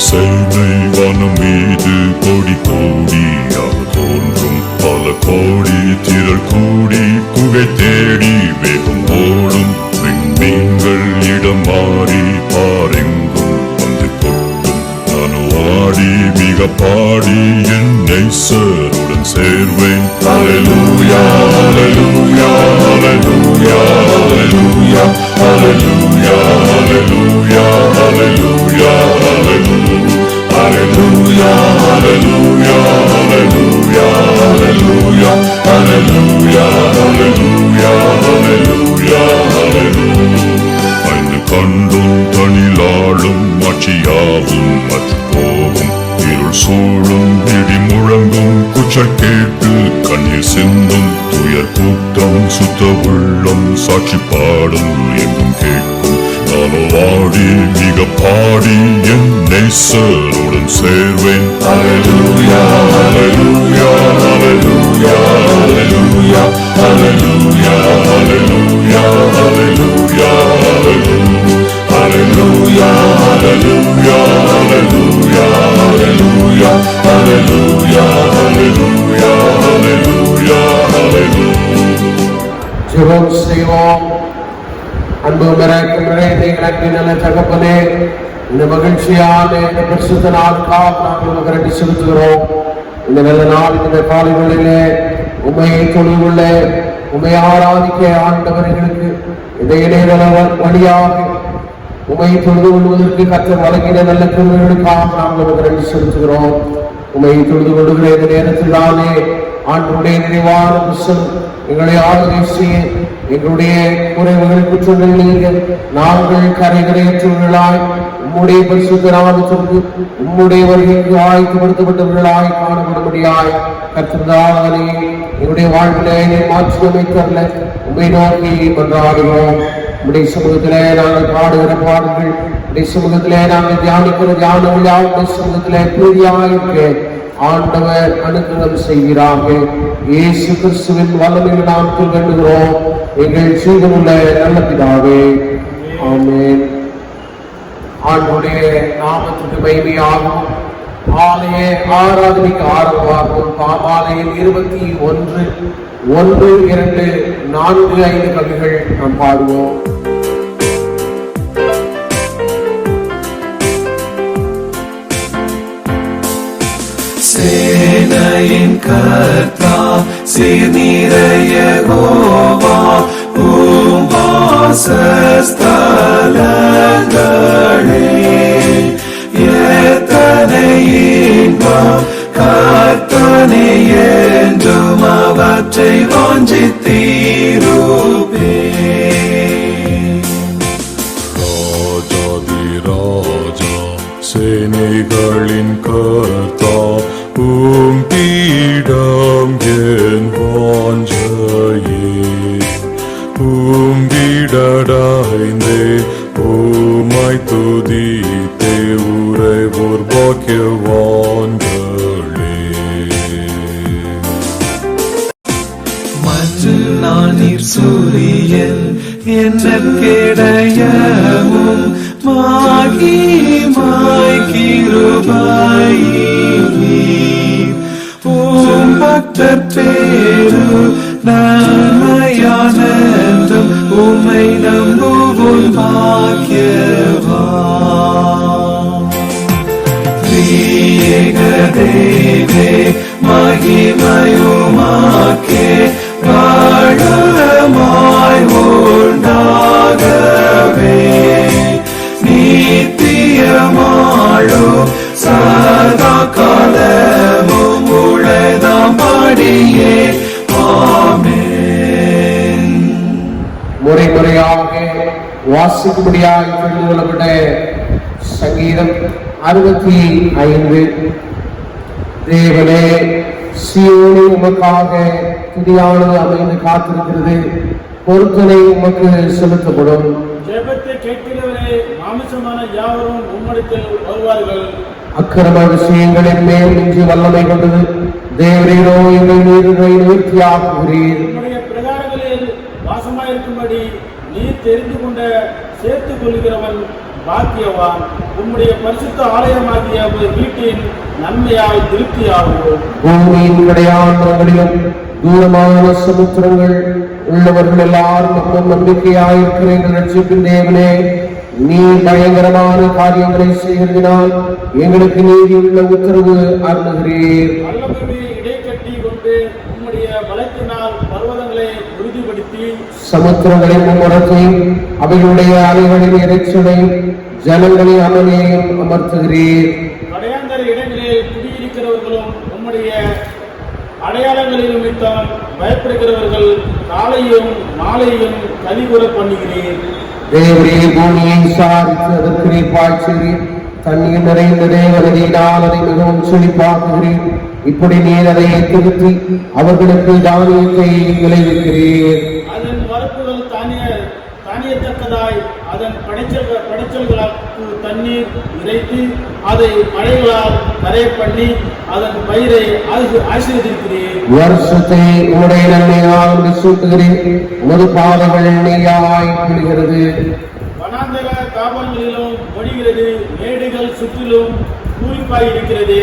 சேனை வனம் மீது கொடி கோடியாக தோன்றும். பல கோடி திரள் கூடி குகை தேடி வேகம் ஓடும். விண்மீன்கள் இடம் மாறி பாரெங்கும் வந்து கொட்டும். நான் ஆடி மிக பாடி என் நேசருடன் சேர்வேன். ஹல்லேலூயா ஹல்லேலூயா ஹல்லேலூயா ஹல்லேலூயா ஹல்லேலூயா ஹல்லேலூயா ஹல்லேலூயா ஹல்லேலூயா ஹல்லேலூயா ஹல்லேலூயா ஹல்லேலூயா ஹல்லேலூயா ஹல்லேலூயா ஹல்லேலூயா ஹல்லேலூயா. ஐந்து கண்டும் தனிலாளும் ஆட்சியாவும் மற்ற போகும். இருள் சூழும் இடி முழங்கும் குச்சல் கேட்டு கண்ணீர் சிந்தும். துயர் கூட்டம் சுத்த உள்ளம் சாட்சி பாடும் எங்கும் கேட்கும். நானோ ஆடி மிக பாடி என் நேசருடன் சேர்வேன். ஹல்லேலூயா ஹல்லேலூயா ஹல்லேலூயா ஹல்லேலூயா ஹல்லேலூயா ஹல்லேலூயா ஹல்லேலூயா ஹல்லேலூயா ஹல்லேலூயா ஹல்லேலூயா ஹல்லேலூயா ஹல்லேலூயா ஹல்லேலூயா ஹல்லேலூயா ஹல்லேலூயா. ஜெபம் செய்வோம். அன்பு நிறைந்த நல்ல தகப்பனே, இந்த மகிழ்ச்சியான இந்த பரிசுத்த நாளுக்காக நாங்கள் நன்றி செலுத்துகிறோம். இந்த நல்ல நாள் இந்த காலைகளிலே உண்மையை தொழிலுள்ள உண்மை ஆராதிக்க ஆண்டவர்களுக்கு இந்த இடையில வழியாக உண்மை தொழுது கொள்வதற்கு கர்த்தர் வழங்கின நல்ல கிருபைகளுக்காக நாங்கள் நன்றி செலுத்துகிறோம். உண்மையை தொழுது கொள்கிற இந்த நேரத்தில் தானே ஆண்டுடைய நிறைவான புருஷன் எங்களை ஆளுகை செய்ய எங்களுடைய குறைவுகள் குற்றங்கள் நீங்க நாங்கள் கரைகரையற்றவர்களாய் உம்முடைய பரிசுத்த நாமத்திற்கு உம்முடைய வருகைக்கு ஆயத்தப்படுத்தப்பட்டவர்களாய் காணப்படும்படியாய் கர்த்தர்தானே எங்களுடைய வாழ்விலே மாற்றி அமைத்தல்ல உண்மை நோக்கி கொண்டாடுகிறோம். உடைய சமூகத்திலே நாங்கள் பாடுகிற பாடல்கள், உடைய சமூகத்திலே நாங்கள் தியானிக்கிற தியானங்கள் உடைய சமூகத்திலே பிரீதியாயிருக்க ஆண்டவர் அனுகிரகம் செய்கிறார்கள். இயேசு கிறிஸ்துவின் வல்லமையில் நாமத்தில் வேண்டுகிறோம் எங்கள் ஜீவனுள்ள நல்ல பிதாவே, ஆமென். ஆண்டுடைய நாமத்துக்கு மகிமையாகும். ஆலய ஆராதனைக்கு ஆரம்பமாகும். பாமாலயம் 21, 1, 2, 4, 5 கவிகள் நாம் பாடுவோம். சேனையின் கர்த்தர் சீர்நிறைய யெகோவா வாசஸ்தலங்களே எத்தனை இன்பம் கர்த்தனை என்றும் அவற்றை வாஞ்சித்தீருப்பேன். ராஜாதிராஜா சேனைகளின் கர்த்தா பீடம் என் வாஞ்சையே பீடடைந்தே உம்மை துதித்தே உறைவோர் பாக்கியவான்களே. மற்ற நானீர் சூரியன் என்ன கிடையவும் மாகிமாய் கிருபையீர் பக்தர் பேரு நன்மையானதும் உம்மை நம்புவோர் பாக்கியவான். திரியேக தேவே மகிமையுமாக்கே காலமாய் உண்டாகவே நித்தியமாளோ சதா காலமும் உழைதாம் படியே, ஆமென். முறை முறையாக வாசிக்கும்படியாக தெரிந்து கொள்ளப்பட்ட சங்கீதம் 65. தேவனே, சீயோனில் உமக்காக துதியானது அமைந்து காத்திருக்கிறது. பொருத்தனை உமக்கு செலுத்தப்படும். ஜெபத்தை கேட்கிறவரே, மாமிசமான யாவரும் உம்மிடத்தில் வருவார்கள். அக்கிரம விஷயங்களின் மேல் இன்று வல்லமை கொண்டது. தேவரீரோ எங்கள் நீரை நிவர்த்தியாக்குகிறீர். உம்முடைய பிரகாரங்களில் வாசமாயிருக்கும்படி நீர் தெரிந்து கொண்ட சேர்த்துக் கொள்கிறவன் பாக்கியவான். உம்முடைய பரிசுத்த ஆலயமாகிய வீட்டின் நன்மையால் திருப்தியாகும். பூமியின் கடையாண்டங்களிலும் தூரமான சமுத்திரங்கள் உள்ளவர்கள் எல்லாரும் நம்பிக்கையாயிருக்கிற எங்கள் ரட்சிப்பின் தேவனே, நீ பயங்கரமான காரியங்களை செய்கிறதினால் எங்களுக்கு நீதியுள்ள உத்தரவு அருளுகிறீர். வல்லமையை இடைக்கட்டி கொண்டு உம்முடைய பலத்தினால் பர்வதங்களை உறுதிப்படுத்தி சமுத்திரங்களின் மும்முரத்தை அவைகளுடைய அலைகளின் இறைச்சலை ஜனங்களின் அமளியையும் அமர்த்துகிறீர். கடையாந்தர இடங்களில் குடியிருக்கிறவர்களும் உம்முடைய அடையாளங்களில் நிமித்தம் பயப்படுகிறவர்கள் காலையும் மாலையும் கலிகூற பண்ணுகிறீர். தேவரே, பூமியை விசாரித்து அதற்கு நீர் பாய்ச்சுகிறீர். தண்ணீர் நிறைந்த தேவநதியினால் அதை மிகவும் செழிப்பாக்குகிறீர். இப்படி நீர் அதை திருத்தி அவர்களுக்கு தானியத்தை விளைவிக்கிறீர். அதன் வரப்புகள் தானியத்தக்கதாய் அதன் படைச்சல்களுக்கு தண்ணீர் இறைத்து அதை மழைகளால் கரை பண்ணி அதன் பயிரை ஆசீர்வதிக்கிறீர். வருஷத்தை உடைய நன்மையால் சூட்டுகிறேன். உமது பாதங்கள் நெய்யாய் விழுகிறது. வனாந்தர தாபங்களிலும் ஒழிகிறது. மேடுகள் சுற்றிலும் பூரிப்பாய் இருக்கிறது.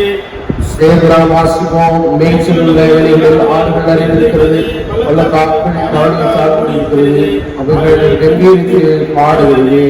வாசிப்போம். மேய்ச்சல் உள்ள வேலைகள் ஆறுகள் அறிந்திருக்கிறது. பள்ளத்தாக்கள் தானியத்தால் இருக்கிறது. அவர்கள் கம்பீரித்து பாடுகிறது.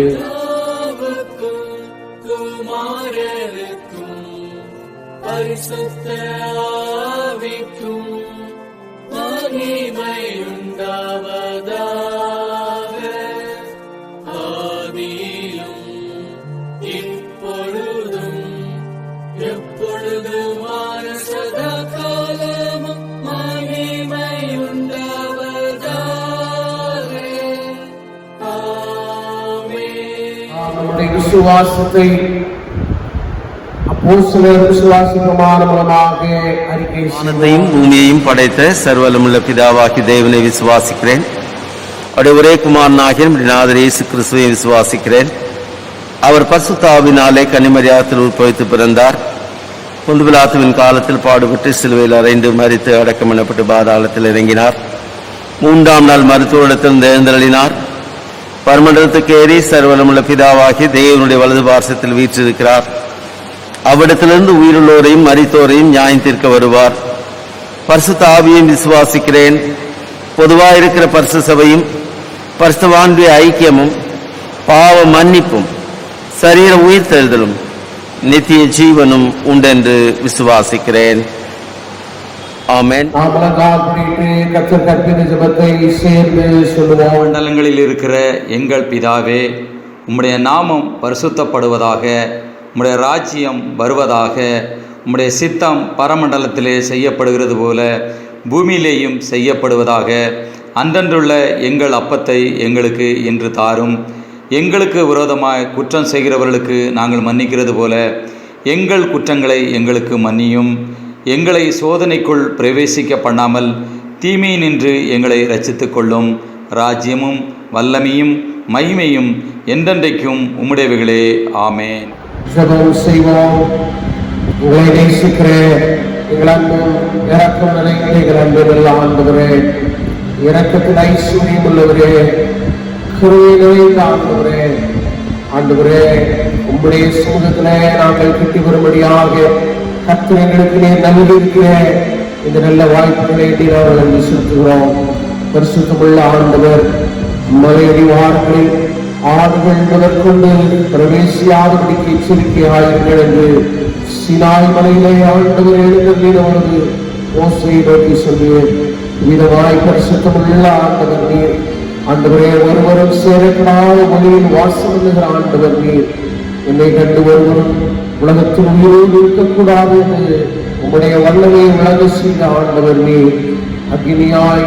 நம்முடைய விசுவாசத்தை அப்போஸ்தலர் விசுவாச பிரமாணம் மூலமாக அறிக்கை வானத்தையும் பூமியையும் படைத்த சர்வவல்லமையுள்ள பிதாவாகி தேவனை விசுவாசிக்கிறேன். அவருடைய ஒரே குமாரனாகிய நாதர் இயேசு கிறிஸ்துவை விசுவாசிக்கிறேன். அவர் பரிசுத்த ஆவியினாலே கன்னிமரியாத்தில் உட்பவித்து பிறந்தார். பொந்து பிலாத்துவின் காலத்தில் பாடுபட்டு சிலுவையில் அறைந்து மரித்து அடக்கம் பண்ணப்பட்டு பாதாளத்தில் இறங்கினார். 3ஆம் நாள் மருத்துவரிடத்தில் எழுந்தருளினார். பரமண்டலத்துக்கு ஏறி சர்வவல்லமையுள்ள பிதாவாகி தேவனுடைய வலது பார்சத்தில் வீற்றிருக்கிறார். அவ்விடத்திலிருந்து உயிருள்ளோரையும் மரித்தோரையும் நியாயம் தீர்க்க வருவார். பரிசுத்த ஆவியையும் விசுவாசிக்கிறேன். பொதுவாயிருக்கிற பரிசு சபையும் பரிசுத்தவான்களுடைய ஐக்கியமும் பாவ மன்னிப்பும் சரீர உயிர்த்தெழுதலும் நித்திய ஜீவனும் உண்டென்று விசுவாசிக்கிறேன். ஆமென். மண்டலங்களில் இருக்கிற எங்கள் பிதாவே, உம்முடைய நாமம் பரிசுத்தப்படுவதாக, உம்முடைய ராஜ்யம் வருவதாக, உம்முடைய சித்தம் பரமண்டலத்திலே செய்யப்படுகிறது போல பூமியிலேயும் செய்யப்படுவதாக. அன்றன்றுள்ள எங்கள் அப்பத்தை எங்களுக்கு இன்று தாரும். எங்களுக்கு விரோதமாய் குற்றம் செய்கிறவர்களுக்கு நாங்கள் மன்னிக்கிறது போல எங்கள் குற்றங்களை எங்களுக்கு மன்னியும். எங்களை சோதனைக்குள் பிரவேசிக்க பண்ணாமல் தீமையினின்று எங்களை இரட்சித்துக் கொள்ளும். ராஜ்யமும் வல்லமையும் மகிமையும் என்றென்றைக்கும் உம்முடையவைகளே. ஆமேன். ஜெபம் செய்வோம். உங்களை நேசிக்கிற எங்கள் அன்பும் இரக்கம் நிறைந்த எங்கள் அன்புள்ள ஆண்டவரே, இரக்கத்தில் ஐஸ்வர்யம் உள்ளவரே, கிருபை நிறைந்த ஆண்டவரே, ஆண்டவரே, உம்முடைய சமூகத்திலே நாங்கள் கிட்டி வரும்படியாக கர்த்தர் எங்களுக்கு நீர் நல்கியிருக்கிற இந்த நல்ல வாய்ப்புகளை நாங்கள் நன்றி செலுத்துகிறோம். பரிசுத்தமுள்ள ஆண்டவர், மலையடிவாரங்களில் ஆடுகள் முதற்கொண்டு பிரவேசியாதபடிக்கு எச்சரிக்கையாயிருங்கள் என்று சினாய் மலையிலே ஆண்டவர் எழுந்தவரது மோசையை நோக்கி சொல்லுவேன். விதமாய் பரிசுத்தமுள்ள ஆண்டவர் நீர். ஆண்டவரே, ஒருவரும் சேரக்கூடாத மொழியில் வாசம் பண்ணுகிற ஆண்டவர் நீர். என்னை கண்டு ஒருவரும் உலகத்தில் உயிரோடு இருக்கக்கூடாது என்று உம்முடைய வல்லமையை விளங்க செய்த ஆண்டவர் நீர். அக்னியாய்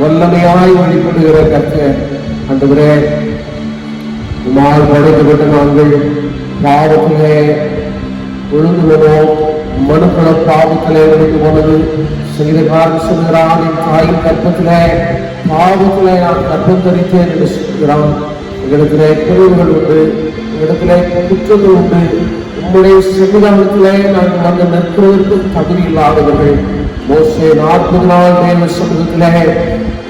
வல்லமையாய் வழிபடுகிற கர்த்தர் ஆண்டவரே, உம்மால் படைக்கப்பட்ட நாங்கள் பாவத்திலே விழுந்து போனோம். மனுக்கள பாவத்திலே விழுந்து போனது செய்த காரணம் சொல்கிறான். என் தாயின் கற்பத்திலே பாவத்திலே நான் கற்பம் தரித்தேன் என்று சொல்கிறான். எங்களிடத்திலே பிரிவுகள் உண்டு, எங்களிடத்திலே குற்றங்கள் உண்டு. உங்களுடைய சன்னிதானத்திலே நாங்கள் வந்து நிற்கிறதற்கு தகுதி இல்லாதவர்கள். மோசே 40 நாள் தேவ சமூகத்திலே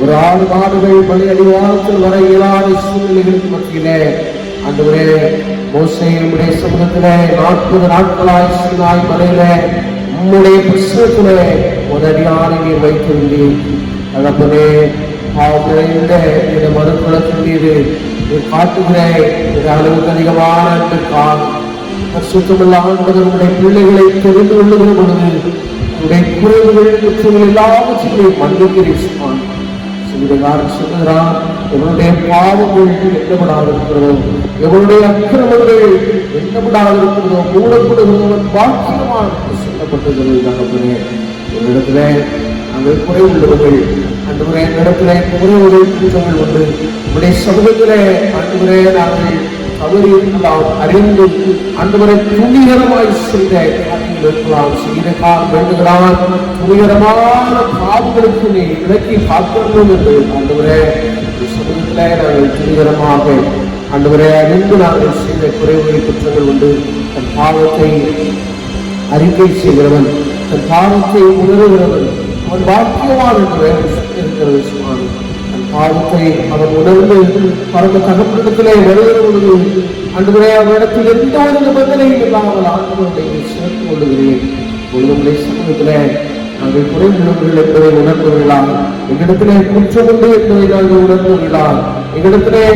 ஒரு 6 மாதங்கள் பலி அடிவாரத்தில் வர இயலாத சூழ்நிலைகளுக்கு மத்தியிலே ஆண்டவரே மோசே உம்முடைய சமூகத்திலே 40 நாட்களாய் சீனாய் மலையிலே உம்முடைய பிரசனத்திலே உதவியான நீர் வைத்திருந்தீர். தகப்பனே, பாவம் நிறைந்த இந்த மறுக்குளத்தின் மீது நீர் காட்டுகிற இந்த அளவுக்கு அதிகமான அன்பிற்காக பரிசுத்தமுள்ள ஆண்டவர் உம்முடைய பிள்ளைகளை தெரிந்து கொள்ளுகிற பொழுது உடைய குறைவுகள் குற்றங்கள் எல்லாவற்றையும் மன்னிக்கிறீர் சுவாமி. சங்கீதக்காரன் சொல்லுகிறான், எவனுடைய பாவங்கள் எண்ணப்படாது இருக்கிறதோ, எவனுடைய அக்கிரமங்கள் எண்ணப்படாது இருக்கிறதோ மூடப்படுகிறவன் பாக்கியவான் என்று சொல்லப்பட்டது. தகப்பனே, என்னிடத்திலே நாங்கள் குறைவுள்ளவர்கள், அன்றுவரே என்னிடத்திலே குறைவுகள் குற்றங்கள் உண்டு. உடைய சமூகத்திலே அன்றுவரே நாங்கள் தவறி இருக்கலாம், அறிந்து அன்றுவரை துணிகரமாய் செய்த காரியங்கள் இருக்கலாம். செய்த காலம் வேண்டுகிறான், துணிகரமான பாவங்களுக்கு நீ விலக்கி காக்கணும் என்று அன்றுவரே சமூகத்திலே நாங்கள் துணிகரமாக அன்றுவரை அறிந்து நாங்கள் செய்த குறைவுகள் குற்றங்கள் உண்டு. தன் பாவத்தை அறிக்கை செய்கிறவன், தன் பாவத்தை உணர்கிறவன் அவன் பாக்கியவான் என்று வேறு இருக்கிறது சுவாமி. தன் பாவத்தை அவன் உணர்ந்து பரந்த தகப்படத்திலே வருகிற பொழுது அன்றுவரை அவரிடத்தில் எந்த ஒரு நிபந்தனையும் இல்லாமல் ஆண்டவரை சேர்த்துக் கொள்ளுகிறேன். உங்களுடைய சமூகத்திலே நாங்கள் குறைவுள்ளவர்கள் என்பதை உணர்ந்தவர்களால், எங்களிடத்திலே குற்றம் உண்டு என்பதை நாங்கள் உணர்ந்தவர்களால், எங்களிடத்திலே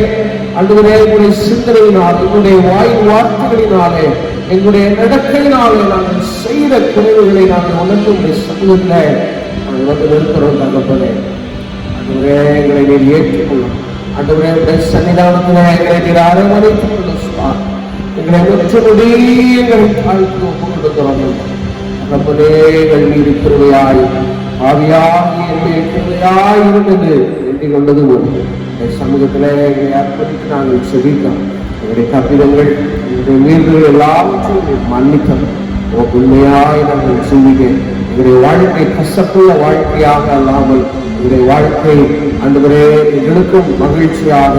அன்றுவரே எங்களுடைய சிந்தனையினால், எங்களுடைய வாய் வார்த்தைகளினாலே, எங்களுடைய நடக்கையினாலே நாங்கள் செய்த குறைவுகளை நாங்கள் உணர்ந்து சமூகத்திலே நாங்கள் வந்து நிற்கிறோம். தகப்பனே, அன்றுவரே எங்களை நீர் ஏற்றுக்கொள்ளும். அன்றுவரே உடைய சன்னிதானத்திலே எங்களை நீர் அரவணைத்துக் கொள்ளும். எங்களை முற்றுமுடி எங்களை தாழ்த்து ஒப்புக் கொடுக்கிறோம். தகப்பனே, எங்கள் மீது கிருபையாய் ஆவியாகி என்னுடைய கிருபையாய் இருந்தது எண்ணிக் கொண்டது சமூகத்திலே எங்களை அர்ப்பணித்து நாங்கள் செபிக்கிறோம். எங்களுடைய கப்பிடங்கள், எங்களுடைய மீறுகள் எல்லாவற்றையும் மன்னிக்கிறோம். உண்மையாய் நாங்கள் சிந்திக்க எங்களுடைய வாழ்க்கை கசப்புள்ள வாழ்க்கையாக அல்லாமல் எங்களுடைய வாழ்க்கை அன்றுவரே எங்களுக்கும் மகிழ்ச்சியாக,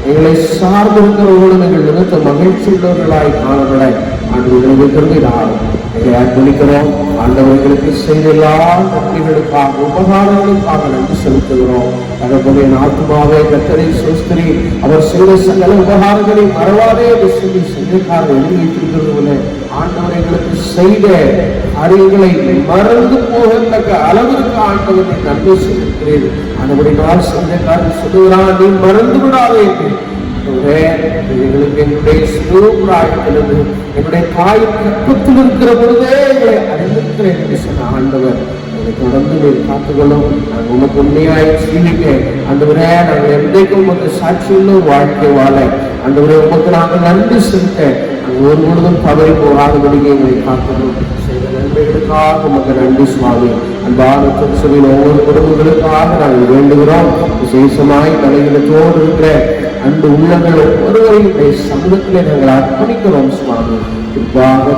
எங்களை சார்ந்திருக்கிறவர்களும் எங்கள் நிமித்த மகிழ்ச்சி உள்ளவர்களாய் காணப்பட ஆண்டவர்களுக்கு கருதினார் எங்களை அர்ப்பணிக்கிறோம். ஆண்டவர்களுக்கு செய்த எல்லா நன்மைகளுக்காக உபகாரங்களுக்காக நன்றி செலுத்துகிறோம். தகப்பனே, ஆத்மாவே கர்த்தரை சோஸ்திரி, அவர் செய்த சகல உபகாரங்களை மறவாதே என்று சொல்லி சங்கீதக்காரர் எழுதி வைத்திருக்கிறது போல ஆண்டவர் எங்களுக்கு செய்த காரியங்களை மறந்து போகத்தக்க அளவிற்கு ஆண்டவரை நன்மை செய்திருக்கிறேன். ஆண்டவரினால் சங்கீதக்காரர் சொல்லுகிறான், நீ மறந்து விடாதே என்று. எங்களுக்கு எங்களுடைய சிறுபிராயத்திலிருந்து என்னுடைய தாயின் கற்பத்தில் இருக்கிற பொழுதே எங்களை அறிந்திருக்கிறேன் என்று சொன்ன ஆண்டவர் எங்களை தொடர்ந்து நீர் காத்துக்கொள்ளும். நாங்கள் உமக்கு உண்மையாய் சீவிக்க ஆண்டவரே, நாங்கள் என்றைக்கும் உமக்கு சாட்சியுள்ள ஒரு வாழ்க்கை வாழ ஆண்டவரே உமக்கு நாங்கள் நன்றி செலுத்த நாங்கள் ஒரு பொழுதும் தவறி போகாதபடியே எங்களை காத்துக்கொள்ளும். செய்த நன்மைகளுக்காக உமக்கு நன்றி சுவாமி. அன்பான திருச்சபையில் ஒவ்வொரு குடும்பங்களுக்காக நாங்கள் வேண்டுகிறோம். விசேஷமாய் தலையிடத்தோடு இருக்கிற அன்பு உள்ளங்கள் ஒவ்வொருவரையும் சமூகத்திலே நாங்கள் அர்ப்பணிக்கிறோம் சுவாமி. குறிப்பாக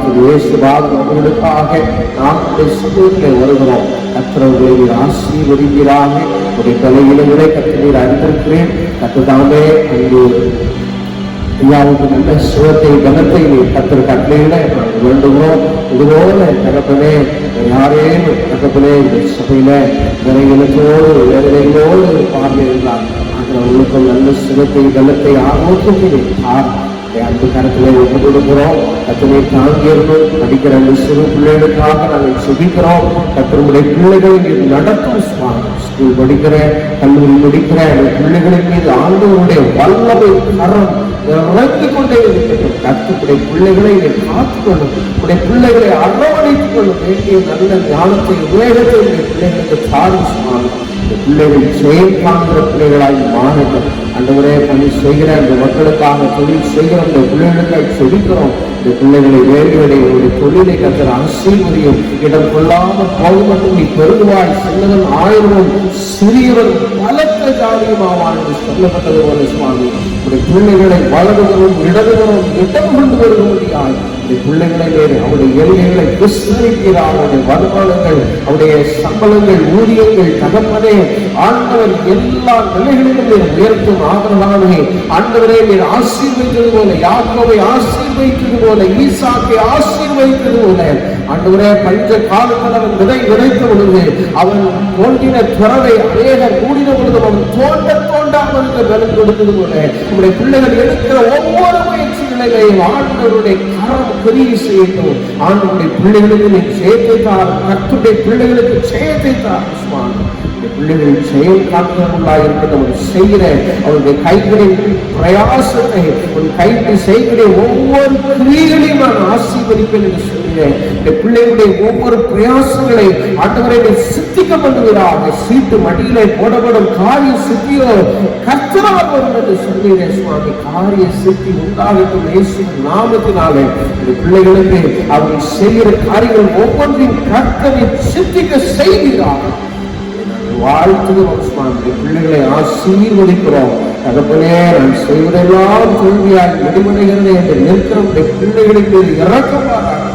அவர்களுக்காக நாம் சமூகத்திலே வருகிறோம். கர்த்தரவர்களை நீர் ஆசீர்வதிக்கிறாக. உடைய தலையிலே கர்த்தர் நீர் அறிந்திருக்கிறேன். கர்த்தர்தாமே அன்பு ஐயாவுக்கு நல்ல சுகத்தை கனத்தை கர்த்தர் கட்டளையிட நாங்கள் வேண்டுகிறோம். இதுபோல தகப்பனே, யாரேனும் தகப்பனே இந்த சபையில நிறையினத்தோடு வேதனைகளோடு பார்வையிடலாம். அவர்களுக்கும் நல்ல சுகத்தை கனத்தை ஆரோக்கியத்தை அன்பு கரத்திலே ஒப்பு கொடுக்கிறோம். கத்தனை தாங்கியிருந்தோம் படிக்கிற அந்த சிறு பிள்ளைகளுக்காக நாங்கள் சுபிக்கிறோம். கத்தனுடைய பிள்ளைகளை நீர் நடத்தும் சுவாமி. ஸ்கூல் படிக்கிற, கல்லூரி முடிக்கிற அந்த பிள்ளைகளின் மீது ஆண்டவருடைய வல்லமை கரம் இறங்கிக் கொண்டே இருக்கிறோம். கத்துடைய பிள்ளைகளை நீர் காத்துக்கொள்ளும். உடைய பிள்ளைகளை அரவணைத்துக் கொள்ளும். வேண்டிய நல்ல ஞானத்தை வேகத்தை பிள்ளைகளுக்கு தாரும் சுவாமி. பிள்ளைகள் செயல் காண்கிற பிள்ளைகளாய் மாறட்டும். ஆண்டவரே, பணி செய்கிற அந்த மக்களுக்காக தொழில் செய்கிற அந்த பிள்ளைகளுக்காக செபிக்கிறோம். இந்த பிள்ளைகளை வேலையுடைய தொழிலை கர்த்தர் ஆசீர்வதியும். இடம் கொள்ளாமல் போக மட்டும் நீ பெருகுவாய். சின்னவன் 1000 சிறியவன் பலத்த ஜாதியுமாவான் என்று சொல்லப்பட்டது போல சுவாமி. உடைய பிள்ளைகளை வலதுவரும் இடதுவரும் இடம் கொண்டு வரும்படியாய் பிள்ளைகளை வேறு அவருடைய எல்லைகளை விஸ்தரிக்கிறார். அவருடைய வருமானங்கள், அவருடைய சம்பளங்கள், ஊதியங்கள் தகப்பனே ஆண்டவர் எல்லா நிலைகளிலும் உயர்த்தும் ஆதரவானே. ஆண்டவரே, நீர் ஆசீர்வதித்தது போல, யாக்கோபை ஆசீர்வதித்தது போல, ஈசாக்கை ஆசீர்வதித்தது போல ஆண்டவரே, பஞ்ச காலத்தில் அவன் விதை விதைத்த பொழுது அவன் தோன்றின துறவை அநேகர் கூடின பொழுது அவன் தோண்ட அவனுக்கு பலன் கொடுத்தது போல உங்களுடைய பிள்ளைகள் எடுக்கிற ஒவ்வொரு முயற்சியும் பிள்ளைகளை ஆண்டவருடைய கரம் பெரிய செய்யட்டும். ஆண்டவருடைய பிள்ளைகளுக்கு நீ ஜெயத்தை தார், கர்த்தருடைய பிள்ளைகளுக்கு ஜெயத்தை தார் சுவாமி. பிள்ளைகள் ஜெயம் காக்கிறவர்களாக இருக்கிற செய்கிற அவருடைய கைகளின் பிரயாசத்தை, ஒரு கைகளை செய்கிற ஒவ்வொரு கிரியைகளையும் நான் ஆசீர்வதிப்பேன் என்று சொல்கிறேன். இந்த பிள்ளைகளுடைய ஒவ்வொரு பிரயாசங்களை ஆண்டவரை சித்திக்க பண்ணுகிறார்கள். சீட்டு மடியிலே போடப்படும் காரிய சித்தியோ கர்த்தரால் வரும் என்று சொல்கிறேன் சுவாமி. காரிய சித்தி உண்டாகட்டும் இயேசுவின் நாமத்தினாலே. இந்த பிள்ளைகளுக்கு அவர்கள் செய்கிற காரியங்கள் ஒவ்வொன்றையும் கர்த்தரை சித்திக்க செய்கிறார்கள். வாழ்த்துகிறோம் சுவாமி. பிள்ளைகளை ஆசீர்வதிக்கிறோம். தகப்பனே, நான் செய்வதெல்லாம் தோல்வியால் முடிவடைகிறது என்று நிற்கிற பிள்ளைகளுக்கு இறக்கமாறாங்க.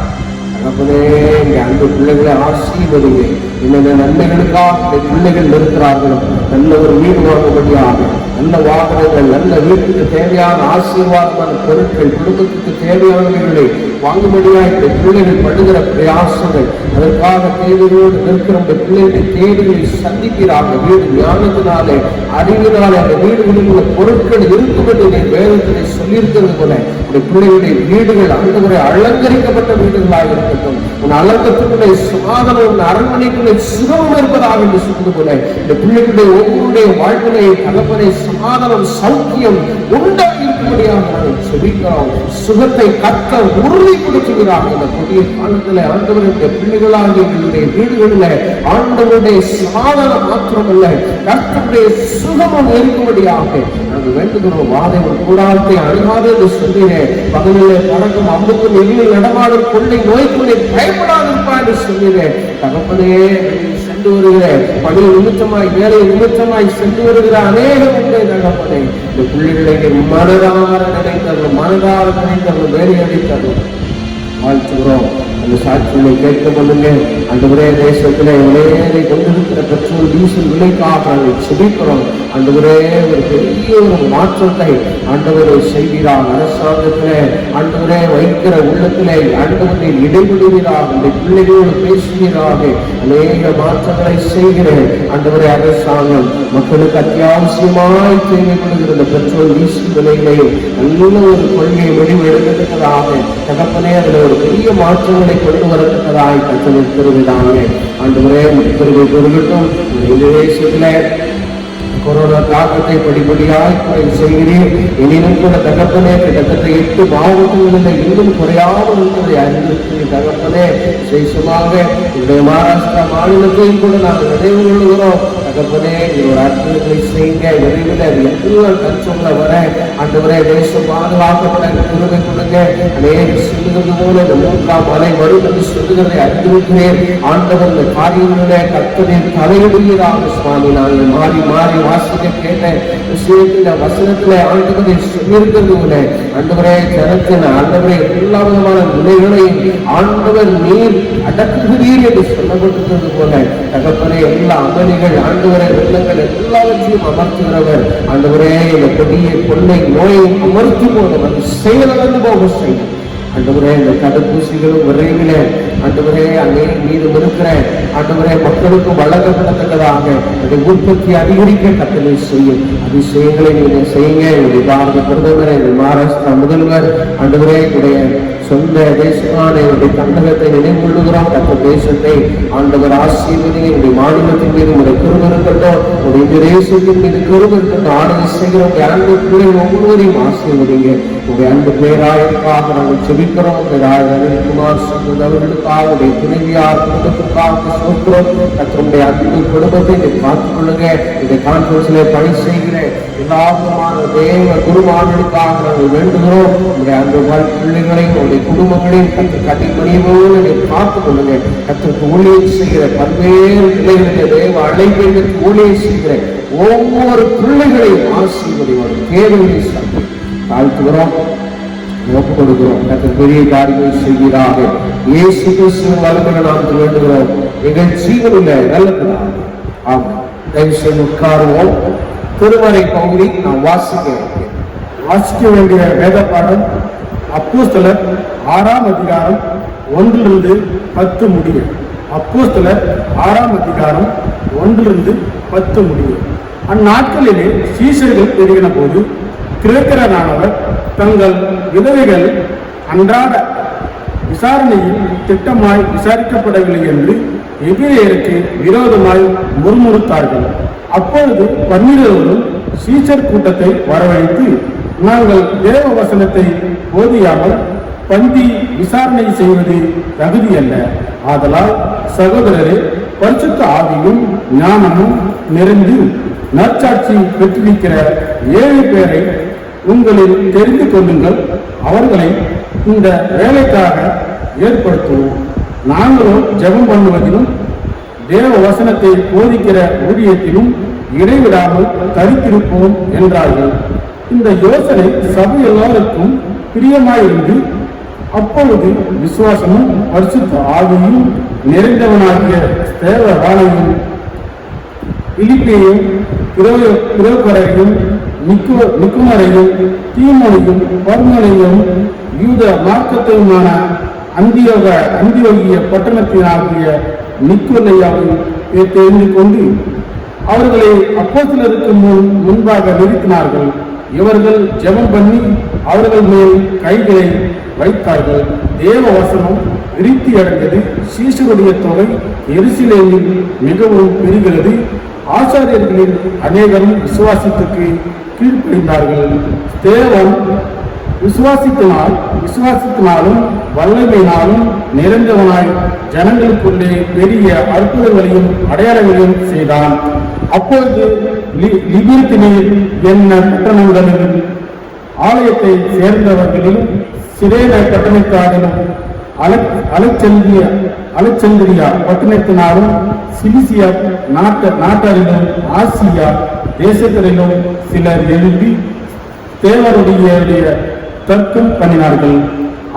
தகப்பனே, இங்கே அன்பு பிள்ளைகளை ஆசீர்வதிங்க. என்னென்ன நன்மைகளுக்காக பிள்ளைகள் இருக்கிறார்களோ, நல்ல ஒரு வீடு வாங்கும்படியாக, நல்ல வாகனங்கள், நல்ல வீட்டுக்கு தேவையான ஆசீர்வாதமான பொருட்கள், குடும்பத்துக்கு தேவையானவைகளை வாங்கும்படியாக இந்த பிள்ளைகள் படுகிற பிரயாசங்கள், அதற்காக தேவையோடு நிற்கிற பிள்ளைகளுடைய தேவைகளை சந்திக்கிறார்கள். வீடு ஞானத்தினாலே, அறிவினாலே அந்த வீடுகளில் உள்ள பொருட்கள் இருக்கும் என்று நீ வேதத்திலே சொல்லியிருக்கிறது போல இந்த பிள்ளைகளுடைய வீடுகள் ஆண்டவரை அலங்கரிக்கப்பட்ட வீடுகளாக இருக்கட்டும். உன் அலங்கத்துக்குள்ளே சமாதானம், உன் அரண்மனைக்குள்ளே சுகமும் இருப்பதாக என்று சொல்வது போல இந்த பிள்ளைகளுடைய ஒவ்வொருடைய வாழ்க்கையை தகப்பனை சமாதானம், சௌக்கியம் உண்டாக இருக்கும்படியாக நாங்கள் செபிக்கிறோம். சுகத்தை கத்த உறுதிப்படுத்துகிறார். இந்த புதிய காலத்தில் ஆண்டவருடைய பிள்ளைகளாக எங்களுடைய வீடுகளில் ஆண்டவருடைய சமாதானம் மாத்திரமல்ல, கர்த்தருடைய சுகமும் இருக்கும்படியாக நாங்கள் வேண்டுகிறோம். வாதை ஒரு கூடாரத்தை அணுகாது என்று சொல்கிறேன். பகலிலே பறக்கும் அம்புக்கும் எண்ணில் நடமாடும் கொள்ளை நோய்க்குள்ளே பயப்படாது இருப்பா என்று சொல்கிறேன். தகப்பனே, சென்று வருகிற பணி நிமித்தமாய், வேலை நிமித்தமாய் சென்று வருகிற அநேகம் உண்டே தகப்பனே. இந்த பிள்ளைகளை மனதார நினைத்தவர்கள், மனதார நினைத்தவர்கள் வேலை அடித்தவர்கள் வாழ்த்துகிறோம். அந்த சாட்சியை கேட்க பண்ணுங்க. அந்த ஒரே தேசத்திலே விலையை கொண்டிருக்கிற பெட்ரோல் டீசல் விலைக்காக நாங்கள் செபிக்கிறோம். அந்த ஒரே ஒரு பெரிய ஒரு மாற்றத்தை ஆண்டவரை செய்கிறார். அரசாங்கத்திலே ஆண்டவரே வைக்கிற உள்ளத்திலே ஆண்டவரை இடைவிடுகிறார். இந்த பிள்ளைகளோடு பேசுகிறாக அநேக மாற்றங்களை செய்கிறேன். ஆண்டவரே, அரசாங்கம் மக்களுக்கு அத்தியாவசியமாய் தேவைப்படுகிற இந்த பெட்ரோல் டீசல் விலைகளை நல்ல ஒரு கொள்கை முடிவு எடுக்கிறதாக தகப்பனே, அதில் ஒரு பெரிய மாற்றங்களை கொண்டு வரத்தக்கதாய் கற்றலை பெறுவதாங்க. ஆண்டவரே, பெருமை பெருகட்டும். இந்த தேசத்திலே கொரோனா தாக்கத்தை படிப்படியாய் குறை செய்கிறேன். எனினும் கூட தகப்பனே, கிட்டத்தட்ட 8 மாவட்டங்களில் இன்னும் குறையாமல் இருப்பதை அறிந்திருக்கிறேன். தகப்பனே, விசேஷமாக என்னுடைய மகாராஷ்டிரா மாநிலத்தையும் கூட நாங்கள் நினைவு கொள்கிறோம். தகப்பனே, ஒரு அற்புதங்களை செய்யுங்க. விரைவில் அது எல்லாம் கண்ட்ரோல்ல வர ஆண்டவரே, தேசம் பாதுகாக்கப்பட திருமை கொடுங்க. அநேக சொல்லுகிறது போல இந்த 3ஆம் அலை வரும் என்று சொல்லுகிறதை அறிந்திருக்கிறேன். ஆண்டவர் இந்த காரியங்களிலே கர்த்தரின் தலையிடுகிறார் சுவாமி. நாங்கள் மாறி மாறி வாசிக்க கேட்ட விஷயத்தில வசனத்திலே ஆண்டவரை சொல்லியிருக்கிறது போல ஆண்டவரே, ஜனத்தின் ஆண்டவரை எல்லா விதமான நிலைகளையும் ஆண்டவர் நீர் அடக்குகிறீர் என்று சொல்லப்பட்டிருக்கிறது போல தகப்பனே, எல்லா அமளிகள் ஆண்டவரை வெள்ளங்கள் எல்லாவற்றையும் அமர்த்துகிறவர். ஆண்டவரே, இந்த கொடிய கொள்ளை நோயை அமர்த்தி போதும், அது செயலந்து போக செய்யும். ஆண்டவரே, இந்த தடுப்பூசிகளும் விரைவில் ஆண்டவரே அங்கே மீதும் இருக்கிற ஆண்டவரே மக்களுக்கு வழங்கப்படத்தக்கதாக அதை உற்பத்தி அதிகரிக்க கட்டளை செய்யும். அதிசயங்களை நீங்கள் செய்யுங்க. என்னுடைய பாரத பிரதமர், எங்கள் மகாராஷ்டிரா முதல்வர் ஆண்டவரே, என்னுடைய சொந்த தேசமான என்னுடைய தமிழகத்தை நினைவு கொள்ளுகிறோம். அந்த தேசத்தை ஆண்டவர் ஆசீர்வதிங்க. என்னுடைய மாநிலத்தின் மீது உடைய கிருபை இருக்கட்டும். உடைய தேசத்தின் மீது கிருபை இருக்கட்டும். ஆளுகை செய்கிற உடைய அன்பு பிள்ளைகள் ஒவ்வொருவரையும் ஆசீர்வதிங்க. உடைய அன்பு பேராயற்காக நாங்கள் செபிக்கிறோம். குமார் அவர்களுக்காக, உடைய துணைவியார் குடும்பத்திற்காக சோக்கிறோம். தன்னுடைய அன்பு குடும்பத்தை பார்த்துக் கொள்ளுங்க. இந்த கான்ஃபரன்ஸ்ல பணி செய்கிற எல்லா விதமான தேவ குருமார்களுக்காக நாங்கள் வேண்டுகிறோம். உடைய அன்பு பிள்ளைகளையும் உடைய குடும்பங்களையும் கட்டி பணியோடு பார்த்துக் கொள்ளுங்க. கத்திற்கு ஊழியம் செய்கிற பல்வேறு பிள்ளைகளுடைய தேவ அழைப்பதற்கு ஊழியம் செய்கிற ஒவ்வொரு பிள்ளைகளையும் ஆசீர்வதியோடு தேவையை தாழ்த்துகிறோம், ஒப்பு கொடுக்கிறோம். கர்த்தர் பெரிய காரியங்கள் செய்கிறாக இயேசு கிறிஸ்துவின் வல்லமையுள்ள நாமத்தில் வேண்டுகிறோம். எங்கள் ஜீவனுள்ள நல்ல ஆமாம். தயவு செய்து உட்காருவோம். திருமறை பகுதி நாம் வாசிக்க வேண்டிய வேத பாடம் அப்போஸ்தலர் 6ஆம் அதிகாரம் 1-10 முடிய. அப்போஸ்தலர் 6ஆம் அதிகாரம் 1-10 முடிய. அந்நாட்களிலே சீஷர்கள் பெருகின போது கிரேக்கரானவர் தங்கள் விதவைகள் அன்றாட விசாரணையில் திட்டமாய் விசாரிக்கப்படவில்லை என்று எபிரேயருக்கு விரோதமாய் முறுமுறுத்தார்கள். அப்பொழுது 12 சீஷர் கூட்டத்தை வரவழைத்து, நாங்கள் தேவ வசனத்தை போதியாமல் பந்தி விசாரணை செய்வது தகுதியல்ல. ஆதலால் சகோதரரே, பரிசுத்த ஆவியும் ஞானமும் நிறைந்து நற்சாட்சி பெற்றிருக்கிற 7 பேரை உங்களில் தெரிந்து கொள்ளுங்கள். அவர்களை இந்த வேலைக்காக ஏற்படுத்துவோம். நாங்களும் ஜெபம் பண்ணுவதிலும் தேவ வசனத்தை போதிக்கிற ஊழியத்திலும் இடைவிடாமல் தரித்திருப்போம் என்றார்கள். இந்த யோசனை சபை எல்லாருக்கும் பிரியமாயிருந்து, அப்பொழுது விசுவாசமும் பரிசுத்த ஆவியும் நிறைந்தவனாகிய ஸ்தேவானையும் பிலிப்பையும் பிரோகரையும் நிக்குமரையும் தீமோனையும் பர்மனையும் யூத மார்க்கத்தையுமான அந்தியோகிய பட்டணத்தினாகிய நிக்கோலையாவையும் தெரிந்து கொண்டு அவர்களை அப்போஸ்தலருக்கு முன்பாக நிறுத்தினார்கள். இவர்கள் ஜெபம் பண்ணி அவர்கள் மேல் கைகளை வைத்தார்கள். தேவ வசனம் விருத்தி அடைந்தது. சீஷருடைய தொகை எருசலேமில் மிகவும் பெருகிறது. ஆசாரியர்களில் அநேகரும் விசுவாசத்துக்கு கீழ்ப்படிந்தார்கள். தேவன் விசுவாசத்தினாலும் வல்லமையினாலும் நிறைந்தவனாய் ஜனங்களுக்குள்ளே பெரிய அற்புதங்களையும் அடையாளங்களையும் செய்தான். அப்பொழுது லிபிர்த்தினில் என்ன பட்டணங்களிலும் ஆலயத்தை சேர்ந்தவர்களிலும் சிரேன பட்டணத்தாரிலும் அலெக்சந்திரியா பட்டணத்தினாலும் சிலிசியா நாட்டாரிலும் ஆசியா தேசத்திலும் சிலர் எழுப்பி தேவருடைய தர்க்கம் பண்ணினார்கள்.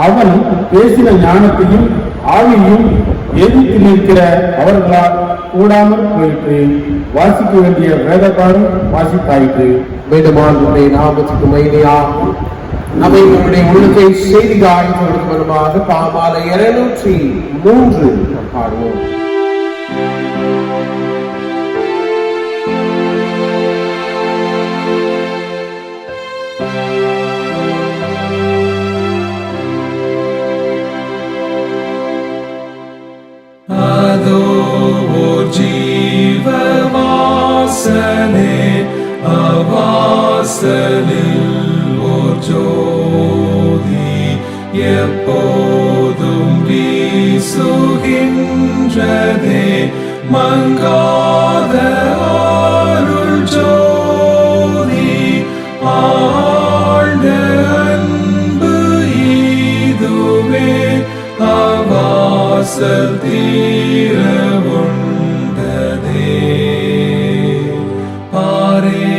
அவன் பேசின ஞானத்தையும் ஆவியையும் எதிர்த்து நிற்கிற அவர்களால் கூடாமல் போயிற்று. வாசிக்க வேண்டிய வேதபாரம் வாசித்தாயிற்று. வேண்டுமானுடைய நாமத்துக்கு மைனியா அவை நம்முடைய உள்ளத்தை செய்தியாய் மூலமாக பாமாலை 203 பாடுவோம். அதோ ஓர் ஜீவவாசலே, அவாசலில் ஓர் ஜோதி எப்போதும் வீசுகின்றதே, மங்காத அருள் ஜோதி. ஆழ்ந்த அன்பு இதுவே, அவாசல் தீர உண்டதே. பாரே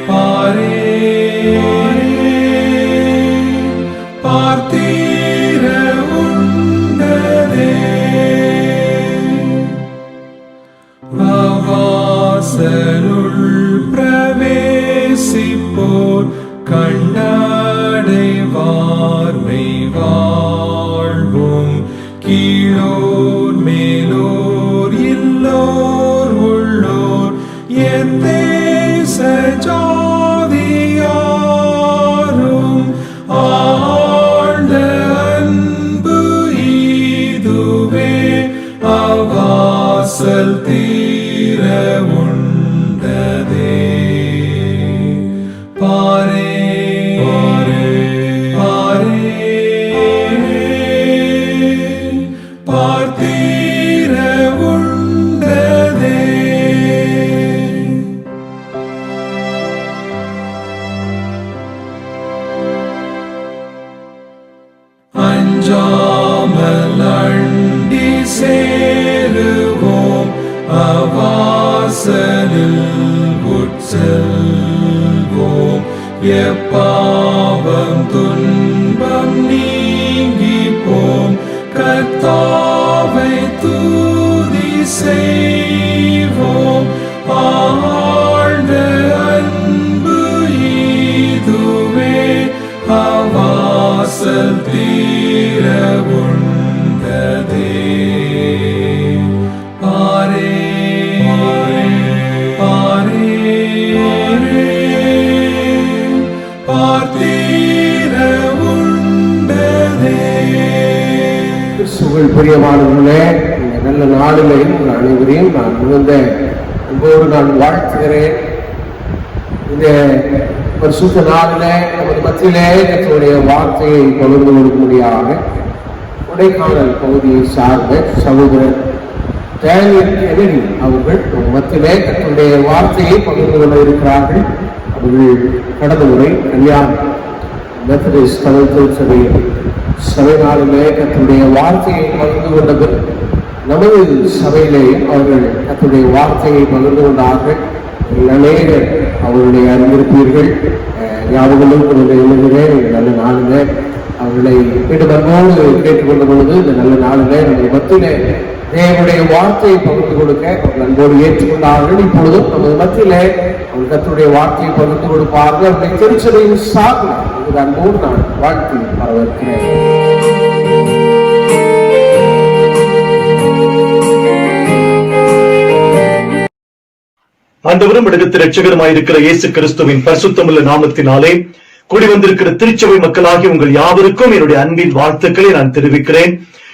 பாரே பார்த்தீர உண்டதே. அவாசலுள் பிரவேசிப்போர் கண்டடைவார் மெய்வாழ்வும். கீழோர் மேலோர் இல்லோர் உள்ளோர் எத்தேச ஜாதியாரும் ஆழ்ந்த அன்பு இதுவே, அவாசல் தீர உண்டதே. பாரே பார்த்தீர உண்டதே. அஞ்சாமல் அண்டி சேருவோம், அவாசலில் உட்செல்வோம். எப்பாவம் துன்பம் நீங்கி போம், கர்த்தாவை துதி செய்வோம். ஆழ்ந்த அன்பு இதுவே, அவாசல் தீர உண்டதே. பாரே பாரே பாரே கிறிஸ்துவுக்குள் பிரியமானவர்களே, இந்த நல்ல நாளிலே உங்கள் அனைவரையும் நான் மிகுந்த அன்போடு நான் வாழ்த்துகிறேன். இந்த பரிசுத்த நாளிலே நமது மத்தியிலே கர்த்தருடைய வார்த்தையை பகிர்ந்து கொடுக்கும்படியாக கொடைக்கானல் பகுதியை சார்ந்த சகோதரர் டேனியல் கெனடி அவர்கள் மத்தியிலே கர்த்தருடைய வார்த்தையை பகிர்ந்து கொள்ள இருக்கிறார்கள். அவர்கள் கடந்த முறை கல்யாண மெத்தடிஸ்ட் தமிழ் திருச்சபையில் சபை நாளிலே கர்த்தருடைய வார்த்தையை பகிர்ந்து கொண்டது. நமது சபையிலே அவர்கள் கர்த்தருடைய வார்த்தையை பகிர்ந்து கொண்டார்கள். அநேகர் அவர்களை அறிந்திருப்பீர்கள். ஞாபகங்களும் எழுதுகிறேன். இந்த நல்ல நாளிலே அவர்களை மீண்டும் அன்போடு கேட்டுக்கொண்ட பொழுது இந்த நல்ல நாளிலே நமது மத்தியிலே தேவனுடைய வார்த்தையை பகிர்ந்து கொடுக்க அவர்கள் அன்போடு ஏற்றுக்கொண்டார்கள். இப்பொழுதும் நமது மத்தியிலே அவர்கள் கர்த்தருடைய வார்த்தையை பகிர்ந்து கொடுப்பார்கள். அவருடைய திருச்சபையின் சார்பில் அன்போடு நான் வாழ்த்தி வரவேற்கிறேன். ஆண்டவரும் இடத்தில் இரட்சகருமாயிருக்கிற இயேசு கிறிஸ்துவின் பரிசுத்தமுள்ள நாமத்தினாலே கூடி வந்திருக்கிற திருச்சபை மக்களாகி உங்கள் யாவருக்கும் என்னுடைய அன்பின் வாழ்த்துக்களை நான் தெரிவிக்கிறேன்.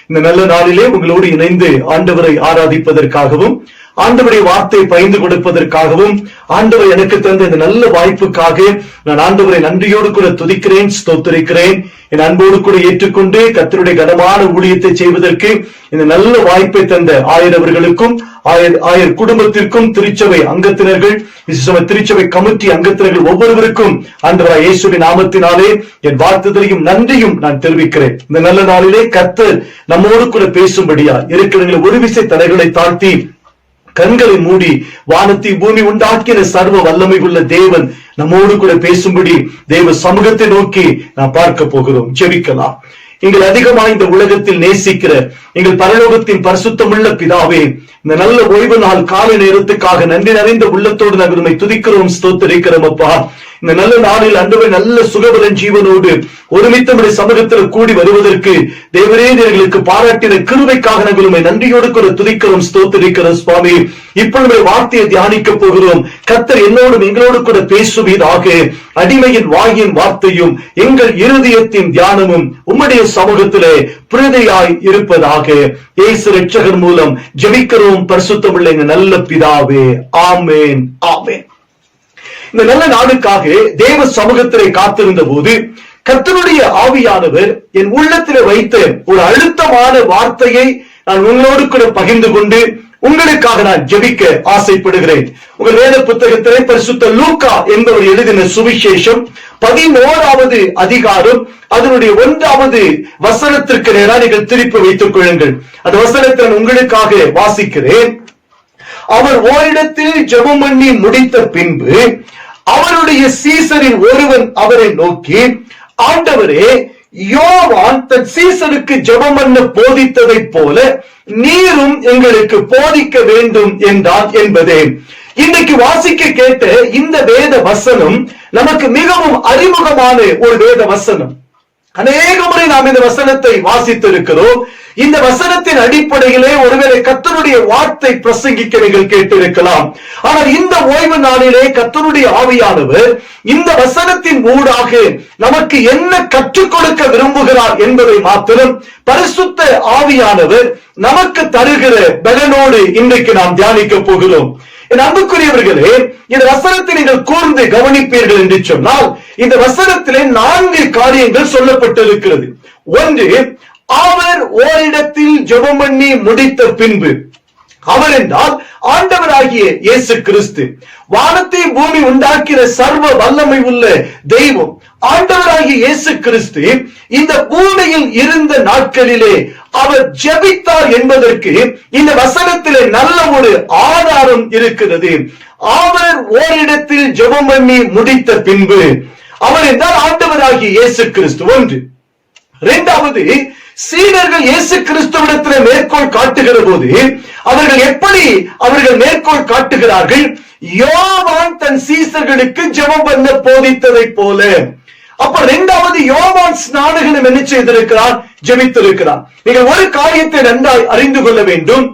இந்த நல்ல நாளிலே உங்களோடு இணைந்து ஆண்டவரை ஆராதிப்பதற்காகவும் ஆண்டவருடைய வார்த்தையை பகிர்ந்து கொடுப்பதற்காகவும் ஆண்டவர் எனக்கு தந்த இந்த நல்ல வாய்ப்புக்காக நான் ஆண்டவரை நன்றியோடு கூட துதிக்கிறேன், ஸ்தோத்திரிக்கிறேன். என் அன்போடு கூட ஏற்றுக்கொண்டு கர்த்தருடைய கனமான ஊழியத்தை செய்வதற்கு இந்த நல்ல வாய்ப்பை தந்த ஆயரவர்களுக்கும் ஆயர் குடும்பத்திற்கும் திருச்சபை அங்கத்தினர்கள் திருச்சபை கமிட்டி அங்கத்தினர்கள் ஒவ்வொருவருக்கும் ஆண்டவராகிய இயேசுவின் நாமத்தினாலே என் வாழ்த்துதலையும் நன்றியும் நான் தெரிவிக்கிறேன். இந்த நல்ல நாளிலே கர்த்தர் நம்மோடு கூட பேசும்படியா இருக்கிற ஒரு விசை தலைகளை தாழ்த்தி கண்களை மூடி வானத்தை பூமி உண்டாக்கின சர்வ வல்லமை உள்ள தேவன் நம்மோடு கூட பேசும்படி தேவ சமூகத்தை நோக்கி நாம் பார்க்க போகிறோம். ஜெபிக்கலாம். எங்கள் அதிகமாக இந்த உலகத்தில் நேசிக்கிற எங்கள் பரலோகத்தின் பரிசுத்தமுள்ள பிதாவே, இந்த நல்ல ஓய்வு நாள் காலை நேரத்துக்காக நன்றி நிறைந்த உள்ளத்தோடு நாங்கள் உம்மை துதிக்கிறோம், ஸ்தோத்திரிக்கிறோம். அப்பா, இந்த நல்ல நாளில் ஆண்டவரே நல்ல சுகபலன் ஜீவனோடு ஒருமித்த சமூகத்தில் கூடி வருவதற்கு தேவரே எங்களுக்கு பாராட்டின கிருபைக்காக நாங்கள் உம்மை நன்றியோடு கூட துதிக்கிறோம், ஸ்தோத்திரிக்கிறோம். சுவாமி, இப்பொழுது வார்த்தையை தியானிக்க போகிறோம். கர்த்தர் என்னோடும் எங்களோடு கூட பேசுவீராக. அடிமையின் வாயின் வார்த்தையும் எங்கள் இருதயத்தின் தியானமும் உம்முடைய சமூகத்திலே பிரதியாய் இருப்பதாக. இயேசு இரட்சகர் மூலம் ஜெபிக்கிறோம் பரிசுத்தமுள்ள எங்கள் நல்ல பிதாவே, ஆமென், ஆமென். இந்த நல்ல நாளுக்காக தேவ சமூகத்திலே காத்திருந்த போது கர்த்தருடைய ஆவியானவர் என் உள்ளத்திலே வைத்த ஒரு அழுத்தமான வார்த்தையை நான் உங்களோடு கூட பகிர்ந்து கொண்டு உங்களுக்காக நான் ஜெபிக்க ஆசைப்படுகிறேன். உங்கள் வேத புத்தகத்திலே பரிசுத்த லூக்கா என்பவர் எழுதின சுவிசேஷம் 11வது அதிகாரம் அதனுடைய 1வது வசனத்திற்கு நேராக நீங்கள் திருப்பி வைத்துக் கொள்ளுங்கள். அந்த வசனத்தை உங்களுக்காக வாசிக்கிறேன். அவர் ஓரிடத்தில் ஜெபம் பண்ணி முடித்த பின்பு அவருடைய சீசரில் ஒருவன் அவரை நோக்கி, ஆண்டவரே, யோவான் தன் சீசருக்கு ஜெபம் பண்ண போதித்ததை போல நீரும் எங்களுக்கு போதிக்க வேண்டும் என்றான் என்பதே. இன்றைக்கு வாசிக்க கேட்ட இந்த வேத வசனம் நமக்கு மிகவும் அறிமுகமான ஒரு வேத வசனம். அநேக முறை நாம் இந்த வசனத்தை வாசித்திருக்கிறோம். இந்த வசனத்தின் அடிப்படையிலே ஒருவேளை கர்த்தருடைய வார்த்தை பிரசங்கிக்க நீங்கள் கேட்டிருக்கலாம். ஆனால் இந்த ஓய்வு நாளிலே கர்த்தருடைய ஆவியானவர் இந்த வசனத்தின் ஊடாக நமக்கு என்ன கற்றுக் கொடுக்க விரும்புகிறார் என்பதை மாத்திரம் பரிசுத்த ஆவியானவர் நமக்கு தருகிற பலனோடு இன்றைக்கு நாம் தியானிக்க போகிறோம். என் அன்புக்குரியவர்களே, இந்த வசனத்தை நீங்கள் கூர்ந்து கவனிப்பீர்கள் என்று சொன்னால் இந்த வசனத்திலே 4 காரியங்கள் சொல்லப்பட்டிருக்கிறது. ஒன்று, அவர் ஓரிடத்தில் ஜெபம் பண்ணி முடித்த பின்பு. அவர் என்றால் ஆண்டவராகிய இயேசு கிறிஸ்து, வானத்தை பூமி உண்டாக்கிற சர்வ வல்லமை உள்ள தெய்வம் ஆண்டவராகிய இயேசு கிறிஸ்து இந்த பூமியில் இருந்த நாட்களிலே அவர் ஜெபித்தார் என்பதற்கு இந்த வசனத்திலே நல்ல ஒரு ஆதாரம் இருக்கிறது. அவர் ஓரிடத்தில் ஜெபம் பண்ணி முடித்த பின்பு. அவர் என்றால் ஆண்டவராகிய இயேசு கிறிஸ்து. ஒன்று. இரண்டாவது, சீடர்கள் இயேசு கிறிஸ்துவிடத்தில் மேற்கோள் காட்டுகிற போது அவர்கள் மேற்கோள் காட்டுகிறார்கள், யோவான் தன் சீசர்களுக்கு ஜெபம் பண்ண போதித்ததை போல. அப்ப இரண்டாவது, யோவான் ஸ்நானகனும் என்ன செய்திருக்கிறார்? ஜெபித்திருக்கிறார். நீங்கள் ஒரு காரியத்தை நன்றாய் அறிந்து கொள்ள வேண்டும்.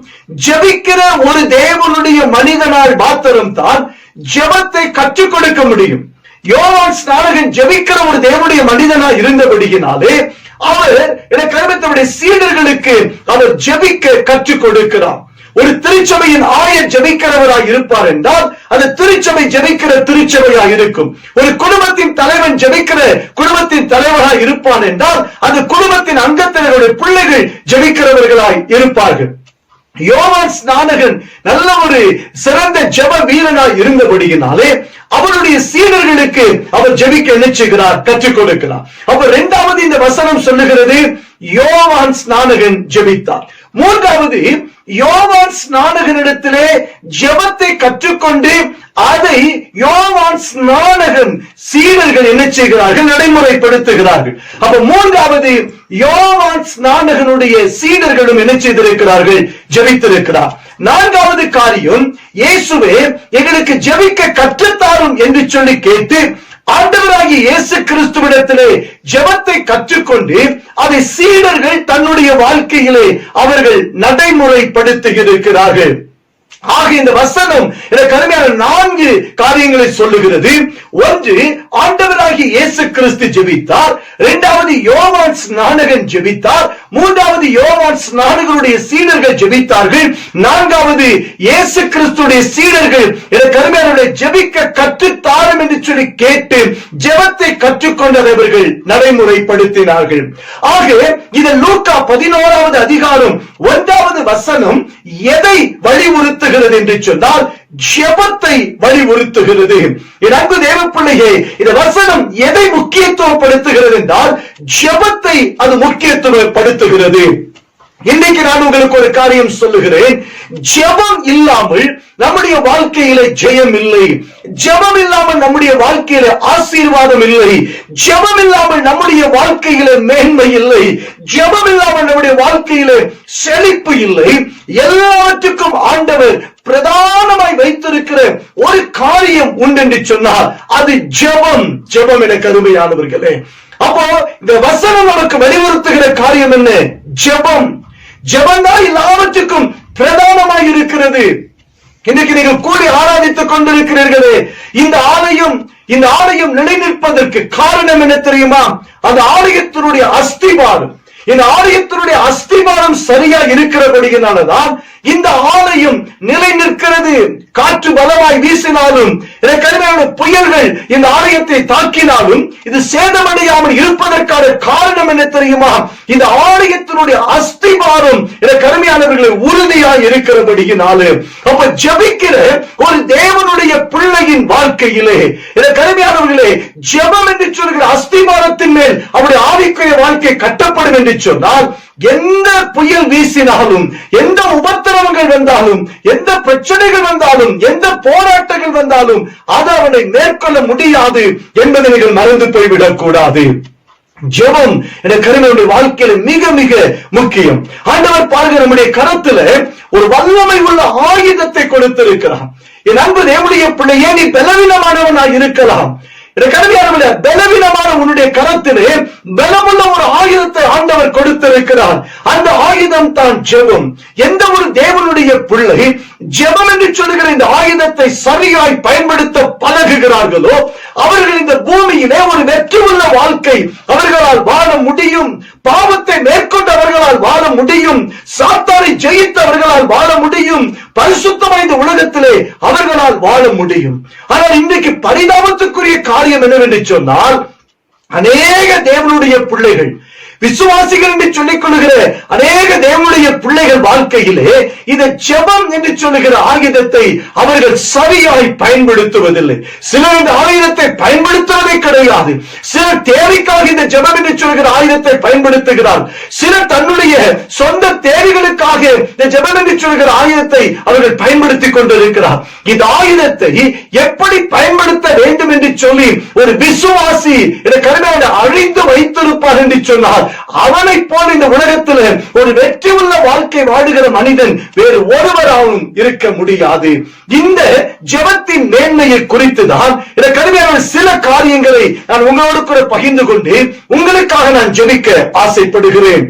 ஜெபிக்கிற ஒரு தேவனுடைய மனிதனால் மாத்திரம் தான் ஜெபத்தை கற்றுக் கொடுக்க முடியும். யோவான் ஸ்நானகன் ஜெபிக்கிற ஒரு தேவனுடைய மனிதனாய் இருந்தபடியினாலே அவர் தம்முடைய சீடர்களுக்கு அவர் ஜெபிக்க கற்றுக் கொடுக்கிறார். ஒரு திருச்சபையின் ஆயர் ஜெபிக்கிறவராய் இருப்பார் என்றால் அது திருச்சபை ஜெபிக்கிற திருச்சபையாய் இருக்கும். ஒரு குடும்பத்தின் தலைவன் ஜெபிக்கிற குடும்பத்தின் தலைவராய் இருப்பான் என்றால் அது குடும்பத்தின் அங்கத்தினருடைய பிள்ளைகள் ஜெபிக்கிறவர்களாய் இருப்பார்கள். யோவான் ஸ்நானகன் நல்ல ஒரு சிறந்த ஜெப வீரனாய் இருந்தபடியினாலே அவருடைய சீடர்களுக்கு அவர் ஜெபிக்க நினைச்சுகிறார், கற்றுக் கொடுக்கிறார். அப்ப இரண்டாவது இந்த வசனம் சொல்லுகிறது யோவான் ஸ்நானகன் ஜெபித்தார். மூன்றாவது யோவான் ஸ்நானகனிடத்திலே ஜெபத்தை கற்றுக்கொண்டு அதை யோவான் ஸ்நானகன் சீடர்கள் என்ன செய்கிறார்கள், நடைமுறைப்படுத்துகிறார்கள். அப்ப மூன்றாவது யோவான் ஸ்நானகனுடைய சீடர்களும் என்ன செய்திருக்கிறார்கள், ஜெபித்திருக்கிறார். நான்காவது காரியம், இயேசுவே எங்களுக்கு ஜெபிக்க கற்றுத்தாரும் என்று சொல்லி கேட்டு ஆண்டவராகிய இயேசு கிறிஸ்துவிடத்திலே ஜெபத்தை கற்றுக்கொண்டு அதை சீடர்கள் தன்னுடைய வாழ்க்கையிலே அவர்கள் நடைமுறைப்படுத்துகிறார்கள். ஆக இந்த வசனம் எனக்கு அருமையான 4 காரியங்களை சொல்லுகிறது. ஒன்று, ஆண்டவராகிய இயேசு கிறிஸ்து ஜெபித்தார். இரண்டாவது, யோவான் ஸ்நானகன் ஜெபித்தார். மூன்றாவது, யோவான் ஸ்நானகனுடைய சீடர்கள் ஜெபித்தார்கள். நான்காவது, இயேசு கிறிஸ்துடைய சீடர்கள் எனக்கு அருமையான ஜெபிக்க கற்றுத்தாரும் என்று சொல்லி கேட்டு ஜெபத்தை கற்றுக்கொண்டதை அவர்கள் நடைமுறைப்படுத்தினார்கள். ஆக இது லூக்கா 11வது அதிகாரம் 1வது வசனம் எதை வலியுறுத்துகிறது என்று சொன்னால் ஜெபத்தை வலியுறுத்துகிறது. என் அன்பு தேவ பிள்ளையே, இந்த வசனம் எதை முக்கியத்துவப்படுத்துகிறது என்றால் ஜெபத்தை அது முக்கியத்துவப்படுத்துகிறது. இன்னைக்கு நான் உங்களுக்கு ஒரு காரியம் சொல்லுகிறேன். ஜெபம் இல்லாமல் நம்முடைய வாழ்க்கையில ஜெயம் இல்லை. ஜெபம் இல்லாமல் நம்முடைய வாழ்க்கையில ஆசீர்வாதம் இல்லை. ஜெபம் இல்லாமல் நம்முடைய வாழ்க்கையில மேன்மை இல்லை. ஜெபம் இல்லாமல் நம்முடைய வாழ்க்கையில செழிப்பு இல்லை. எல்லாவற்றுக்கும் ஆண்டவர் பிரதானமாய் வைத்திருக்கிற ஒரு காரியம் உண்டு என்று சொன்னால் அது ஜெபம். ஜெபம் என கருமையானவர்களே, அப்போ இந்த வசனம் நமக்கு வலியுறுத்துகிற காரியம் என்ன? ஜெபம். ஜெபம்தான் எல்லாவற்றுக்கும் பிரதானமாய் இருக்கிறது. இன்னைக்கு நீங்கள் கூடி ஆராதித்துக் கொண்டிருக்கிறீர்களே, இந்த ஆலயம் நிலைநிற்பதற்கு காரணம் என்ன தெரியுமா? அந்த ஆலயத்தினுடைய அஸ்திபாரம். இந்த ஆலயத்தினுடைய அஸ்திபாரம் சரியா இருக்கிறபடியினால்தான் இந்த ஆலயம் நிலை நிற்கிறது. காற்று பலமாய் வீசினாலும் புயல்கள் இந்த ஆலயத்தை தாக்கினாலும் இது சேதமடையாமல் இருப்பதற்கான காரணம் என்ன தெரியுமா? இந்த ஆலயத்தினுடைய அஸ்திபாரம் கருமையானவர்களை உறுதியாய் இருக்கிறபடியினாலே. அப்ப ஜெபிக்கிற ஒரு தேவனுடைய பிள்ளையின் வாழ்க்கையிலே கருமையானவர்களே, ஜெபம் என்று சொல்கிற அஸ்திபாரத்தின் மேல் அவருடைய ஆவிக்குரிய வாழ்க்கை கட்டப்படும் என்று சொன்னால் எந்த புயல் வீசினாலும், எந்த உபத்திரவங்கள் வந்தாலும், எந்த பிரச்சனைகள் வந்தாலும், எந்த போராட்டங்கள் வந்தாலும் அதை அவனை மேற்கொள்ள முடியாது என்பதை நீங்கள் மறந்து போய்விடக் கூடாது. ஜெபம் என்ற கருமையுடைய வாழ்க்கையில மிக மிக முக்கியம். ஆண்டவர் பாருங்க, நம்முடைய கரத்துல ஒரு வல்லமை உள்ள ஆயுதத்தை கொடுத்திருக்கிறார். என் அன்பு தேவனுடைய பிள்ளையே, நீ பலவீனமானவனாய் இருக்கலாம். பலவீனமான உன்னுடைய கரத்திலே பலமுள்ள ஒரு ஆயுதத்தை ஆண்டவர் கொடுத்திருக்கிறார். அந்த ஆயுதம் தான் ஜெபம். எந்த ஒரு தேவனுடைய பிள்ளை ஜெபம் என்று சொல்லுகிற இந்த ஆயுதத்தை சரியாய் பயன்படுத்த பழகுகிறார்களோ அவர்கள் இந்த பூமியிலே ஒரு வெற்றி உள்ள வாழ்க்கை அவர்களால் வாழ முடியும். பாவத்தை மேற்கொண்டு அவர்களால் வாழ முடியும். சாத்தானை ஜெயித்து அவர்களால் வாழ முடியும். பரிசுத்தமான இந்த உலகத்திலே அவர்களால் வாழ முடியும். ஆனால் இன்றைக்கு பரிதாபத்துக்குரிய காரியம் என்னவென்று சொன்னால், அநேக தேவனுடைய பிள்ளைகள், விசுவாசிகள் என்று சொல்லிக் கொள்ளுகிற அநேக தேவனுடைய பிள்ளைகள் வாழ்க்கையிலே இந்த ஜெபம் என்று சொல்லுகிற ஆயுதத்தை அவர்கள் சரியாய் பயன்படுத்துவதில்லை. சிலர் இந்த ஆயுதத்தை பயன்படுத்துவதே கிடையாது. சிலர் தேவைக்காக இந்த ஜெபம் என்று சொல்கிற ஆயுதத்தை பயன்படுத்துகிறார். சிலர் தன்னுடைய சொந்த தேவைகளுக்காக இந்த ஜெபம் என்று சொல்கிற ஆயுதத்தை அவர்கள் பயன்படுத்திக் கொண்டிருக்கிறார். இந்த ஆயுதத்தை எப்படி பயன்படுத்த வேண்டும் என்று சொல்லி ஒரு விசுவாசி கருணையோடு அழிந்து வைத்திருப்பார் என்று சொன்னார், அவனை போல இந்த உலகத்தில் ஒரு வெற்றி உள்ள வாழ்க்கை வாழுகிற மனிதன் வேறு ஒருவராகவும் இருக்க முடியாது. இந்த ஜெபத்தின் மேன்மையை குறித்துதான் கருமையான சில காரியங்களை நான் உங்களோடு கூட பகிர்ந்து கொண்டு உங்களுக்காக நான் ஜெபிக்க ஆசைப்படுகிறேன்.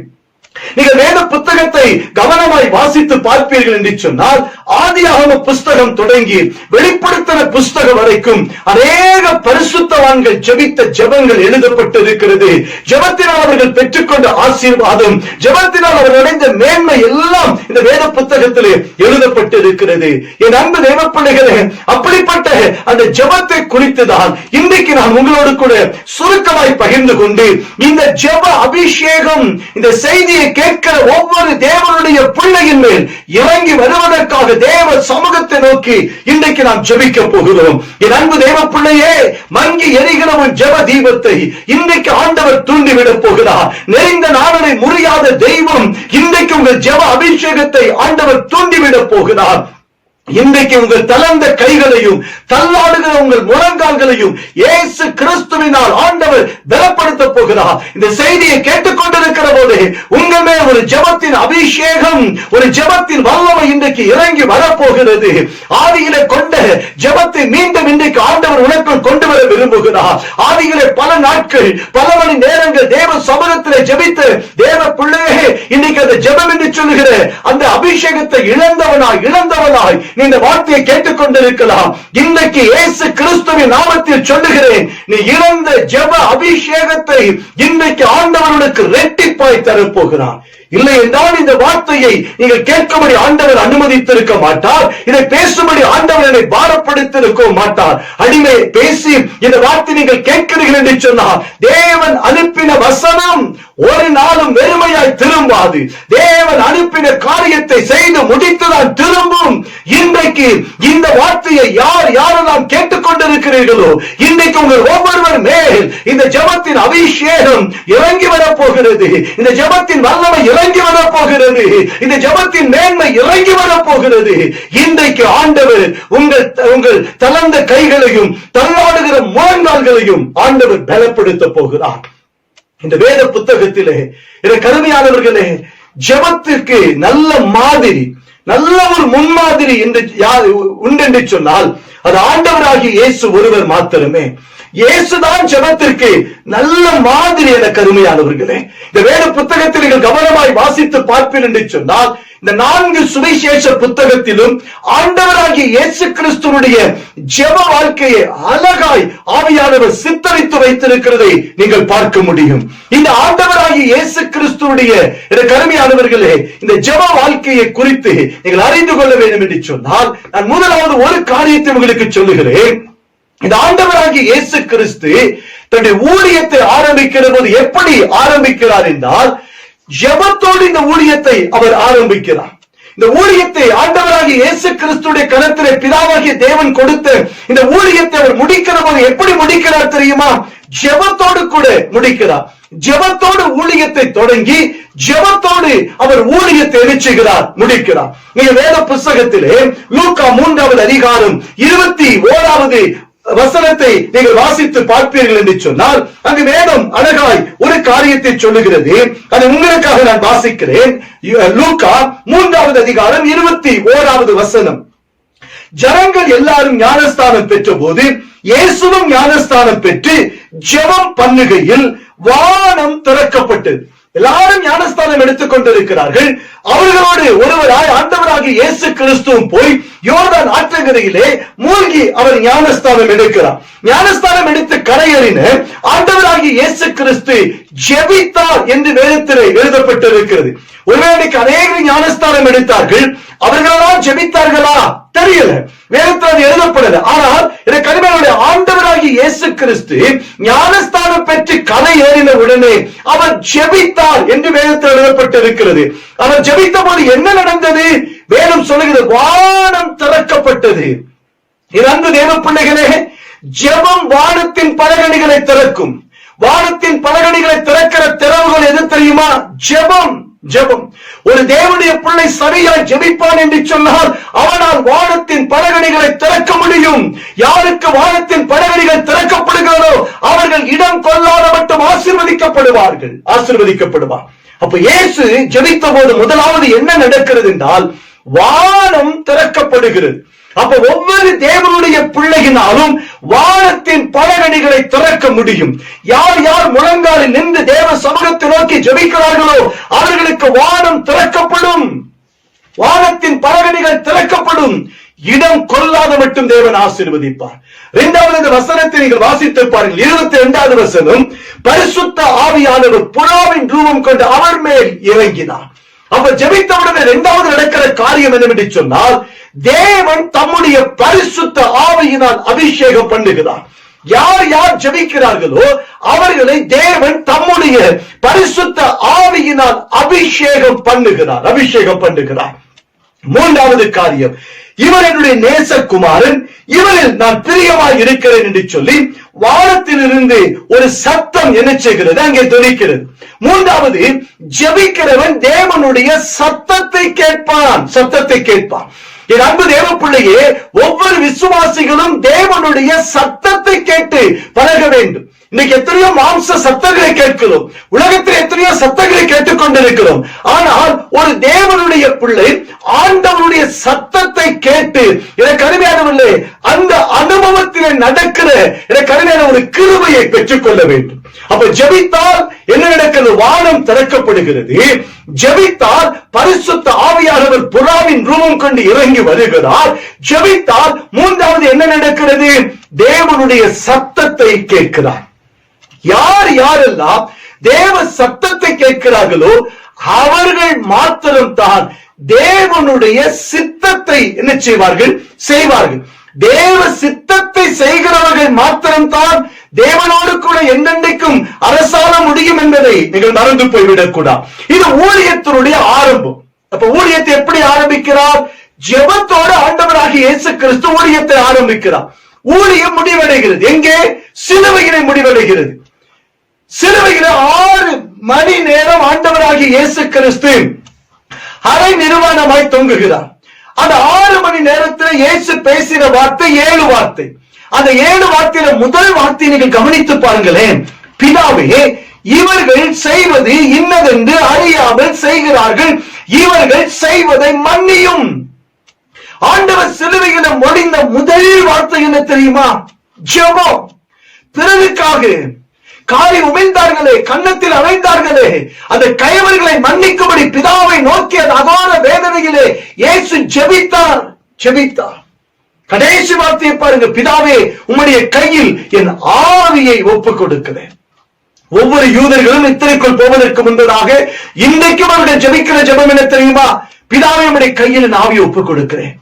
நீங்க வேத புத்தகத்தை கவனமாய் வாசித்து பார்ப்பீர்கள் என்று சொன்னால், ஆதியாகம புஸ்தகம் தொடங்கி வெளிப்படுத்தின புஸ்தகம் வரைக்கும் அநேக பரிசுத்தவான்கள் ஜெபித்த ஜெபங்கள் எழுதப்பட்டிருக்கிறது. ஜெபத்தினால் அவர்கள் பெற்றுக்கொண்ட ஆசீர்வாதம், ஜெபத்தினால் அவர்கள் அடைந்த மேன்மை எல்லாம் இந்த வேத புத்தகத்திலே எழுதப்பட்டிருக்கிறது. என் அன்பு தேவ பிள்ளைகளே, அப்படிப்பட்ட அந்த ஜெபத்தை குறித்துதான் இன்றைக்கு நான் உங்களோடு கூட சுருக்கமாய் பகிர்ந்து கொண்டு, இந்த ஜெப அபிஷேகம் இந்த செய்தியை கேட்கிற ஒவ்வொரு தேவனுடைய பிள்ளையின் மேல் இறங்கி வருவதற்காக தேவ சமூகத்தை நோக்கி இன்றைக்கு நாம் ஜெபிக்க போகிறோம். என் அன்பு தேவ பிள்ளையே, மங்கி எரிகிற ஒரு ஜெப தீபத்தை இன்றைக்கு ஆண்டவர் தூண்டிவிடப் போகிறார். நெறிந்த நாளனை முறியாத தெய்வம் இன்றைக்கு உங்கள் ஜெப அபிஷேகத்தை ஆண்டவர் தூண்டிவிடப் போகிறார். இன்றைக்கு உங்கள் தளர்ந்த கைகளையும் தள்ளாடுகிற உங்கள் முழங்கால்களையும் இயேசு கிறிஸ்துவினால் ஆண்டவர் பலப்படுத்த போகிறார். இந்த செய்தியை கேட்டுக்கொண்டிருக்கிற போது உங்கள் மேல் ஒரு ஜெபத்தின் அபிஷேகம், ஒரு ஜெபத்தின் வல்லமை இன்றைக்கு இறங்கி வரப்போகிறது. ஆதியிலே கொண்ட ஜெபத்தை மீண்டும் இன்றைக்கு ஆண்டவர் உனக்குள் கொண்டு வர விரும்புகிறார். ஆதியிலே பல நாட்கள் பல மணி நேரங்கள் தேவ சமூகத்திலே ஜெபித்த தேவ பிள்ளையே, இன்னைக்கு அந்த ஜெபம் என்று சொல்லுகிற அந்த அபிஷேகத்தை இழந்தவனாய் இந்த வார்த்தையை கேட்டுக்கொண்டிருக்கலாம். இன்றைக்கு இயேசு கிறிஸ்துவின் நாமத்தில் சொல்லுகிறேன், நீ இழந்த ஜெப அபிஷேகத்தை இன்றைக்கு ஆண்டவருக்கு இரட்டிப்பாய் தரப்போகிறார். இல்லை என்றால் இந்த வார்த்தையை நீங்கள் கேட்கும்படி ஆண்டவர் அனுமதித்திருக்க மாட்டார். இதை பேசும்படி ஆண்டவர் என்னை பாரப்படுத்திருக்க மாட்டார். அடிமை பேசி இந்த வார்த்தை நீங்கள் கேட்கிறீர்கள் என்று சொன்னால், தேவன் அனுப்பின வசனம் ஒரு நாளும் வெறுமையாய் திரும்பாது. தேவன் அனுப்பின காரியத்தை செய்து முடித்துதான் திரும்பும். இன்றைக்கு இந்த வார்த்தையை யாரெல்லாம் கேட்டுக்கொண்டிருக்கிறீர்களோ, இன்றைக்கு உங்கள் ஒவ்வொருவர் மேல் இந்த ஜெபத்தின் அபிஷேகம் இறங்கி வரப்போகிறது. இந்த ஜெபத்தின் வல்லமை இறங்கி வரப்போகிறது. இந்த ஜெபத்தின் மேன்மை இறங்கி வரப்போகிறது. இன்றைக்கு ஆண்டவர் உங்கள் தளர்ந்த கைகளையும் தள்ளாடுகிற முழங்கால்களையும் ஆண்டவர் பலப்படுத்த போகிறார். இந்த வேத புத்தகத்திலே கருமையானவர்களே, ஜெபத்திற்கு நல்ல மாதிரி, நல்ல ஒரு முன்மாதிரி உண்டு என்று சொன்னால் அது ஆண்டவராகிய இயேசு ஒருவர் மாத்திரமே. இயேசுதான் ஜெபத்திற்கு நல்ல மாதிரி என கருமையானவர்களே. இந்த வேத புத்தகத்தில் நீங்கள் கவனமாய் வாசித்து பார்ப்பீர்கள் என்று சொன்னால், இந்த 4 சுவிசேஷ புத்தகத்திலும் ஆண்டவராகிய இயேசு கிறிஸ்துவுடைய ஜெப வாழ்க்கையை அழகாய் ஆவியானவர் சித்தரித்து வைத்திருக்கிறதை நீங்கள் பார்க்க முடியும். இந்த ஆண்டவராகிய இயேசு கிறிஸ்துவுடைய கருமையானவர்களே, இந்த ஜெப வாழ்க்கையை குறித்து நீங்கள் அறிந்து கொள்ள வேண்டும் என்று சொன்னால், நான் முதலாவது ஒரு காரியத்தை உங்களுக்கு சொல்லுகிறேன். இந்த ஆண்டவராகிய இயேசு கிறிஸ்து தன்னுடைய ஊழியத்தை ஆரம்பிக்கிற போது எப்படி ஆரம்பிக்கிறார் என்றால், ஜெபத்தோடு இந்த ஊழியத்தை அவர் ஆரம்பிக்கிறார். இந்த ஊழியத்தை ஆண்டவராகிய இயேசு கிறிஸ்துடைய கரத்திலே பிதாவாகிய தேவன் கொடுத்த இந்த ஊழியத்தை அவர் முடிக்கிற போது எப்படி முடிக்கிறார் தெரியுமா? ஜெபத்தோடு கூட முடிக்கிறார். ஜெபத்தோடு ஊழியத்தை தொடங்கி ஜெபத்தோடு அவர் ஊழியத்தை நிச்சயிக்கிறார், முடிக்கிறார். நீங்க வேத புஸ்தகத்திலே லூக்கா 3வது அதிகாரம் 21வது வசனத்தை நீங்கள் வாசித்து பார்ப்பீர்கள் என்று சொன்னால், அங்கு வேதம் அழகாய் ஒரு காரியத்தை சொல்லுகிறது. அதை உங்களுக்காக நான் வாசிக்கிறேன். லூக்கா 3வது அதிகாரம் 21வது வசனம். ஜனங்கள் எல்லாரும் ஞானஸ்தானம் பெற்ற போது இயேசுவும் ஞானஸ்தானம் பெற்று ஜெபம் பண்ணுகையில் வானம் திறக்கப்பட்டது. எல்லாரும் ஞானஸ்தானம் எடுத்துக் கொண்டிருக்கிறார்கள். அவர்களோடு ஒருவராய் ஆண்டவராகிய இயேசு கிறிஸ்துவும் போய் யோர்தான் ஆற்றங்கரையிலே மூழ்கி அவர் ஞானஸ்தானம் எடுக்கிறார். ஞானஸ்தானம் எடுத்து கரையேறின ஆண்டவராகிய இயேசு கிறிஸ்து ஜெபித்தார் என்று வேதத்திலே எழுதப்பட்டிருக்கிறது. ஒருவேளை அநேக ஞானஸ்தானம் எடுத்தார்கள், அவர்களால் ஜெபித்தார்களா தெரியல, வேதத்தில் எழுதப்படல. ஆனால் கனிமனுடைய ஆண்டவராகிய இயேசு கிறிஸ்து ஞானஸ்தானம் பெற்று கரை ஏறின உடனே அவர் ஜெபித்தார் என்று வேதத்தில் எழுதப்பட்டிருக்கிறது. அவர் ஜெபித்த போது என்ன நடந்தது? வேதம் சொல்லுகிறது, வானம் திறக்கப்பட்டது. அன்பு தேவ பிள்ளைகளே, ஜெபம் வானத்தின் பலகணிகளை திறக்கும். வானத்தின் பலகணிகளை திறக்கிற திறவுகள் எது தெரியுமா? ஜெபம். ஜெபம். ஒரு தேவனுடைய பிள்ளை சரியாய் ஜெபிப்பான் என்று சொன்னால் அவனால் வானத்தின் பலகணிகளை திறக்க முடியும். யாருக்கு வானத்தின் பலகணிகள் திறக்கப்படுகிறதோ அவர்கள் இடம் கொள்ளாத மட்டும் ஆசீர்வதிக்கப்படுவார்கள், ஆசீர்வதிக்கப்படுவார். அப்ப இயேசு ஜெபித்த போது முதலாவது என்ன நடக்கிறது என்றால், வானம் திறக்கப்படுகிறது. அப்ப ஒவ்வொரு தேவனுடைய பிள்ளையினாலும் வானத்தின் பலகணிகளை திறக்க முடியும். யார் யார் முழங்காலில் நின்று தேவ சமூகத்தை நோக்கி ஜெபிக்கிறார்களோ அவர்களுக்கு வானம் திறக்கப்படும். வானத்தின் பலகணிகள் திறக்கப்படும். இடம் கொள்ளாத மட்டும் தேவன் ஆசீர்வதிப்பார். இரண்டாவது வசனத்தை நீங்கள் வாசித்து பாருங்கள். 22வது வசனம், பரிசுத்த ஆவியானவர் புறாவின் ரூபம் கொண்டு அவர் மேல் இறங்கினார். அப்ப ஜெபித்தவுடனே இரண்டாவது நடக்கிற காரியம் என்னவென்று சொன்னால், தேவன் தம்முடைய பரிசுத்த ஆவியினால் அபிஷேகம் பண்ணுகிறார். யார் யார் ஜெபிக்கிறார்களோ அவர்களை தேவன் தம்முடைய பரிசுத்த ஆவியினால் அபிஷேகம் பண்ணுகிறார். மூன்றாவது காரியம், இவர் என்னுடைய நேசகுமாரன், இவரில் நான் பிரியமாய் இருக்கிறேன் என்று சொல்லி வானத்திலிருந்து ஒரு சத்தம் என்ன செய்கிறது, அங்கே துணிக்கிறது. மூன்றாவது, ஜெபிக்கிறவன் தேவனுடைய சத்தத்தை கேட்பான். என் அன்பு தேவ பிள்ளையே, ஒவ்வொரு விசுவாசிகளும் தேவனுடைய சத்தத்தை கேட்டு பழக வேண்டும். இன்னைக்கு எத்தனையோ மாம்ச சத்தங்களை கேட்கிறோம், உலகத்தில் எத்தனையோ சத்தங்களை கேட்டுக் கொண்டிருக்கிறோம். ஆனால் ஒரு தேவனுடைய பிள்ளை ஆண்டவருடைய சத்தத்தை கேட்டு எனக்கு அருமையானவர்களே அந்த அனுபவத்திலே நடக்கிற எனக்கு அருமையான ஒரு கிருபையை பெற்றுக் கொள்ள வேண்டும். அப்ப ஜெபித்தால் என்ன நடக்கிறது? வானம் திறக்கப்படுகிறது. ஜெபித்தால் பரிசுத்த ஆவியானவர் புறாவின் ரூபம் கொண்டு இறங்கி வருகிறார். ஜெபித்தால் மூன்றாவது என்ன நடக்கிறது? தேவனுடைய சத்தத்தை கேட்கிறார். யார் யாரெல்லாம் தேவ சத்தத்தை கேட்கிறார்களோ அவர்கள் மாத்திரம்தான் தேவனுடைய சித்தத்தை என்ன செய்வார்கள். தேவ சித்தத்தை செய்கிறவர்கள் மாத்திரம்தான் தேவனோடு கூட என்னென்றைக்கும் அரசாண முடியும் என்பதை நீங்கள் மறந்து போய்விடக் கூடாது. இது ஊழியத்தினுடைய ஆரம்பம். அப்ப ஊழியத்தை எப்படி ஆரம்பிக்கிறார்? ஜெபத்தோடு ஆண்டவராகிய இயேசு கிறிஸ்து ஊழியத்தை ஆரம்பிக்கிறார். ஊழியம் முடிவடைகிறது எங்கே? சிலுவையிலே முடிவடைகிறது. சிலுவையில 6 மணி நேரம் ஆண்டவராகிய இயேசு கிறிஸ்து அரை நிர்வாணமாய் தொங்குகிறார். அந்த 6 மணி நேரத்தில் இயேசு பேசின வார்த்தை 7 வார்த்தை. அந்த 7 வார்த்தையில முதல் வார்த்தையை நீங்கள் கவனித்து பாருங்களேன். பிதாவே, இவர்கள் செய்வது இன்னதென்று அறியாமல் செய்கிறார்கள், இவர்கள் செய்வதை மன்னியும். ஆண்டவர் சிலுவையில மொழிந்த முதல் வார்த்தை என்ன தெரியுமா? ஜெபம். பிறருக்காக காரி உமிழ்ந்தார்களே, கன்னத்தில் அறைந்தார்களே, அந்த கயவர்களை மன்னிக்கும்படி பிதாவை நோக்கி அந்த அகால வேதனையிலே இயேசு ஜெபித்தார். கடைசி வார்த்தையை பாருங்க, பிதாவே உம்முடைய கையில் என் ஆவியை ஒப்புக் கொடுக்கிறேன். ஒவ்வொரு யூதர்களும் இத்தனைக்குள் போவதற்கு முன்பதாக இன்றைக்கும் அவர்கள் ஜெபிக்கிற ஜெபம் என்ன தெரியுமா? பிதாவே உம்முடைய கையில் என் ஆவியை ஒப்புக் கொடுக்கிறேன்.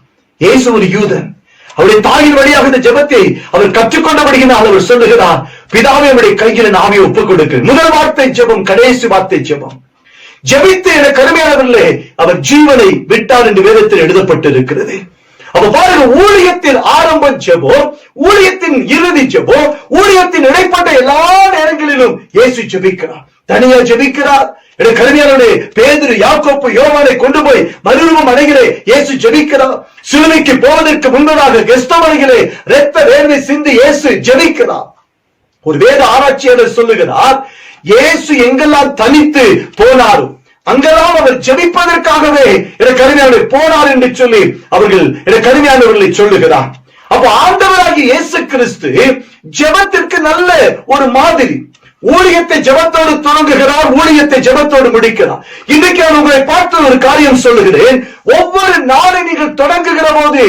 இயேசு ஒரு யூதன். அவருடைய தாயின் வழியாக இந்த ஜெபத்தை அவர் கற்றுக்கொண்டபடியினால் அவர் சொல்லுகிறார், பிதாவே உம்முடைய கையில் என் ஆவியை ஒப்புக் கொடுக்கிறேன். முதல் வார்த்தை ஜெபம், கடைசி வார்த்தை ஜெபம். ஜெபித்து என கருமையானவர்களே அவர் ஜீவனை விட்டார் என்று வேதத்தில் எழுதப்பட்டு இருக்கிறது. அப்ப பாருங்க, ஊழியத்தின் ஆரம்பம் ஜெபம், ஊழியத்தின் இறுதி ஜெபம், ஊழியத்தின் இடைப்பட்ட எல்லா நேரங்களிலும் இயேசு ஜெபிக்கிறார். தனியா ஜெபிக்கிறார். கருமையானவர்களே, பேதுரு, யாக்கோப்பு, யோவானை கொண்டு போய் மறுரூபம் அடைகிற இயேசு ஜெபிக்கிறார். சிலுவைக்கு போவதற்கு முன்பதாக கெத்செமனேயிலே இரத்த வேர்வை சிந்தி இயேசு ஜெபிக்கிறார். ஒரு வேத ஆராய்ச்சியாளர் சொல்லுகிறார், இயேசு எங்கெல்லாம் தனித்து போனாரோ அங்கெல்லாம் அவர் ஜெபிப்பதற்காகவே கருமையானவர்களை போனார் என்று சொல்லி அவர்கள் கருமையானவர்களை சொல்லுகிறார். அப்ப ஆண்டவராகிய இயேசு கிறிஸ்து ஜெபத்திற்கு நல்ல ஒரு மாதிரி. ஊழியத்தை ஜெபத்தோடு தொடங்குகிறார், ஊழியத்தை ஜெபத்தோடு முடிக்கிறார். இன்றைக்கு நான் உங்களை பார்த்து ஒரு காரியம் சொல்லுகிறேன். ஒவ்வொரு நாளை நீங்கள் தொடங்குகிற போது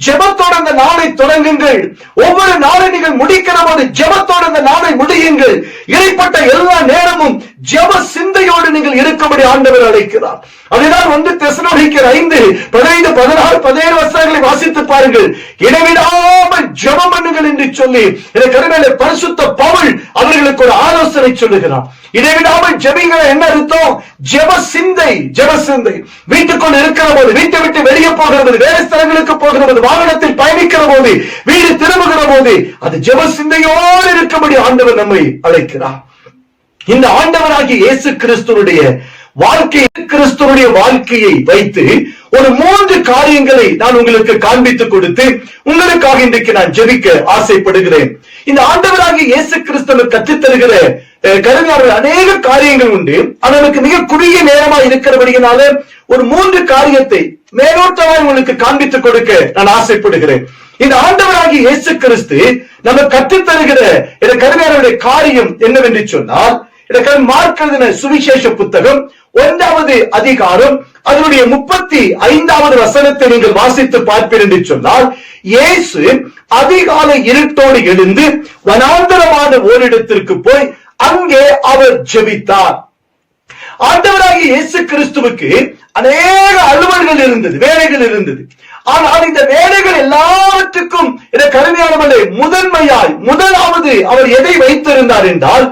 ஜெபத்தோடு அந்த நாளை தொடங்குங்கள். ஒவ்வொரு நாளை நீங்கள் முடிக்கிற போது ஜெபத்தோடு அந்த நாளை முடியுங்கள். இடைப்பட்ட எல்லா நேரமும் ஜெப சிந்தையோடு நீங்கள் இருக்கும்படி ஆண்டவர் அழைக்கிறார். அதுதான் 1 தெசலோனிக்கர் 5:15, 16, 17 வசனங்களை வாசித்து பாருங்கள். இடைவிடாமல் ஜெபம் பண்ணுங்கள் என்று சொல்லி கருமையிலே பரிசுத்த பவுல் அவர்களுக்கு ஒரு ஆலோசனை சொல்லுகிறார். இடைவிடாமல் ஜெபிக்கிற என்ன அர்த்தம்? ஜெப சிந்தை. வீட்டுக்குள் இருக்கிற போது, வீட்டை விட்டு வெளியே போகிற போது, வேறு ஸ்தலங்களுக்கு போகிற போது, வாகனத்தில் பயணிக்கிற போது, வீடு திரும்புகிற போது அது ஜெப சிந்தையோடு இருக்கும்படி ஆண்டவர் நம்மை அழைக்கிறார். இந்த ஆண்டவராகிய இயேசு கிறிஸ்துவுடைய வாழ்க்கையை வைத்து ஒரு 3 காரியங்களை நான் உங்களுக்கு காண்பித்துக் கொடுத்து உங்களுக்காக இன்றைக்கு நான் ஜெபிக்க ஆசைப்படுகிறேன். இந்த ஆண்டவராகிய இயேசு கிறிஸ்துவை கற்றுத்தருகிற கருமையாளர்கள் அநேக காரியங்கள் உண்டு. அதற்கு மிக குறுகிய நேரமா இருக்கிறபடியினால ஒரு 3 காரியத்தை மேலோட்டமாக உங்களுக்கு காண்பித்துக் கொடுக்க நான் ஆசைப்படுகிறேன். இந்த ஆண்டவராகிய இயேசு கிறிஸ்து நம்ம கற்றுத்தருகிற இந்த கருமையாளருடைய காரியம் என்னவென்று சொன்னால், மார்க் எழுதின சுவிசேஷ புத்தகம் 1வது அதிகாரம் அதனுடைய 35வது வசனத்தை நீங்கள் வாசித்து பார்ப்பீர்கள் என்று சொன்னால், இயேசு அதிகாலை இருட்டோடு எழுந்து வனாந்தரமான ஓரிடத்திற்கு போய் அங்கே அவர் ஜெபித்தார். ஆண்டவராகிய இயேசு கிறிஸ்துவுக்கு அநேக அலுவல்கள் இருந்தது, வேலைகள் இருந்தது. ஆனால் இந்த வேலைகள் எல்லாவற்றுக்கும் கருமையானவர்களே முதலாவது அவர் எதை வைத்திருந்தார் என்றால்,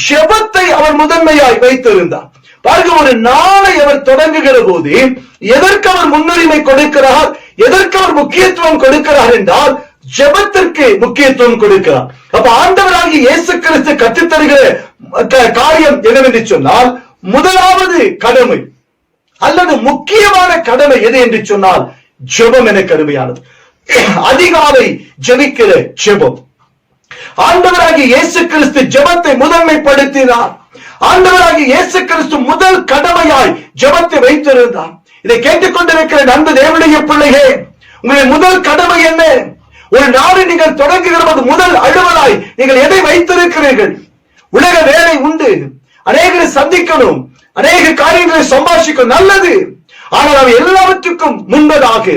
ஜெபத்தை அவர் முதன்மையாய் வைத்திருந்தார். பாருங்க, ஒரு நாளை அவர் தொடங்குகிற போது எதற்கு அவர் முன்னுரிமை கொடுக்கிறார், எதற்கு அவர் முக்கியத்துவம் கொடுக்கிறார் என்றால், ஜெபத்திற்கு முக்கியத்துவம் கொடுக்கிறார். அப்ப ஆண்டவராகிய இயேசு கிறிஸ்து கற்றுத்தருகிற காரியம் என்னவென்று சொன்னால், முதலாவது கடமை அல்லது முக்கியமான கடமை எது என்று சொன்னால் ஜெபம் என கருமையானது. அதிகாலை ஜெபிக்கிற ஜெபம். ஆண்டவராகிய இயேசு கிறிஸ்து ஜெபத்தை முதன்மைப்படுத்தினார். ஆண்டவராகிய இயேசு கிறிஸ்து முதல் கடமையாய் ஜெபத்தை வைத்திருந்தார். இதை கேட்டுக்கொண்டிருக்கிற அன்பு தேவனுடைய பிள்ளைகளே, உங்களுடைய முதல் கடமை என்ன? ஒரு நாளை நீங்கள் தொடங்குகிற போது முதல் அலுவலாய் நீங்கள் எதை வைத்திருக்கிறீர்கள்? உலக வேலை உண்டு, அநேகரை சந்திக்கணும், அநேக காரியங்களை சம்பாஷிக்கணும், நல்லது. ஆனால் அவை எல்லாவற்றுக்கும் முன்பதாக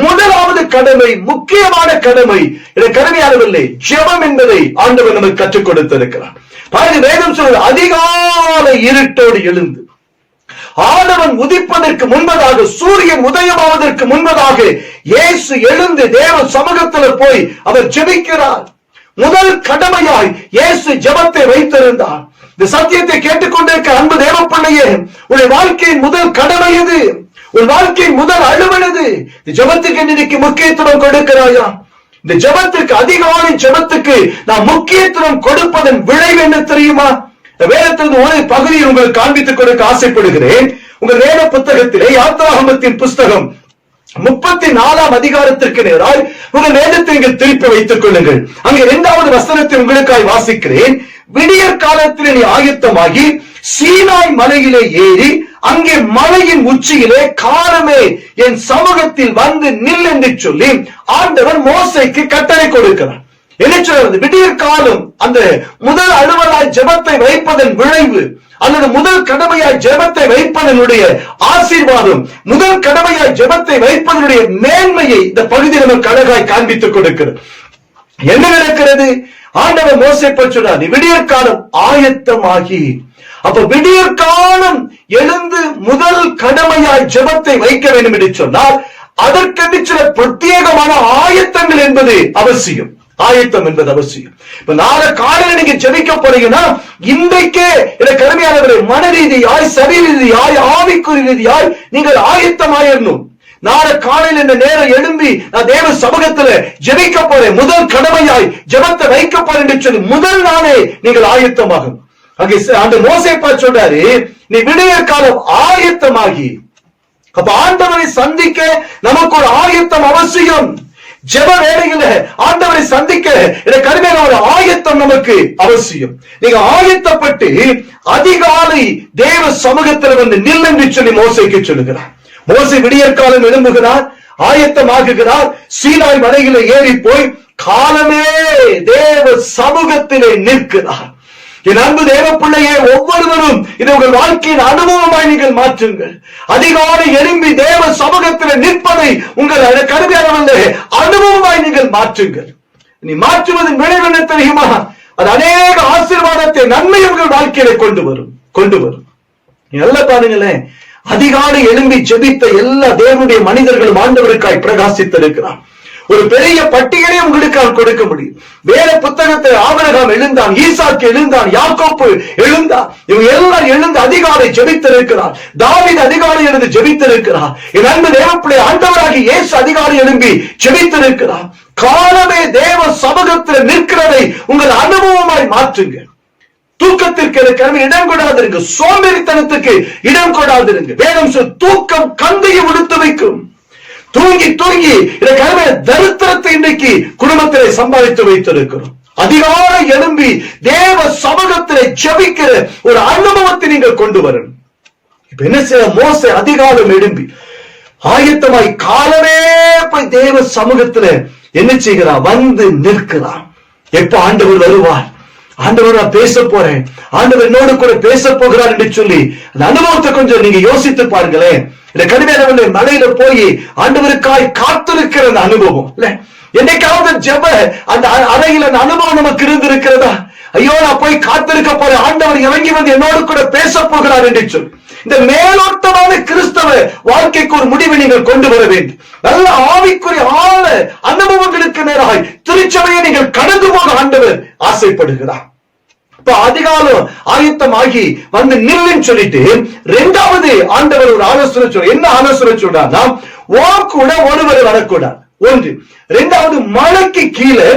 முதலாவது கடமை, முக்கியமான கடமை, இதை கடமையானவில்லை, ஜெபம் என்பதை ஆண்டவர் நமக்கு கற்றுக் கொடுத்திருக்கிறார். பாருங்க, வேதம் சொல்வது அதிகாலை இருட்டோடு எழுந்து, ஆண்டவன் உதிப்பதற்கு முன்பதாக, சூரியன் உதயமாவதற்கு முன்பதாக இயேசு எழுந்து தேவ சமூகத்தில் போய் அவர் ஜெபிக்கிறார். முதல் கடமையாய் இயேசு ஜெபத்தை வைத்திருந்தார். இந்த சத்தியத்தை கேட்டுக்கொண்டிருக்க அன்பு தேவ பிள்ளையே, உடைய வாழ்க்கையின் முதல் கடமை எது? உன் வாழ்க்கையின் முதல் அலுவல் எது? இந்த ஜெபத்துக்கு இன்னைக்கு முக்கியத்துவம் கொடுக்கிறாயா? இந்த ஜெபத்துக்கு, அதிகாலை ஜெபத்துக்கு நாம் முக்கியத்துவம் கொடுப்பதன் விளைவு என்ன தெரியுமா? வேதத்திலிருந்து ஒரு பகுதியை உங்களுக்கு காண்பித்துக் கொடுக்க ஆசைப்படுகிறேன். உங்கள் வேத புத்தகத்திலே யாத்திராகமத்தின் புஸ்தகம் 34ஆம் அதிகாரத்திற்கு நேராய் உங்கள் வேதத்தை நீங்கள் திருப்பி வைத்துக் கொள்ளுங்கள். அங்கே 2வது வசனத்தை உங்களுக்காய் வாசிக்கிறேன். விடியற் காலத்திலே நீ ஆயத்தமாகி சீனாய் மலையிலே ஏறி அங்கே மலையின் உச்சியிலே காலமே என் சமூகத்தில் வந்து நில் என்று சொல்லி ஆண்டவர் மோசேக்கு கட்டளை கொடுக்கிறார். என்ன சொல்றது? விடியற் காலம் அந்த முதல் அலுவலாய் ஜெபத்தை வைப்பதன் விளைவு, அல்லது முதல் கடமையாய் ஜெபத்தை வைப்பதனுடைய ஆசீர்வாதம், முதல் கடமையாய் ஜெபத்தை வைப்பதனுடைய மேன்மையை இந்த பகுதி நமக்கு அழகாய் காண்பித்துக் கொடுக்கிறது. என்ன நடக்கிறது? ஆண்டவர் மோசே சொல்றார், நீ விடியற் காலம் ஆயத்தமாகி. அப்ப விடியற் காலம் எழுந்து முதல் கடமையாய் ஜெபத்தை வைக்க வேண்டும் என்று சொன்னால் அதற்கென்று சில பிரத்யேகமான ஆயத்தங்கள் என்பது அவசியம். ஆயத்தம் என்பது அவசியம். இப்ப நாளை காலையில் நீங்க ஜெபிக்க போறீங்கன்னா இன்றைக்கே கருமையானவரை மன ரீதியாய், சரீர ரீதியாய், ஆவிக்குரிய ரீதியாய் நீங்கள் ஆயத்தமாயிரணும். நாளை காலையில் இந்த நேரம் எழும்பி நான் தேவ சமூகத்துல ஜெபிக்க போறேன், முதல் கடமையாய் ஜெபத்தை வைக்க போறேன் என்று சொல்லி முதல் நாளே நீங்கள் ஆயத்தமாகும். அங்கே அந்த மோசே சொல்றாரு, நீ விடிய காலம் ஆயத்தமாகி. அப்ப ஆண்டவரை சந்திக்க நமக்கு ஒரு ஆயத்தம் அவசியம். ஜெப வேளையில ஆண்டவரை சந்திக்க கருமையான ஒரு ஆயத்தம் நமக்கு அவசியம். நீங்க ஆயத்தப்பட்டு அதிகாலை தேவ சமூகத்தில் வந்து நில் என்று சொல்லி மோசேக்கு சொல்லுகிறார். மோசே விடியற் காலம் எழும்புகிறார், ஆயத்தமாகுகிறார், சீனாய் மலையில ஏறி போய் காலமே தேவ சமூகத்திலே நிற்கிறார். என் அன்பு தேவ பிள்ளையே, ஒவ்வொருவரும் இதை உங்கள் வாழ்க்கையின் அனுபவமாய் நீங்கள் மாற்றுங்கள். அதிகாலை எழும்பி தேவ சமூகத்தில் நிற்பதை உங்கள் கருமையானவர்களே அனுபவமாய் நீங்கள் மாற்றுங்கள். நீ மாற்றுவதன் விளைவு என்ன தெரியுமா? அது அநேக ஆசீர்வாதத்தை, நன்மை உங்கள் வாழ்க்கையில கொண்டு வரும். நல்லா பாருங்களேன், அதிகாலை எழும்பி ஜெபித்த எல்லா தேவனுடைய மனிதர்களும் ஆண்டவருக்காய் பிரகாசித்திருக்கிறார். ஒரு பெரிய பட்டியலை உங்களுக்கு கொடுக்க முடியும். வேற புத்தகத்தில் ஆபிரகாம் எழுந்தான், ஈசாக்கு எழுந்தான், யாக்கோப்பு எழுந்தான். இவங்க எல்லாம் எழுந்து அதிகாலை ஜெபித்திருக்கிறார். தாவீது அதிகாலை எழுந்து ஜெபித்திருக்கிறார். என் அன்பு தேவப்பிள்ளை, ஆண்டவராகி இயேசு அதிகாலை எழும்பி ஜெபித்திருக்கிறார். காலமே தேவ சமூகத்தில் நிற்கிறதை உங்கள் அனுபவமாய் மாற்றுங்க. தூக்கத்திற்கு இடம் கொடாதிருங்க, சோம்பேறித்தனத்துக்கு இடம் கொடாதிருங்க. வேதம் சொல், தூக்கம் கந்தையை உடுத்து வைக்கும். தூங்கி தரித்திரத்தை இன்றைக்கு குடும்பத்திலே சம்பாதித்து வைத்திருக்கிறோம். அதிகாலை எழும்பி தேவ சமூகத்திலே ஜெபிக்கிற ஒரு அனுபவத்தை நீங்கள் கொண்டு வரணும். இப்ப என்ன செய்ய? மோசே அதிகாலம் எழும்பி ஆயத்தமாய் காலமே போய் தேவ சமூகத்திலே என்ன செய்கிறான்? வந்து நிற்கிறான். எப்ப ஆண்டவர் வருவார், ஆண்டவர் நான் பேச போறேன், ஆண்டவர் என்னோடு கூட பேச போகிறார் என்று சொல்லி அந்த அனுபவத்தை கொஞ்சம் நீங்க யோசித்து பாருங்களேன். இந்த கடுமையான மலையில போய் ஆண்டவருக்காய் காத்திருக்கிற அந்த அனுபவம் இல்ல, என்னைக்காவது ஜெப அந்த அறையில் அந்த அனுபவம் நமக்கு இருந்திருக்கிறதா? ஐயோ நான் போய் காத்திருக்க போறேன், ஆண்டவர் இறங்கி வந்து என்னோடு கூட பேச போகிறார் என்று சொல்லி இந்த மேலோட்டமான கிறிஸ்தவ வாழ்க்கைக்கு ஒரு முடிவை நீங்கள் கொண்டு வர வேண்டும். நல்ல ஆவிக்குரிய ஆழ அனுபவங்களுக்கு நேராக திருச்சபையை நீங்கள் கடந்து போக ஆண்டவர் ஆசைப்படுகிறார். இப்ப அதிகாலம் ஆயத்தமாகி வந்து நில்லுன்னு சொல்லிட்டு இரண்டாவது ஆண்டவர் ஒரு ஆலோசனை சொல்ற. என்ன ஆலோசனை சொல்றாருன்னா, கூட ஒருவர் வரக்கூடாது ஒன்று. இரண்டாவது, மலைக்கு கீழே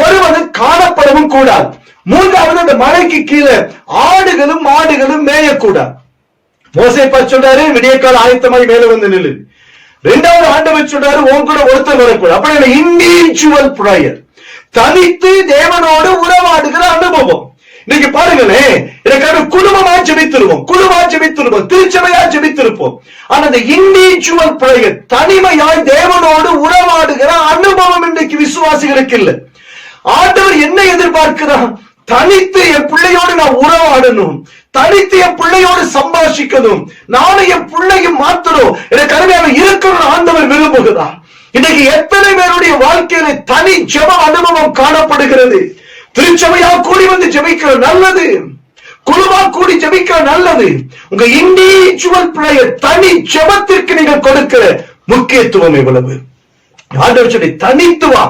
ஒருவர் காணப்படவும் கூடாது. மூன்றாவது, அந்த மலைக்கு கீழே ஆடுகளும் மாடுகளும் மேயக்கூடாது. மோசே சொல்றாரு, விடிய கால ஆயத்தமாகி மேல வந்து நில்லு. இரண்டாவது ஆண்டவர் சொல்றாரு, உன் கூட ஒருத்தர் வரக்கூடாது. அப்ப இண்டிவிஜுவல் பிரேயர், தனித்து தேவனோடு உறவாடுகிற அனுபவம். இன்னைக்கு பாருங்களேன், எனக்கான குடும்பமா ஜெபித்திருவோம், திருச்சபையா ஜெபித்திருப்போம். ஆனா அந்த இண்டிவிஜுவல் பிரேயர், தனிமையாய் தேவனோடு உறவாடுகிற அனுபவம் இன்றைக்கு விசுவாசிகளுக்கு இல்லை. ஆண்டவர் என்ன எதிர்பார்க்கிறான்? தனித்து என் பிள்ளையோடு நான் உறவாடணும், தனித்து என் பிள்ளையோடு சம்பாஷிக்கணும், நானும் என் பிள்ளையும் மாத்தணும், எனக்கு அருமையாக இருக்கணும் ஆண்டவர் விரும்புகிறார். இன்னைக்கு எத்தனை பேருடைய வாழ்க்கையில தனி ஜெப அனுபவம் காணப்படுகிறது? திருச்சபையா கூடி வந்து ஜெபிக்கிற நல்லது, குழுவா கூடி ஜெபிக்கிற நல்லது. உங்க இண்டிவிஜுவல் பிரேயர், தனி ஜெபத்திற்கு நீங்கள் கொடுக்கிற முக்கியத்துவம் எவ்வளவு? ஆண்டவர் சொல்லி தனித்துவா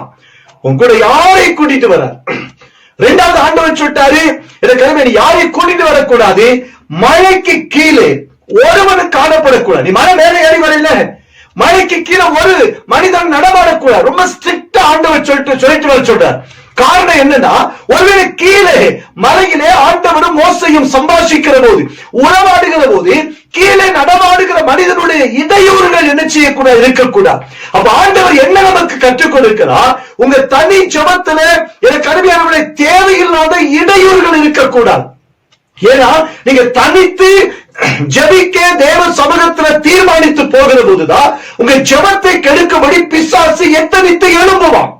உங்க கூட யாரை கூட்டிட்டு வர. இரண்டாவது ஆண்டவர் சொல்லிட்டாரு, எனக்கு யாரை கூட்டிட்டு வரக்கூடாது, மழைக்கு கீழே ஒருவனு காணப்படக்கூடாது. நீ மழை மேலே ஏறி வரல, மழைக்கு கீழே ஒரு மனிதன் நடமாடக்கூடாது. ரொம்ப ஸ்ட்ரிக்டா ஆண்டவர் சொல்லிட்டு வர சொல்றார். காரணம் என்னன்னா, ஒருவேளை கீழே மலையிலே ஆண்டவரும் மோசையும் சம்பாஷிக்கிற போது, உறவாடுகிற போது கீழே நடமாடுகிற மனிதனுடைய இடையூறுகள் என்ன செய்யக்கூடாது, இருக்கக்கூடாது. அப்ப ஆண்டவர் என்ன நமக்கு கற்றுக் கொடுக்கிறார்? உங்க தனி ஜெபத்துல எனக்கு அருமையானவர்களே தேவையில்லாத இடையூறுகள் இருக்கக்கூடாது. ஏன்னா நீங்க தனித்து ஜெபிக்க தேவ சமூகத்துல தீர்மானித்து போகிற போதுதான் உங்க ஜெபத்தை கெடுக்கும்படி பிசாசு எத்தனித்து எழும்புவான்.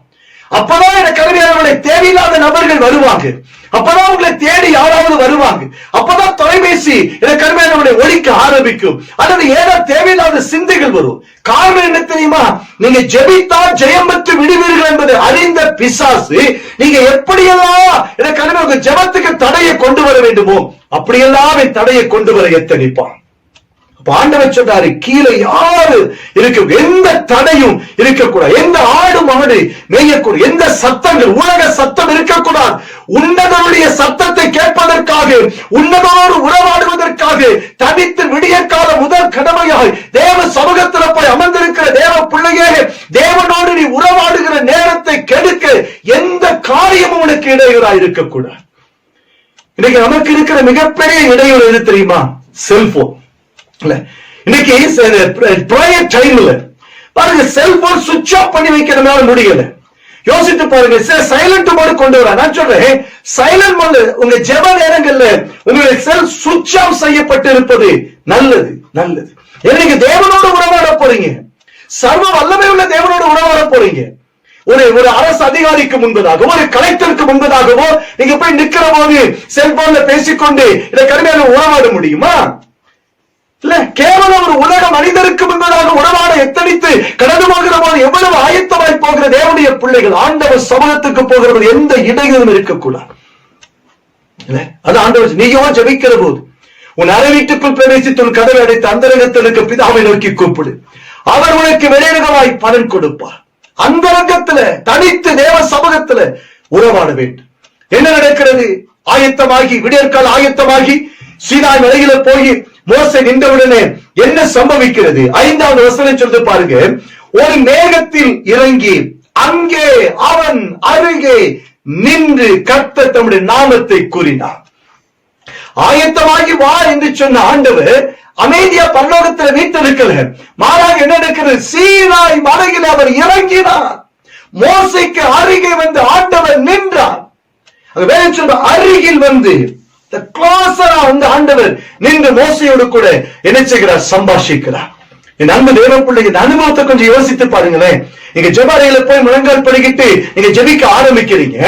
அப்பதான் எனக்கு அருமையானவர்களே தேவையில்லாத நபர்கள் வருவாங்க, அப்பதான் உங்களை தேடி யாராவது வருவாங்க, அப்பதான் தொலைபேசி எனக்கு அருமையானவர்களை ஒழிக்க ஆரம்பிக்கும், அல்லது ஏதோ தேவையில்லாத சிந்தைகள் வரும். காரணம் என்ன தெரியுமா? நீங்க ஜெபித்தால் ஜெயம் பெற்று விடுவீர்கள் என்பதை அறிந்த பிசாசு நீங்க எப்படியெல்லாம் எனக்கு அருமையான ஜெபத்துக்கு தடையை கொண்டு வர வேண்டுமோ அப்படியெல்லாம் தடையை கொண்டு வர எத்தனிப்பான். ஆண்டவர் சொல்றாரு, கீழே யாரு இருக்க, எந்த தடையும் இருக்கக்கூடாது, எந்த ஆடு மாடு மேயக்கூடாது, எந்த சத்தங்கள் உலக சத்தம் இருக்கக்கூடாது. உன்னதனுடைய சத்தத்தை கேட்பதற்காக, உன்னதோடு உறவாடுவதற்காக தனித்து விடிய கால முதல் கடமையாய் தேவ சமூகத்தில் போய் அமர்ந்திருக்கிற தேவ பிள்ளையே, தேவனோடு நீ உறவாடுகிற நேரத்தை கெடுக்க எந்த காரியமும் உனக்கு இடையூறாய் இருக்கக்கூடாது. இன்னைக்கு நமக்கு இருக்கிற மிகப்பெரிய இடையூறு எது தெரியுமா? செல்போன். இன்னைக்கு பிரேயர் டைம்ல பாருங்க, செல்போன் சுவிட்ச் ஆஃப் பண்ணி வைக்கிறதுனால முடியல. யோசித்து பாருங்க, சைலண்ட் மோடு கொண்டு வர. நான் சொல்றேன், சைலண்ட் மோடு உங்க ஜெப நேரங்கள்ல உங்களுடைய செல் சுவிட்ச் ஆஃப் செய்யப்பட்டு இருப்பது நல்லது, நல்லது. நீங்க தேவனோடு உறவாட போறீங்க, சர்வ வல்லமை உள்ள தேவனோடு உறவாட போறீங்க. ஒரு அரசு அதிகாரிக்கு முன்பதாகவோ, ஒரு கலெக்டருக்கு முன்பதாகவோ நீங்க போய் நிக்கிற போது செல்போன்ல பேசிக்கொண்டு இதை கடுமையாக உறவாட முடியுமா? இல்ல, கேவலம் ஒரு உலக மனிதருக்கு முன்பதாக உறவாட எத்தனித்து கடந்து போகிற போது எவ்வளவு ஆயத்தமாய் போகிற தேவனுடைய பிள்ளைகள் ஆண்டவர் சமூகத்துக்கு போகிற எந்த இடையூறும் இருக்கக்கூடாது. அது ஆண்டவர், நீயோ ஜெபிக்கிற போது உன் அறை வீட்டுக்குள் பிரவேசித்து உன் கதவை அடைத்து அந்தரங்கத்திற்கு பிதாவை நோக்கி கூப்பிடு, அவர் உனக்கு வெளியிடமாய் பலன் கொடுப்பார். அந்தரங்கத்துல தனித்து தேவ சமூகத்துல உறவாட வேண்டும். என்ன நடக்கிறது? ஆயத்தமாகி விடியற்கால ஆயத்தமாகி சீனாய் மலையில போய் மோசே நின்றவுடனே என்ன சம்பவிக்கிறது? 5வது வசனம் சொல்றது பாருங்க. ஒரு மேகத்தில் இறங்கி அங்கே அவன் அருகே நின்று கர்த்தர் தம்முடைய நாமத்தை கூறினார். ஆயத்தமாகி வா என்று சொன்ன ஆண்டவர் அமைதியா பரலோகத்தில் வீட்டிருக்கல, மாறாக என்ன நடக்கிறது? சீனாய் மலையில் அவர் இறங்கினார், மோசைக்கு அருகே வந்து ஆண்டவர் நின்றார். அருகில் வந்து ஆண்டவர் நின்று மோசையோடு கூட என்ன செய்கிறார்? சம்பாஷிக்கிறார். என் அன்பு தேவ பிள்ளை, இந்த அனுபவத்தை கொஞ்சம் யோசித்து பாருங்களேன். நீங்க ஜெபறையில போய் முழங்கால் படிக்கிட்டு நீங்க ஜெபிக்க ஆரம்பிக்கிறீங்க.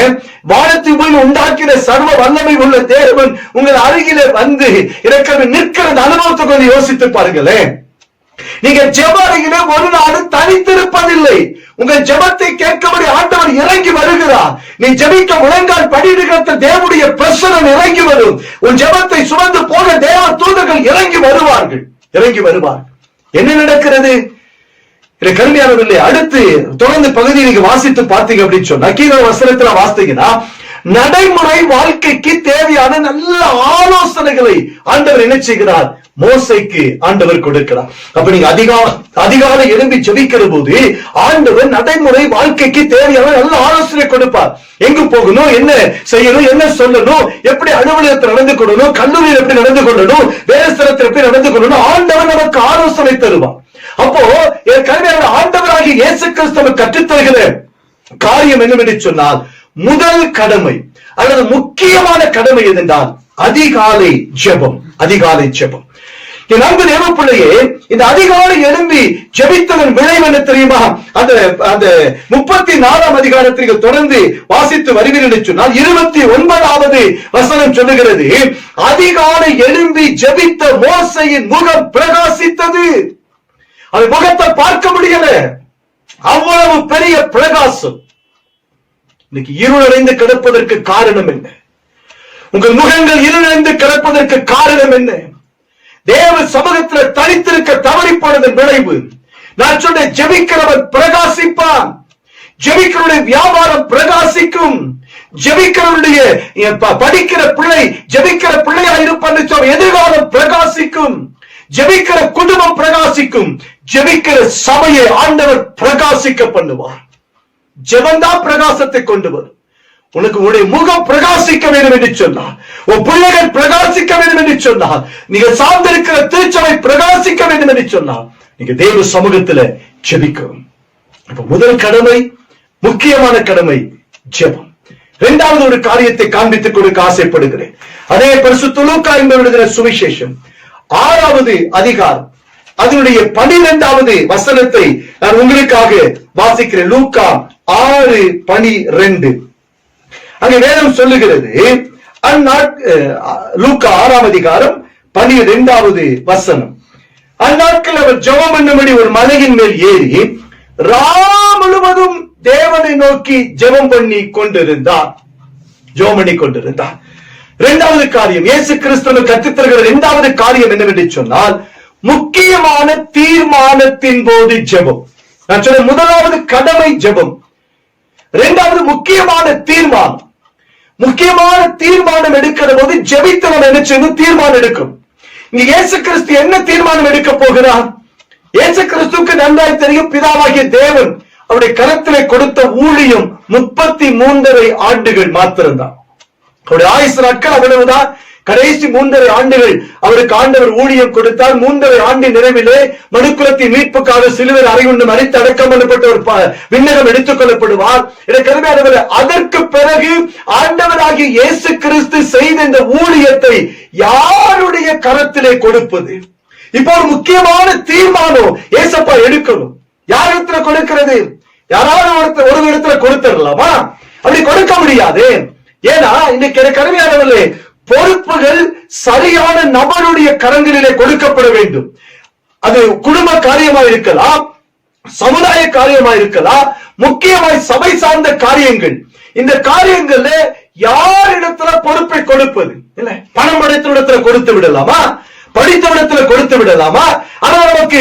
வானத்தை போய் உண்டாக்கிற சர்வ வல்லமை உள்ள தேவன் உங்கள் அருகில வந்து எனக்கு நிற்கிற அந்த அனுபவத்தை கொஞ்சம் யோசித்து பாருங்களேன். நீங்க ஜெபறையில ஒரு நாளும் தனித்திருப்பதில்லை. உங்கள் ஜெபத்தை கேட்கபடி ஆண்டவர் இறங்கி வருகிறார். நீ ஜெபிக்க முழங்கால் படியிடுகிற தேவனுடைய பிரசனம் இறங்கி வரும். உன் ஜெபத்தை சுமந்து போக தேவ தூதர்கள் இறங்கி வருவார்கள். என்ன நடக்கிறது? கருமையானவில்லை. அடுத்து தொடர்ந்து பகுதியை நீங்க வாசித்து பார்த்தீங்க அப்படின்னு சொன்னா, கீழே வசனத்துல வாசித்தீங்கன்னா, நடைமுறை வாழ்க்கைக்கு தேவையான நல்ல ஆலோசனைகளை ஆண்டவர் என்ன செய்கிறார்? மோசைக்கு ஆண்டவர் கொடுக்கிறார். அப்ப நீங்க அதிகாலை எழும்பி ஜெபிக்கிற போது ஆண்டவர் நடைமுறை வாழ்க்கைக்கு தேவையான நல்ல ஆலோசனை கொடுப்பார். எங்கு போகணும், என்ன செய்யணும், என்ன சொல்லணும், எப்படி அலுவலகத்தில் நடந்து கொள்ளணும், கல்லூரியில் எப்படி நடந்து கொள்ளணும், வேலைஸ்தலத்தில் எப்படி நடந்து கொள்ளணும், ஆண்டவர் நமக்கு ஆலோசனை தருவார். அப்போ என் கல்வியான ஆண்டவராகிய இயேசு கிறிஸ்து கற்றுத்தருகிற காரியம் என்னவென்று சொன்னால், முதல் கடமை அல்லது முக்கியமான கடமை எதென்றால் அதிகாலை ஜெபம். என் அன்பு தேவ பிள்ளையே, இந்த அதிகாலை எழும்பி ஜெபித்தவன் விளைவு என்ன தெரியுமா? அந்த 34ஆம் அதிகாரத்திற்கு தொடர்ந்து வாசித்து வருகிறேன் சொன்னால் 29வது வசனம் சொல்லுகிறது, அதிகாலை எழும்பி ஜெபித்த மோசையின் முகம் பிரகாசித்தது. அவன் முகத்தை பார்க்க முடியல, அவ்வளவு பெரிய பிரகாசம். இன்னைக்கு இருளடைந்து கிடப்பதற்கு காரணம் என்ன? உங்கள் முகங்கள் இருளடைந்து கிடப்பதற்கு காரணம் என்ன? தேவ சமூகத்தில் தனித்திருக்க தவறி போனதன் விளைவு. நான் சொன்ன ஜெபிக்கிறவன் பிரகாசிப்பான். ஜெபிக்கிறவனுடைய வியாபாரம் பிரகாசிக்கும். ஜெபிக்கிறவனுடைய படிக்கிற பிள்ளை ஜெபிக்கிற பிள்ளையா இருப்பான்னு சொன்ன எதிர்காலம் பிரகாசிக்கும். ஜெபிக்கிற குடும்பம் பிரகாசிக்கும். ஜெபிக்கிற சபையை ஆண்டவர் பிரகாசிக்க பண்ணுவார். ஜெபந்தான் பிரகாசத்தை கொண்டு வரும். உனக்கு உன்னுடைய முகம் பிரகாசிக்க வேண்டும் என்று சொன்னார், உன் பிள்ளைகள் பிரகாசிக்க வேண்டும் என்று சொன்னார், நீங்க சார்ந்திருக்கிற திருச்சபை பிரகாசிக்க வேண்டும் என்று சொன்னார், நீங்க தேவ சமூகத்துல ஜெபிக்கணும். இப்ப முதல் கடமை, முக்கியமான கடமை ஜெபம். இரண்டாவது ஒரு காரியத்தை காண்பித்துக் கொடுக்க ஆசைப்படுகிறேன். அதே பரிசுத்த லூக்கா என்பவருடைய சுவிசேஷம் 6வது அதிகாரம் அதனுடைய 12வது வசனத்தை நான் உங்களுக்காக வாசிக்கிறேன். லூக்கா 6:12. அங்கே வேதம் சொல்லுகிறது, லூக்கா 6ஆம் அதிகாரம் 12வது வசனம், அந்நாட்கள் அவர் ஜெபம் பண்ணும்படி ஒரு மலையின் மேல் ஏறி முழுவதும் தேவனை நோக்கி ஜெபம் பண்ணி கொண்டிருந்தார். இரண்டாவது காரியம், இயேசு கிறிஸ்து கற்றுத்தருகிற இரண்டாவது காரியம் என்னவென்று சொன்னால், முக்கியமான தீர்மானத்தின் போது ஜெபம். நான் சொன்ன முதலாவது கடமை ஜெபம், இரண்டாவது முக்கியமான தீர்மானம். முக்கியமான தீர்மானம் எடுக்கிற போது ஜெபித்து நம்ம என்ன செய்யணும்? தீர்மானம் எடுக்கும். இங்க இயேசு கிறிஸ்து என்ன தீர்மானம் எடுக்க போகிறார்? இயேசு கிறிஸ்துவுக்கு நன்றாய் தெரியும், பிதாவாகிய தேவன் அவருடைய கரத்திலே கொடுத்த ஊழியம் 33.5 ஆண்டுகள் மாத்திரம்தான். அவருடைய ஆயுசு நாட்கள் அவ்வளவுதான். கடைசி 3.5 ஆண்டுகள் அவருக்கு ஆண்டவர் ஊழியம் கொடுத்தார். 3.5 ஆண்டு நிறைவிலே மனுக்குலத்தின் மீட்புக்காக சிலுவையில் அறையுண்டு மரித்து அடக்கம் பண்ணப்பட்ட ஒரு விண்ணகம் எடுத்துக் கொள்ளப்படுவார். அதற்கு பிறகு ஆண்டவராகிய இயேசு கிறிஸ்து செய்த இந்த ஊழியத்தை யாருடைய கரத்திலே கொடுப்பது? இப்போ ஒரு முக்கியமான தீர்மானம் ஏசப்பா எடுக்கணும். யார் இடத்துல கொடுக்கிறது? யாராவது ஒரு இடத்துல கொடுத்துடலாமா? அப்படி கொடுக்க முடியாது. ஏன்னா இன்னைக்கு கருமையானவர்களே, பொறுப்புகள் சரியான நபருடைய கரங்களிலே கொடுக்கப்பட வேண்டும். அது குடும்ப காரியமா இருக்கலாம், சமுதாய காரியமா இருக்கலாம், முக்கியமாய் சபை சார்ந்த காரியங்கள். இந்த காரியங்கள்ல யாரிடத்துல பொறுப்பை கொடுப்பது? இல்ல, பணம் படைத்தவரிடத்துல கொடுத்து விடலாமா? படித்தவரிடத்துல கொடுத்து விடலாமா? ஆனா நமக்கு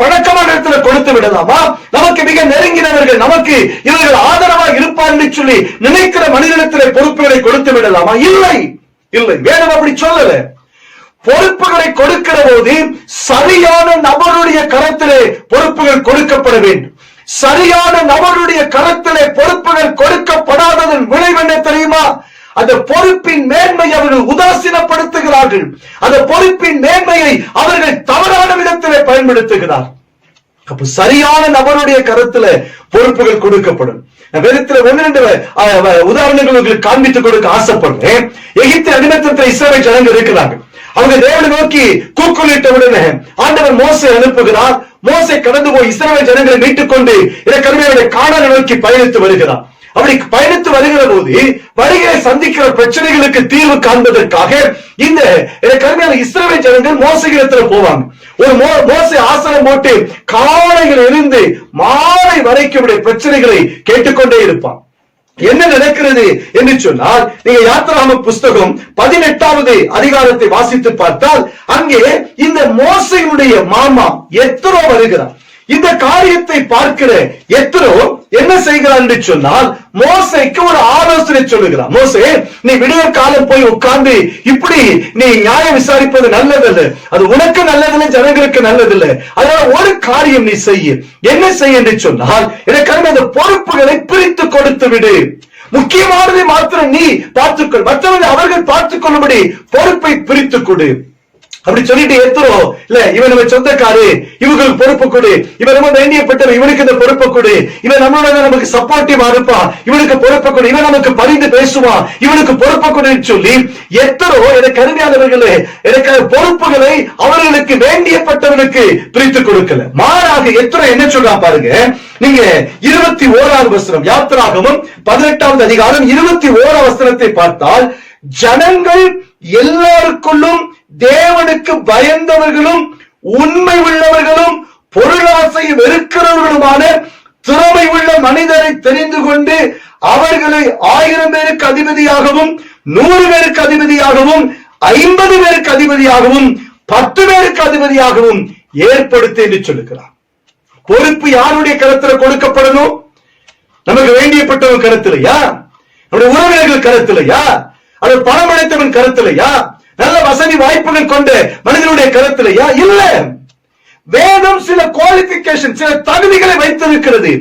பழக்கமான இடத்துல கொடுத்து விடலாமா? நமக்கு மிக நெருங்கினவர்கள், நமக்கு இவர்கள் ஆதரவா இருப்பார்னு சொல்லி நினைக்கிற மனிதனிடத்திலே பொறுப்புகளை கொடுத்து விடலாமா? இல்லை, வேதம் அப்படி சொல்லல. பொறுப்புகளை கொடுக்கிற போது சரியான நபருடைய கரத்திலே பொறுப்புகள் கொடுக்கப்பட வேண்டும். சரியான நபருடைய கரத்திலே பொறுப்புகள் கொடுக்கப்படாததன் விளைவு என்ன தெரியுமா? அந்த பொறுப்பின் மேன்மை அவர்கள் உதாசீனப்படுத்துகிறார்கள். அந்த பொறுப்பின் மேன்மையை அவர்கள் தவறான விதத்திலே பயன்படுத்துகிறார். அப்ப சரியான நபருடைய கருத்துல பொறுப்புகள் கொடுக்கப்படும். வேதத்துல 1-2 உதாரணங்கள் உங்களுக்கு காண்பித்துக் கொடுக்க ஆசைப்படுறேன். எகிப்து அடிமைத்தனத்தில் இஸ்ரவேல் ஜனங்கள் இருக்கிறாங்க. அவங்க தேவனை நோக்கி கூக்குலிட்ட உடனே ஆண்டவர் மோசே அனுப்புகிறார். மோசே கடந்து போய் இஸ்ரவேல் ஜனங்களை மீட்டுக் கொண்டு கருமையை கானானை நோக்கி பயணித்து வருகிறார். அப்படி பயணித்து வருகிற போது வழிகளை சந்திக்கிற பிரச்சனைகளுக்கு தீர்வு காண்பதற்காக இந்த கருமையான இஸ்ரவேல் ஜனங்கள் மோசையிடத்துல போவாங்க. ஒரு மோசை ஆசனம் போட்டு காலையில் இருந்து மாலை வரைக்கும் பிரச்சனைகளை கேட்டுக்கொண்டே இருப்பான். என்ன நடக்கிறது என்று சொன்னால், நீங்க யாத்திராகம புஸ்தகம் 18வது அதிகாரத்தை வாசித்து பார்த்தால் அங்கே இந்த மோசையினுடைய மாமா எத்ரோ வருகிறார். இந்த காரியத்தை பார்க்கிற எத்ரோ என்ன செய்கிறார் என்று சொன்னால், மோசைக்கு ஒரு ஆலோசனை சொல்லுகிறார். மோசே, நீ விடிய காலம் போய் உட்கார்ந்து இப்படி நீ நியாயம் விசாரிப்பது நல்லதல்ல, அது உனக்கு நல்லதில்லை, ஜனங்களுக்கு நல்லதில்லை. அதனால ஒரு காரியம் நீ செய்ய. என்ன செய்ய என்று சொன்னால், எனக்கு அந்த பொறுப்புகளை பிரித்து கொடுத்து விடு. முக்கியமானதை மாத்திரம் நீ பார்த்துக்கொள், மற்றவர்கள் அவர்கள் பார்த்துக் கொள்ளும்படி பொறுப்பை பிரித்து கொடு. அப்படி சொல்லிட்டு எத்தரோ இல்ல, இவன் நம்ம சொந்தக்காரு, இவங்களுக்கு பொறுப்பு கொடு, இவன் நம்ம வேண்டியப்பட்டவன், இவனுக்கு இந்த பொறுப்பை கொடு, இவன் நம்மளோட நமக்கு சப்போர்ட்டிவா இருப்பான், இவனுக்கு பொறுப்பை கொடு, இவன் நமக்கு பரிந்து பேசுவான், இவனுக்கு பொறுப்பை கொடுன்னு சொல்லி எத்தரோ எனக்கு அருமையானவர்களே எனக்கு பொறுப்புகளை அவர்களுக்கு வேண்டியப்பட்டவனுக்கு பிரித்து கொடுக்கல. மாறாக எத்தரோ என்ன சொல்றா பாருங்க. நீங்க 21வது வசனம், யாத்திராகமம் 18வது அதிகாரம் 21வது வசனத்தை பார்த்தால், ஜனங்கள் எல்லாருக்குள்ளும் தேவனுக்கு பயந்தவர்களும் உண்மை உள்ளவர்களும் பொருளாசை வெறுக்கிறவர்களுமான திறமை உள்ள மனிதரை தெரிந்து கொண்டு அவர்களை 1000 பேருக்கு அதிபதியாகவும் 100 பேருக்கு அதிபதியாகவும் 50 பேருக்கு அதிபதியாகவும் 10 பேருக்கு அதிபதியாகவும் ஏற்படுத்த என்று சொல்லுகிறார். பொறுப்பு யாருடைய கருத்துல கொடுக்கப்படணும்? நமக்கு வேண்டியப்பட்டவன் கருத்திலையா? நம்முடைய உறவினர்கள் கருத்திலையா? அது பணம் அடைத்தவன் கருத்திலையா? நல்ல வசதி வாய்ப்புகள் கொண்ட மனிதனுடைய கருத்திலையா? இல்ல. வேதம் சில குவாலிபிகேஷன், சில தகுதிகளை வைத்திருக்கிறது.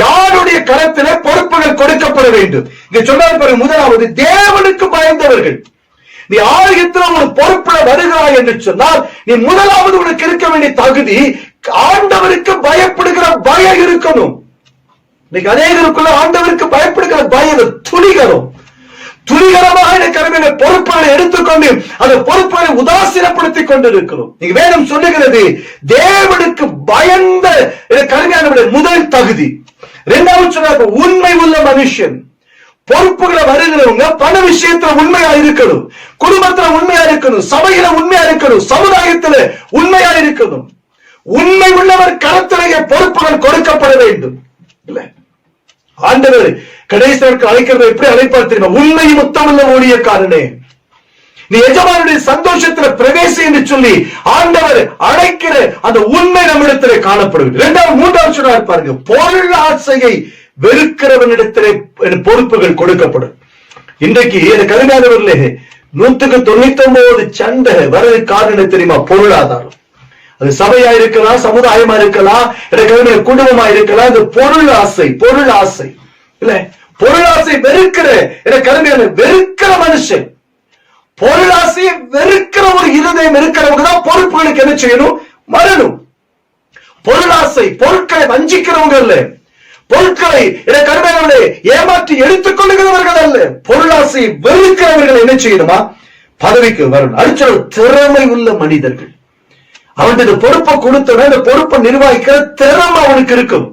யாருடைய கருத்திலே பொறுப்புகள் கொடுக்கப்பட வேண்டும். இங்க சொன்னார் பாருங்க, முதலாவது தேவனுக்கு பயந்தவர்கள். நீ ஆலயத்தில் ஒரு பொறுப்புல வருகிறாய் என்று சொன்னால், நீ முதலாவது உனக்கு இருக்க வேண்டிய தகுதி ஆண்டவருக்கு பயப்படுகிற பயம் இருக்கணும். இன்னைக்கு அநேகருக்குள்ள ஆண்டவருக்கு பயப்படுகிற பயம் துணிகரமாக கருமையில பொறுப்புகளை எடுத்துக்கொண்டு அந்த பொறுப்புகளை உதாசீனப்படுத்திக் கொண்டிருக்கிறோம். நீங்க வேதம் சொல்லுகிறது, தேவனுக்கு பயந்த கருமையான முதல் தகுதி. இரண்டாவது சொன்னாங்க, உண்மை உள்ள மனுஷன். பொறுப்புகளை வருகிறவங்க பண விஷயத்துல உண்மையா இருக்கணும், குடும்பத்துல உண்மையா இருக்கணும், சபையில உண்மையா இருக்கணும், சமுதாயத்துல உண்மையா இருக்கணும். உண்மை உள்ளவர் கருத்திலேயே பொறுப்புகள் கொடுக்கப்பட வேண்டும். இல்ல, ஆண்டவர் கடைசிக்கு அழைக்கிறது எப்படி அழைப்பார் தெரியுமா? உண்மை முத்தமுள்ள ஊழியக்காரனே, நீ எஜமானுடைய சந்தோஷத்துல பிரவேசி என்று சொல்லி ஆண்டவர் அழைக்கிற அந்த உண்மை நம்மிடத்திலே காணப்படுகிறது. மூன்றாவது சொன்னார் பாருங்க, பொருள் ஆசையை வெறுக்கிறவனிடத்திலே பொறுப்புகள் கொடுக்கப்படும். இன்றைக்கு கருமையானவர்களே 199 சண்டை வரது காரணம் தெரியுமா? பொருளாதாரம். அது சபையா இருக்கலாம், சமுதாயமா இருக்கலாம், குடும்பமா இருக்கலாம். அது பொருள் ஆசை இல்ல, பொருளாசை வெறுக்கிற மனுஷன், பொருளாசையை வெறுக்கிற ஒரு இருதயம் இருக்கிறவங்க தான் பொறுப்புகளுக்கு என்ன செய்யணும்? மறணும். பொருளாசை பொருட்களை வஞ்சிக்கிறவங்க அல்ல, பொருட்களை ஏமாற்றி எடுத்துக் கொள்ளுகிறவர்கள் அல்ல, பொருளாசை வெறுக்கிறவர்கள் என்ன செய்யணுமா? பதவிக்கு வரணும். அடுத்த திறமை உள்ள மனிதர்கள், அவனுக்கு பொறுப்பை கொடுத்தவன் அந்த பொறுப்பை நிர்வகிக்கிற திறமை அவனுக்கு இருக்கும்.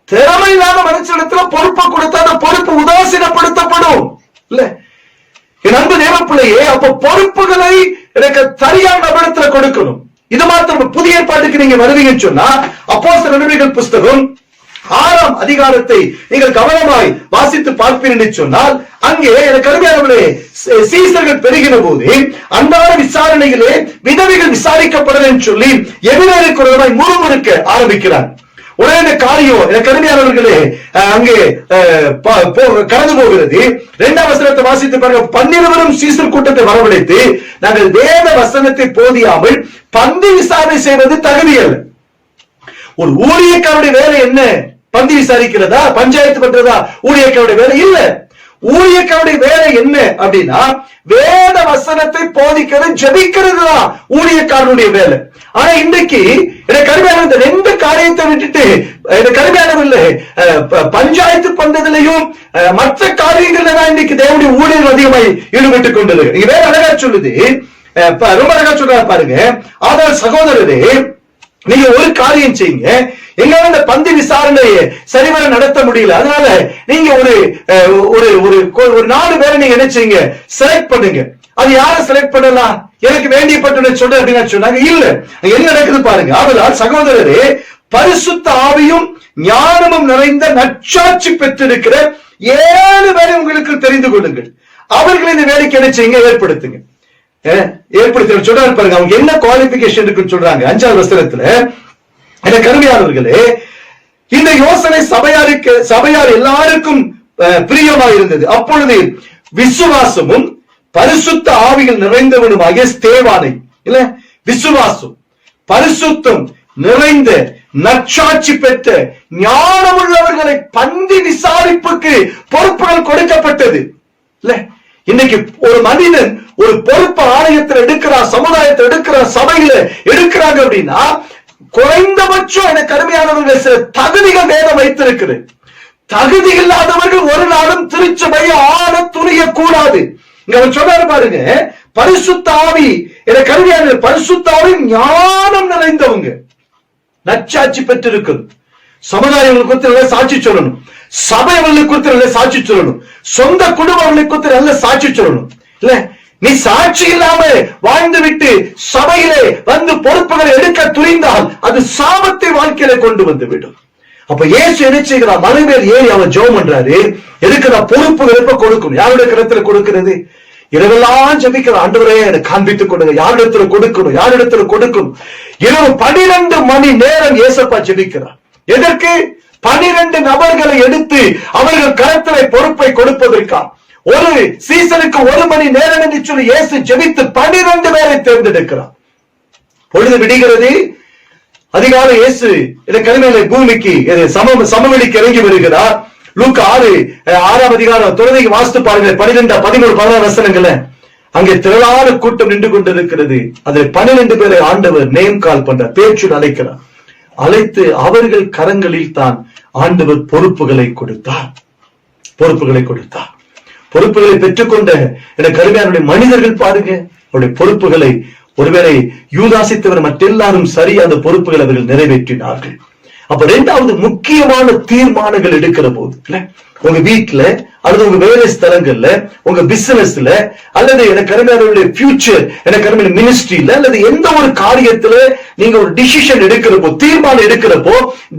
திறமை இல்லாத மனுஷனிடத்துல பொறுப்பை கொடுத்தா அந்த பொறுப்பு உதாசீனப்படுத்தப்படும். இல்ல என் அன்பு தேவப்பிள்ளையே, அப்ப பொறுப்புகளை எனக்கு சரியான இடத்துல கொடுக்கணும். இது மாத்திரம் புதிய ஏற்பாட்டுக்கு நீங்க வருவீங்கன்னு சொன்னா, அப்போஸ்தலர் நடவடிக்கைகள் புஸ்தகம் 6ஆம் அதிகாரத்தை நீங்கள் கவனமாய் வாசித்து பார்ப்பீர்கள் என்று சொன்னால், அங்கே கருமையானவர்களே சீசர்கள் பெருகின போது அன்றாட விசாரணையிலே விதவைகள் விசாரிக்கப்படல என்று சொல்லி எபிரேயருக்கு விரோதமாய் முறுமுறுக்க ஆரம்பிக்கிறார். உடனே காரியம் கருமையானவர்களே அங்கே கடந்து போகிறது. 2ஆம் வசனத்தை வாசித்து பாருங்க. 12 சீசர் கூட்டத்தை வரவழைத்து, நாங்கள் வேத வசனத்தை போதியாமல் பந்தி விசாரணை செய்வது தகுதியல்ல. ஒரு ஊழியக்காரருடைய வேலை என்ன? பந்தி விசாரிக்கிறதா, பஞ்சாயத்து பண்றதா ஊழியக்காரருடைய வேலை இல்ல. ஊழியக்காரருடைய வேலை என்ன அப்படின்னா, வேத வசனத்தை போதிக்கிறது, ஜெபிக்கிறது தான் ஊழியக்காரனுடைய வேலை. ஆனா இன்றைக்கு கருமையான இந்த 2 காரியத்தை விட்டுட்டு கருமையானவர்களே பஞ்சாயத்து பண்றதுலையும் மற்ற காரியங்கள்ல தான் இன்னைக்கு தேவனுடைய ஊழியர்கள் அதிகமாய் ஈடுபட்டுக் கொண்டது. வேற அழகா சொல்லுது, ரொம்ப அழகா சொல்றாரு பாருங்க. ஆதலால் சகோதரரே, நீங்க ஒரு காரியம் செய்யுங்க. எங்களால இந்த பந்தி விசாரணையை சரிவர நடத்த முடியல, அதனால நீங்க ஒரு 4 பேரை நீங்க என்ன செய்யுங்க, செலக்ட் பண்ணுங்க. அது யாரை செலக்ட் பண்ணலாம், எனக்கு வேண்டியப்பட்ட சொல்ற அப்படின்னு சொன்னாங்க. இல்ல, என்ன நடக்குது பாருங்க. ஆதலால் சகோதரரே, பரிசுத்த ஆவியும் ஞானமும் நிறைந்த நற்சாட்சி பெற்றிருக்கிற 7 பேரை உங்களுக்கு தெரிந்து கொள்ளுங்கள். அவர்களை இந்த வேலைக்கு என்ன செய்யுங்க, ஏற்படுத்துங்க. சொல்றாரு பாருங்க. அவங்க என்ன குவாலிபிகேஷன் இருக்குன்னு சொல்றாங்க 5வது வசனத்துல. என கருமையாளர்களே, இந்த யோசனை சபையார் எல்லாருக்கும் பிரியமா இருந்தது. அப்பொழுது விசுவாசமும் பரிசுத்த ஆவியில் நிறைந்தவனுமாகிய ஸ்தேவானை, இல்ல, விசுவாசம் பரிசுத்தம் நிறைந்த நற்சாட்சி பெற்ற ஞானமுள்ளவர்களை பந்தி விசாரிப்புக்கு பொறுப்புகள் கொடுக்கப்பட்டது. இல்ல, இன்னைக்கு ஒரு மனிதன் ஒரு பொறுப்பு ஆலயத்தில் எடுக்கிறார், சமுதாயத்தில் எடுக்கிறார், சபையில எடுக்கிறாங்க அப்படின்னா குறைந்தபட்சம் எனக்கு அருமையானவர்கள் சில தகுதிகள் வேதம் வைத்திருக்கிறது. தகுதி இல்லாதவர்கள் ஒரு நாளும் திருச்சபையை ஆள துணிய கூடாது. இங்க அவர் சொல்றாரு பாருங்க, பரிசுத்த ஆவி எனக்கு அருமையான பரிசுத்த ஆவி ஞானம் நிறைந்தவங்க, நற்சாட்சி பெற்றிருக்கிறது. சமுதாயங்களை குறித்து நல்ல சாட்சி சொல்லணும், சபைகளை குறித்து நல்ல சாட்சி சொல்லணும், சொந்த குடும்பங்களை குறித்து நல்ல சாட்சி சொல்லணும். இல்ல, நீ சாட்சி இல்லாம வாழ்ந்து விட்டு சபையிலே வந்து பொறுப்புகளை எடுக்க துணிந்தால் அது சாபத்தை வாழ்க்கையில கொண்டு வந்து விடும். அப்ப இயேசு என்ன செய்கிறார், மலை மேல் ஏறி அவர் ஜெபம் பண்றாரு. எதுக்கு நான் பொறுப்புகள் எப்ப கொடுக்கணும், யாருடைய கருத்துல கொடுக்கிறது, இரவெல்லாம் ஜெபிக்கிற ஆண்டவரே எனக்கு காண்பித்துக் கொடுங்க, யாரிடத்துல கொடுக்கணும், யாரிடத்துல கொடுக்கணும். இரவு 12 மணி நேரம் ஏசப்பா ஜெபிக்கிறார். எதற்கு? 12 நபர்களை எடுத்து அவர்கள் கருத்தரை பொறுப்பை கொடுப்பதற்கா. ஒரு சீசனுக்கு 1 மணி நேரம் என்று சொல்லி இயேசு ஜெபித்து 12 பேரை தேர்ந்தெடுக்கிறார். பொழுது விடுகிறது. அதிகாலை இயேசு கருமையில பூமிக்கு சமவெளிக்கு இறங்கி வருகிறார். லூக்கா 6ஆம் அதிகாரம் தொடர்ந்து வாசித்து பாருங்க. 12, 13, 16 வசனங்கள்ல அங்கே திரளான கூட்டம் நின்று கொண்டிருக்கிறது. அதில் 12 பேரை ஆண்டவர் நேம் கால் பண்றார், பேச்சு அழைக்கிறார். அழைத்து அவர்கள் கரங்களில் தான் ஆண்டவர் பொறுப்புகளை கொடுத்தார். பொறுப்புகளை பெற்றுக்கொண்ட கருமையானுடைய மனிதர்கள் பாருங்க, அவருடைய பொறுப்புகளை ஒருவேளை யூதாசித்தவர் மற்றெல்லாரும் சரி அந்த பொறுப்புகளை அவர்கள் நிறைவேற்றினார்கள். அப்ப 2வது முக்கியமான தீர்மானங்கள் எடுக்கிற போது, உங்க வீட்டுல அல்லது உங்க வேலை ஸ்தலங்கள்ல, உங்க பிசினஸ்ல, அல்லது எனக்கு அருமையானவருடைய ஃபியூச்சர், எனக்கு அருமையான மினிஸ்ட்ரியில, அல்லது எந்த ஒரு காரியத்துல நீங்க ஒரு டிசிஷன் எடுக்கிறப்போ, தீர்மானம் எடுக்கிறப்போ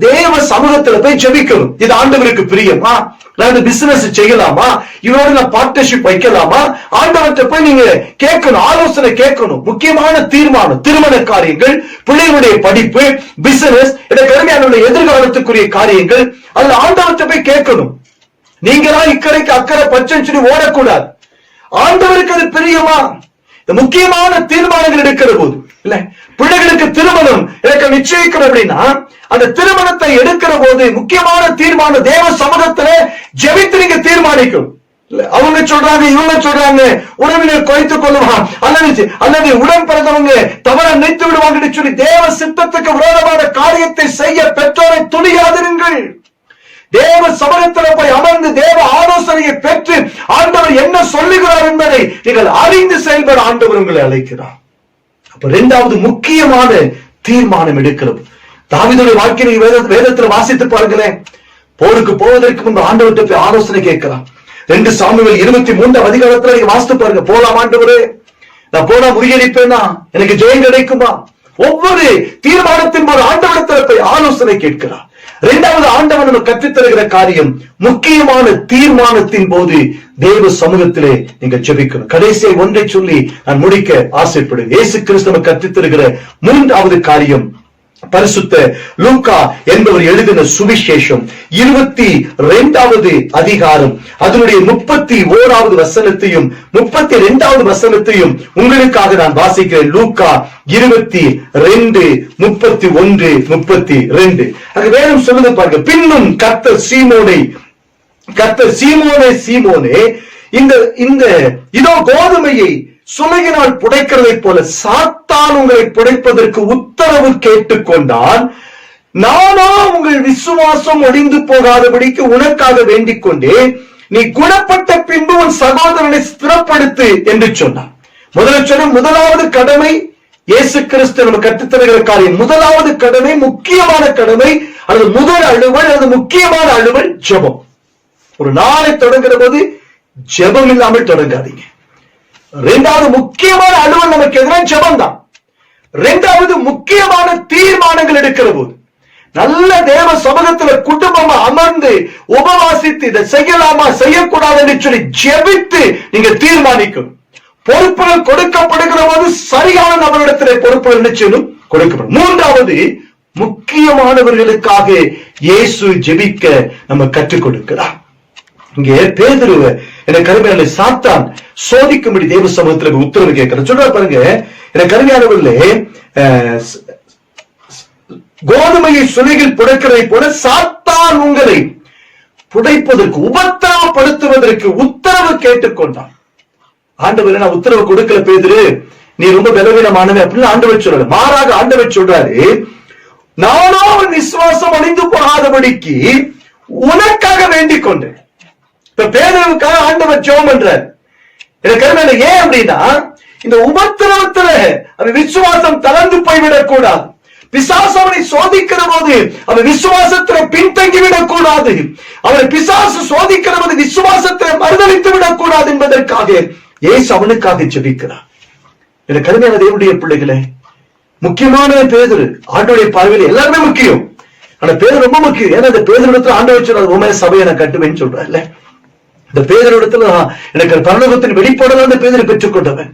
தேவ சமூகத்துல போய் ஜெபிக்கணும். இது ஆண்டவருக்கு பிரியமா, நான் பிசினஸ் செய்யலாமா, இவரோட நான் பார்ட்னர்ஷிப் வைக்கலாமா, ஆண்டவர்கிட்ட போய் நீங்க கேட்கணும், ஆலோசனை கேட்கணும். முக்கியமான தீர்மானம், திருமண காரியங்கள், பிள்ளைகளுடைய படிப்பு, பிசினஸ், எனக்கு அருமையானவருடைய எதிர்காலத்துக்குரிய காரியங்கள், அதுல ஆண்டவர்கிட்ட போய் கேட்கணும். நீங்களா இக்கரைக்கு அக்கறை பச்சைன்னு சொல்லி ஓடக்கூடாது. ஆண்டவருக்கு அது பிரியமா? முக்கியமான தீர்மானங்கள் எடுக்கிற போது, இல்ல, பிள்ளைகளுக்கு திருமணம் எனக்கு நிச்சயிக்கணும் அப்படின்னா அந்த திருமணத்தை எடுக்கிற போது முக்கியமான தீர்மானம் தேவ சமூகத்துல ஜெபித்து நீங்க தீர்மானிக்கும். அவங்க சொல்றாங்க, இவங்க சொல்றாங்க, உறவினர் குறைத்துக் கொள்ளுவான் அல்லது உடன் பிறந்தவங்க தவற நினைத்து விடுவாங்க சொல்லி தேவ சித்தத்துக்கு விரோதமான காரியத்தை செய்ய பெற்றோரை துணியாதிருங்கள். தேவ சமூகத்துல போய் அமர்ந்து தேவ ஆலோசனையை பெற்று ஆண்டவர் என்ன சொல்லுகிறார் என்பதை நீங்கள் அறிந்து செயல்பட ஆண்டவர் உங்களை அழைக்கிறார். அப்ப 2வது முக்கியமான தீர்மானம் எடுக்கிறது. தாவீதுடைய வாழ்க்கையை வேதத்துல வாசித்து பாருங்களேன். போருக்கு போவதற்கு முன்பு ஆண்டவர்கிட்ட போய் ஆலோசனை கேட்கிறான். 2 சாமுவேல் 23 அதிகாரத்துல நீங்க வாசித்து பாருங்க. போலாம் ஆண்டவரே, நான் போனா முறியடிப்பேனா, எனக்கு ஜெயம் கிடைக்குமா? ஒவ்வொரு தீர்மானத்தின் போது ஆண்டவரிடத்துல போய் ஆலோசனை கேட்கிறார். 2வது ஆண்டவர் நமக்கு கற்றுத்தருகிற காரியம், முக்கியமான தீர்மானத்தின் போது தேவ சமூகத்திலே நீங்க ஜெபிக்கணும். கடைசியை ஒன்றை சொல்லி நான் முடிக்க ஆசைப்படுகிறேன். இயேசு கிறிஸ்து நமக்கு கற்றுத்தருகிற 3வது காரியம், பரிசுத்த லூக்கா என்பவர் எழுதின சுவிசேஷம் 22வது அதிகாரம் அதனுடைய 31வது வசனத்தையும் 32வது வசனத்தையும் உங்களுக்காக நான் வாசிக்கிறேன். லூக்கா 22, 31, 32. அங்க வேணும் சொல்லுங்க பாருங்க. பின்னும் கர்த்தர் சீமோனே சீமோனே, இந்த இதோ கோதுமையை சுளையினால் புடைக்கிறதை போல சாத்தான் உங்களை புடைப்பதற்கு உத்தரவு கேட்டுக்கொண்டான். நானா உங்கள் விசுவாசம் ஒழிந்து போகாதபடிக்கு உனக்காக வேண்டிக் கொண்டே, நீ குணப்பட்ட பின்பு உன் சகோதரனை ஸ்திரப்படுத்து என்று சொன்னான். முதலாவது கடமை இயேசு கிறிஸ்து நம்ம கற்றுத்தருகிற காரியம். முதலாவது கடமை, முக்கியமான கடமை, அல்லது முதல் அலுவல் அல்லது முக்கியமான அலுவல் ஜெபம். ஒரு நாளை தொடங்குற போது ஜெபம் இல்லாமல் தொடங்காதீங்க. இரண்டாவது முக்கியமான அலுவல் நமக்கு எதிராக ஜெபம் தான். இரண்டாவது முக்கியமான தீர்மானங்கள் எடுக்கிற போது நல்ல தேவ சமூகத்துல குடும்பமா அமர்ந்து உபவாசித்து இதை செய்யலாமா செய்யக்கூடாது என்று சொல்லி ஜெபித்து நீங்க தீர்மானிக்கணும். பொறுப்புகள் கொடுக்கப்படுகிற போது சரியான நபரிடத்திலே பொறுப்புகள் நிச்சயம் கொடுக்கப்படும். மூன்றாவது, முக்கியமானவர்களுக்காக இயேசு ஜெபிக்க நம்ம கற்றுக் கொடுக்கிறார். இங்கே பேதுருவை என கருமையான சாத்தான் சோதிக்கும்படி தேவ சமூகத்தில் உத்தரவு கேட்கிற சொல்ற பாருங்க. என கருமையானவர்களே, கோதுமையை சுனையில் புடைக்கிறதை போல சாத்தான் உங்களை புடைப்பதற்கு, உபத்திரவப்படுத்துவதற்கு உத்தரவு கேட்டுக்கொண்டான். ஆண்டவர் நான் உத்தரவு கொடுக்கல பேதுரு, நீ ரொம்ப பலவீனமானவன் அப்படின்னு ஆண்டவர் சொல்லல. மாறாக ஆண்டவர் சொல்றாரு, நானோ விசுவாசம் அழிந்து போகாதபடிக்கு உனக்காக வேண்டிக் கொண்டேன். இப்ப பேதுருவுக்காக ஆண்டவர் ஜெபம் பண்றார். எனக்கு ஏன் அப்படின்னா, இந்த உபத்திரவத்துல அவன் விசுவாசம் தளர்ந்து போய்விடக் கூடாது. பிசாசு அவனை சோதிக்கிற போது அவன் விசுவாசத்துல பின்தங்கிவிடக் கூடாது. அவனை பிசாசு சோதிக்கிற போது விசுவாசத்தை மறுதளித்து விடக் கூடாது என்பதற்காக இயேசு அவனுக்காக ஜெபிக்கிறார். என கருமையான தேவனுடைய பிள்ளைகளே, முக்கியமான பேதுரு ஆண்டவருடைய பார்வையில் எல்லாருமே முக்கியம். ஆனா பேதுரு ரொம்ப முக்கியம். ஏன்னா இந்த பேதுருடத்துல ஆண்டவர் சொல்றாரு, உண்மை சபையை நான் கட்டுவேன்னு சொல்றாருல்ல. இந்த பேதுருடத்துல எனக்கு பரலோகத்தின் வெளிப்பாடுதான் அந்த பேதுரு பெற்றுக் கொண்டவன்.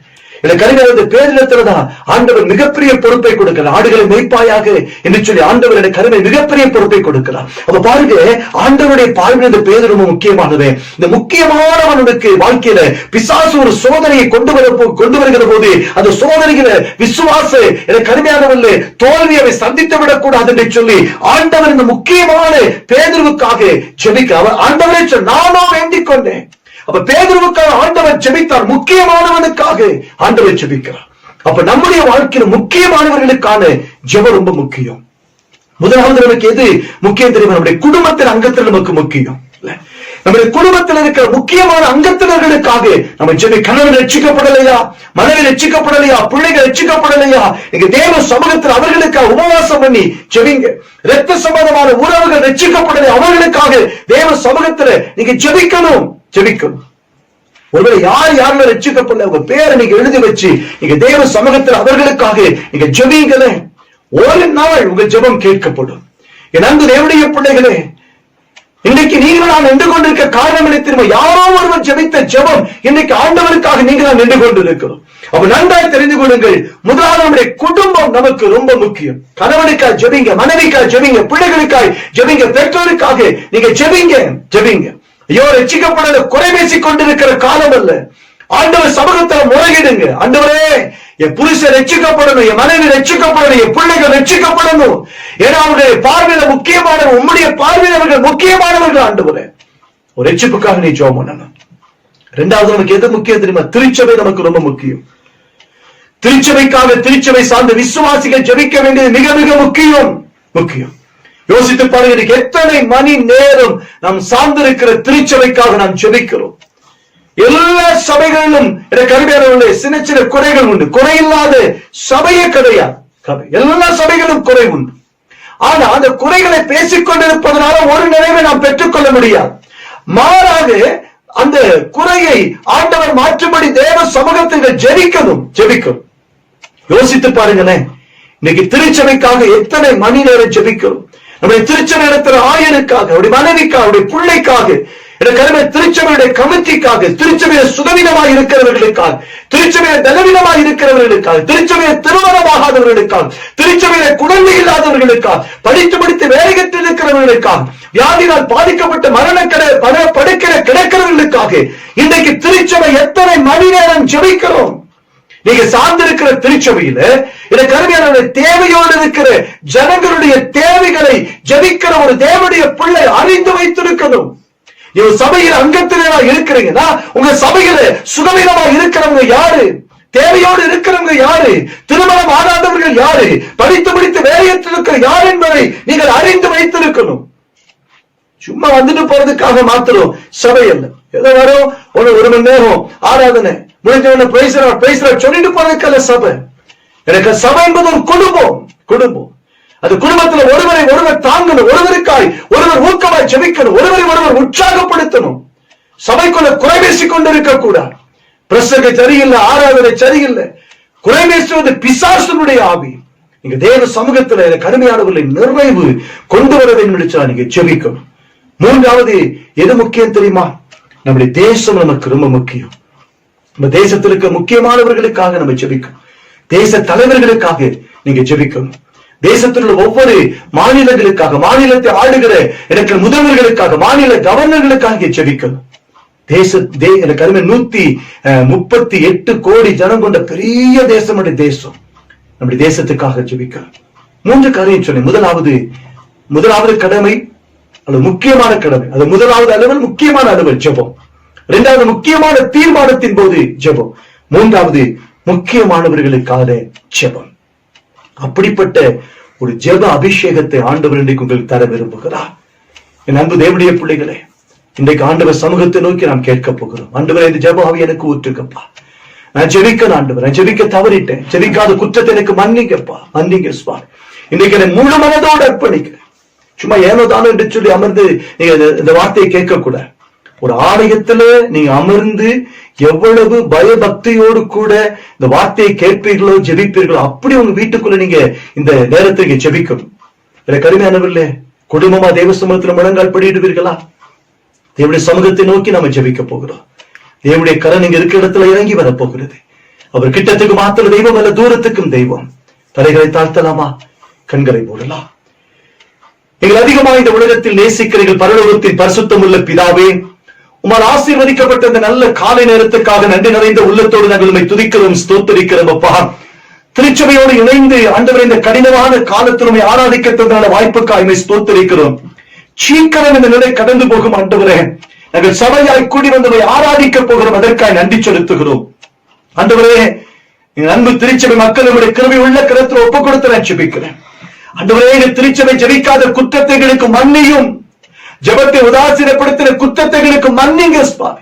பேரிடத்துலதான் ஆண்டவர் மிகப்பெரிய பொறுப்பை கொடுக்கிறார். ஆடுகளை மேய்ப்பாயாக என்று சொல்லி ஆண்டவர் எனக்கு கருமை மிகப்பெரிய பொறுப்பை கொடுக்கிறார். அப்ப பாருங்க, ஆண்டவருடைய பார்வை இந்த பேர் ரொம்ப முக்கியமானது. இந்த முக்கியமானவனுக்கு வாழ்க்கையில பிசாசு ஒரு சோதனையை கொண்டு வருகிற போது அந்த சோதனையில விசுவாச எனக்கு கருமையானவர்கள் தோல்வியை சந்தித்து விடக்கூடாது என்று சொல்லி ஆண்டவர் இந்த முக்கியமான பேதுருவுக்காக ஜெபிக்க ஆண்டவரை நானும் வேண்டிக் கொண்டேன். அப்ப பேதுருவுக்காக ஆண்டவர் ஜெபித்தார், முக்கியமானவனுக்காக ஆண்டவர் ஜெபிக்கிறார். அப்ப நம்முடைய வாழ்க்கையில முக்கியமானவர்களுக்கான ஜெபம் ரொம்ப முக்கியம். முதலாவது நமக்கு எது முக்கியம் தெரியுமா? நம்முடைய குடும்பத்தின் அங்கத்தில் நமக்கு முக்கியம். நம்முடைய குடும்பத்தில் இருக்கிற முக்கியமான அங்கத்தினர்களுக்காக நம்ம ஜெபி. கணவன் ரட்சிக்கப்படலையா, மனைவி ரட்சிக்கப்படலையா, பிள்ளைகள் ரட்சிக்கப்படலையா, நீங்க தேவ சமூகத்தில் அவர்களுக்காக உபவாசம் பண்ணி ஜெபிங்க. இரத்த சம்பந்தமான உறவுகள் ரட்சிக்கப்படலை, அவர்களுக்காக தேவ சமூகத்தில் நீங்க ஜெபிக்கணும். ஒருவேளை யாருல ரட்சிக்கப்படல உங்க பேரை நீங்க எழுதி வச்சு நீங்க தேவ சமூகத்தில் அவர்களுக்காக நீங்க ஜெபிங்களே. ஒரு நாள் உங்க ஜெபம் கேட்கப்படும். என் அன்பு தேவனுடைய பிள்ளைகளே, இன்னைக்கு நீங்கள் நான் நின்று கொண்டிருக்க காரணம் என்ன தெரியுமா? யாரோ ஒருவர் ஜெபித்த ஜெபம் இன்னைக்கு ஆண்டவருக்காக நீங்கள் நான் நின்று கொண்டிருக்கிறோம். அப்ப நன்றாய் தெரிந்து கொள்ளுங்கள், முதலாவது நம்முடைய குடும்பம் நமக்கு ரொம்ப முக்கியம். கணவனுக்காக ஜெபிங்க, மனைவிக்காக ஜெபிங்க, பிள்ளைகளுக்காக ஜெபிங்க, பெற்றோருக்காக நீங்க ஜெபிங்க. ஐயோ ரட்சிக்கப்பட குறை பேசிக் கொண்டிருக்கிற காலம் அல்ல. ஆண்டவர் சமூகத்தில் முறையிடுங்க. ஆண்டவரே, என் புருஷன் ரட்சிக்கப்படணும், என் மனைவி ரட்சிக்கப்படணும், என் பிள்ளைகள் ரட்சிக்கப்படணும். ஏன்னா அவருடைய பார்வையில முக்கியமானவர்கள், உம்முடைய பார்வையில் அவர்கள் முக்கியமானவர்கள். ஆண்டவரே, ஒரு ரட்சிப்புக்காக நீ ஜெபம் பண்ணணும். இரண்டாவது நமக்கு எது முக்கியம் தெரியுமா? திருச்சபை நமக்கு ரொம்ப முக்கியம். திருச்சபைக்காக, திருச்சபை சார்ந்த விசுவாசிகள் ஜெபிக்க வேண்டியது மிக மிக முக்கியம். யோசித்து பாருங்க, எத்தனை மணி நேரம் நாம் சார்ந்திருக்கிற திருச்சபைக்காக நாம் ஜெபிக்கிறோம். எல்லா சபைகளிலும் கருமையானவர்களே சின்ன சின்ன குறைகள் உண்டு. குறையில்லாத சபையே கிடையாது. எல்லா சபைகளும் குறை உண்டு. ஆனா அந்த குறைகளை பேசிக் கொண்டிருப்பதனால ஒரு நிறைவை நாம் பெற்றுக்கொள்ள முடியாது. மாறாக அந்த குறையை ஆண்டவர் மாற்றும்படி தேவ சமூகத்தில் ஜெபிக்கணும். யோசித்து பாருங்களேன், இன்னைக்கு திருச்சபைக்காக எத்தனை மணி நேரம் ஜெபிக்கிறோம். நம்முடைய திருச்சபை இடத்துல ஆயனுக்காக, அவருடைய மனைவிக்காக, அவருடைய பிள்ளைக்காக, திருச்சபையுடைய கமிட்டிக்காக, திருச்சபையை சுகவீனமாக இருக்கிறவர்களுக்காக, திருச்சபையை பலவீனமாக இருக்கிறவர்களுக்காக, திருச்சபையை திருமணமாகாதவர்களுக்காக, திருச்சபையில குழந்தை இல்லாதவர்களுக்காக, படித்து வேலையற்று இருக்கிறவர்களுக்காக, வியாதியால் பாதிக்கப்பட்ட படுக்கையில கிடக்கிறவர்களுக்காக இன்றைக்கு திருச்சபை எத்தனை மணி நேரம் ஜெபிக்கிறோம். நீங்க சார்ந்திருக்கிற திருச்சபையில கருமையான தேவையோடு இருக்கிற ஜனங்களுடைய தேவைகளை ஜெபிக்கிற ஒரு தேவனுடைய பிள்ளை அறிந்து வைத்திருக்கணும். நீங்க சபையில் அங்கத்தினரா இருக்கிறீங்கன்னா உங்க சபையில சுகவீனமா இருக்கிறவங்க யாரு? தேவையோடு இருக்கிறவங்க யாரு? திருமணம் ஆகாதவர்கள் யாரு? படித்து வேலையற்று இருக்கிற யார் என்பதை நீங்கள் அறிந்து வைத்திருக்கணும். சும்மா வந்துட்டு போறதுக்காக மாத்திரம் சபை அல்ல. ஏதோ வரும் ஒரு மணி நேரம் ஆராதனை, முடிஞ்சவன சொல்லிட்டு போறதுக்கல்ல சபை. எனக்கு சபை என்பது ஒரு குடும்பம். அது குடும்பத்துல ஒருவரை ஒருவர் தாங்கணும், ஒருவருக்காய் ஒருவர் ஊக்கமாய் ஜெபிக்கணும், ஒருவரை ஒருவர் உற்சாகப்படுத்தணும். சபைக்குள்ள குறை பேசிக் கொண்டிருக்க கூடாது. பிரசங்க சரியில்லை, ஆராதனை சரியில்லை, குறை பேசுவது பிசாசுடைய ஆவி. நீங்க தேவ சமூகத்துல கடுமையானவர்களை நிறைவு கொண்டு வர வேண்டும். நீங்க ஜெபிக்கணும். மூன்றாவது எது முக்கியம் தெரியுமா? நம்முடைய தேசம் நமக்கு ரொம்ப முக்கியம். நம்ம தேசத்தில் இருக்க முக்கியமானவர்களுக்காக நம்ம ஜெபிக்கணும். தேச தலைவர்களுக்காக நீங்க ஜெபிக்கணும். தேசத்தில் உள்ள ஒவ்வொரு மாநிலங்களுக்காக, மாநிலத்தை ஆளுகிற எனக்கு முதல்வர்களுக்காக, மாநில கவர்னர்களுக்காக ஜெபிக்கணும். எனக்கு அருமை 138 கோடி ஜனம் கொண்ட பெரிய தேசம் நம்முடைய தேசத்துக்காக ஜெபிக்கணும். 3 காரியம் சொன்னேன். முதலாவது கடமை, அது முக்கியமான கடமை. அது முதலாவது அலுவல், முக்கியமான அலுவல் ஜெபம். இரண்டாவது முக்கியமான தீர்மானத்தின் போது ஜெபம். மூன்றாவது முக்கியமானவர்களுக்காக ஜெபம். அப்படிப்பட்ட ஒரு ஜெப அபிஷேகத்தை ஆண்டவர் இன்றைக்கு உங்களுக்கு தர விரும்புகிறார். என் அன்பு தேவனுடைய பிள்ளைகளே, இன்றைக்கு ஆண்டவர் சமூகத்தை நோக்கி நாம் கேட்க போகிறோம். ஆண்டவர் இந்த ஜெப ஆவி எனக்கு ஊற்றுங்கப்பா. நான் ஜெபிக்கணும் ஆண்டவர், நான் ஜெபிக்க தவறிட்டேன், ஜெபிக்காத குற்றத்தை எனக்கு மன்னிங்கப்பா, மன்னிங்க சுவாமி. இன்றைக்கு என்னை முழு மனதோடு அர்ப்பணிக்கிறேன். சும்மா ஏனோ தானோ என்று சொல்லி அமர்ந்து நீங்க இந்த வார்த்தையை கேட்க கூடாது. ஒரு ஆலயத்துல நீங்க அமர்ந்து எவ்வளவு பயபக்தியோடு கூட இந்த வார்த்தையை கேட்பீர்களோ, ஜெபிப்பீர்களோ, அப்படி உங்க வீட்டுக்குள்ள நீங்க இந்த நேரத்தை ஜெபிக்கணும். கருமையானவர்களே, குடும்பமா தேவ சமூகத்துல முழங்கால் படிடுவீர்களா? தேவனுடைய சமூகத்தை நோக்கி நாம ஜெபிக்க போகிறோம். தேவனுடைய கரம் நீங்க இருக்கிற இடத்துல இறங்கி வரப்போகிறது. அவர் கிட்டத்துக்கு மாத்திர தெய்வம் அல்ல, தூரத்துக்கும் தெய்வம். தலைகளை தாழ்த்தலாமா? கண்களை மூடலாம். நீங்கள் அதிகமாக இந்த உலகத்தில் நேசிக்கிறீர்கள். பரலோகத்தில் பரிசுத்தம் உள்ள பிதாவே, உமால் ஆசீர்வதிக்கப்பட்ட இந்த நல்ல காலை நேரத்துக்காக நன்றி நிறைந்த உள்ளத்தோடு நாங்கள் உம்மை துதிக்கிறோம், ஸ்தோத்திரிக்கிறோம் அப்பா. திருச்சபையோடு இணைந்து ஆண்டவரே இந்த கடினமான காலத்தில் உம்மை ஆராதிக்க தந்த வாய்ப்புக்காக உம்மை ஸ்தோத்திரிக்கிறோம். சீக்கிரம் இந்த நிலை கடந்து போகும் ஆண்டவரே. நாங்கள் சபையாய் கூடி வந்தவை ஆராதிக்க போகிறோம், அதற்காக நன்றி செலுத்துகிறோம் ஆண்டவரே. அன்பு திருச்சபை மக்கள் நம்முடைய கிருபை உள்ள கரத்தில் ஒப்புக் கொடுத்து நான் ஜெபிக்கிறேன் ஆண்டவரே. திருச்சபை ஜெபிக்காத குற்றத்தைகளுக்கு மன்னியும், ஜெபத்தை உதாசீனப்படுத்தின குற்றத்தைகளுக்கு மன்னிங்க சுவாமி.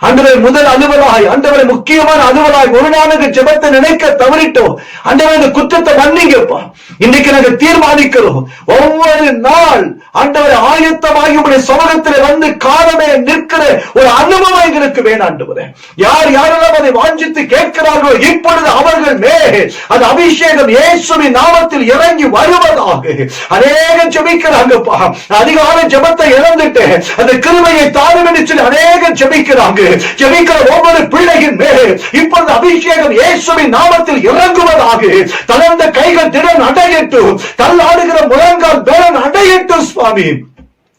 ஆண்டவரை முதல் அலுவலாய், ஆண்டவரை முக்கியமான அலுவலாய் ஒரு நாளுக்கு ஜெபத்தை நினைக்க தவறிட்டோம் ஆண்டவரை. இந்த குற்றத்தை மன்னிங்கப்பா. இன்னைக்கு நாங்கள் தீர்மானிக்கிறோம், ஒவ்வொரு நாள் ஆண்டவரை ஆயத்தமாகி உடைய சமூகத்தில் வந்து காலமே நிற்கிற ஒரு அனுபவம் எங்களுக்கு வேணும் ஆண்டவரே. யாரெல்லாம் அதை வாஞ்சித்து கேட்கிறார்களோ இப்பொழுது அவர்கள் மேல் அந்த அபிஷேகம் இயேசுவின் நாமத்தில் இறங்கி வருவதாக. அநேகம் ஜெபிக்கிறாங்கப்பா. அதிகால ஜெபத்தை இழந்துட்டேன், அந்த கிருபையை தாரும் என்று சொல்லி அநேகம் ஜெபிக்கிறாங்க. ஜெபிக்கிற ஒவ்வொரு பிள்ளையின் மேல் இப்பொழுது அபிஷேகம் இயேசுவின் நாமத்தில் இறங்குவதாக. தளர்ந்த கைகள் திறன் அடையட்டும், தள்ளாடுகிற முழங்கால் திறன் அடையட்டும் சுவாமி,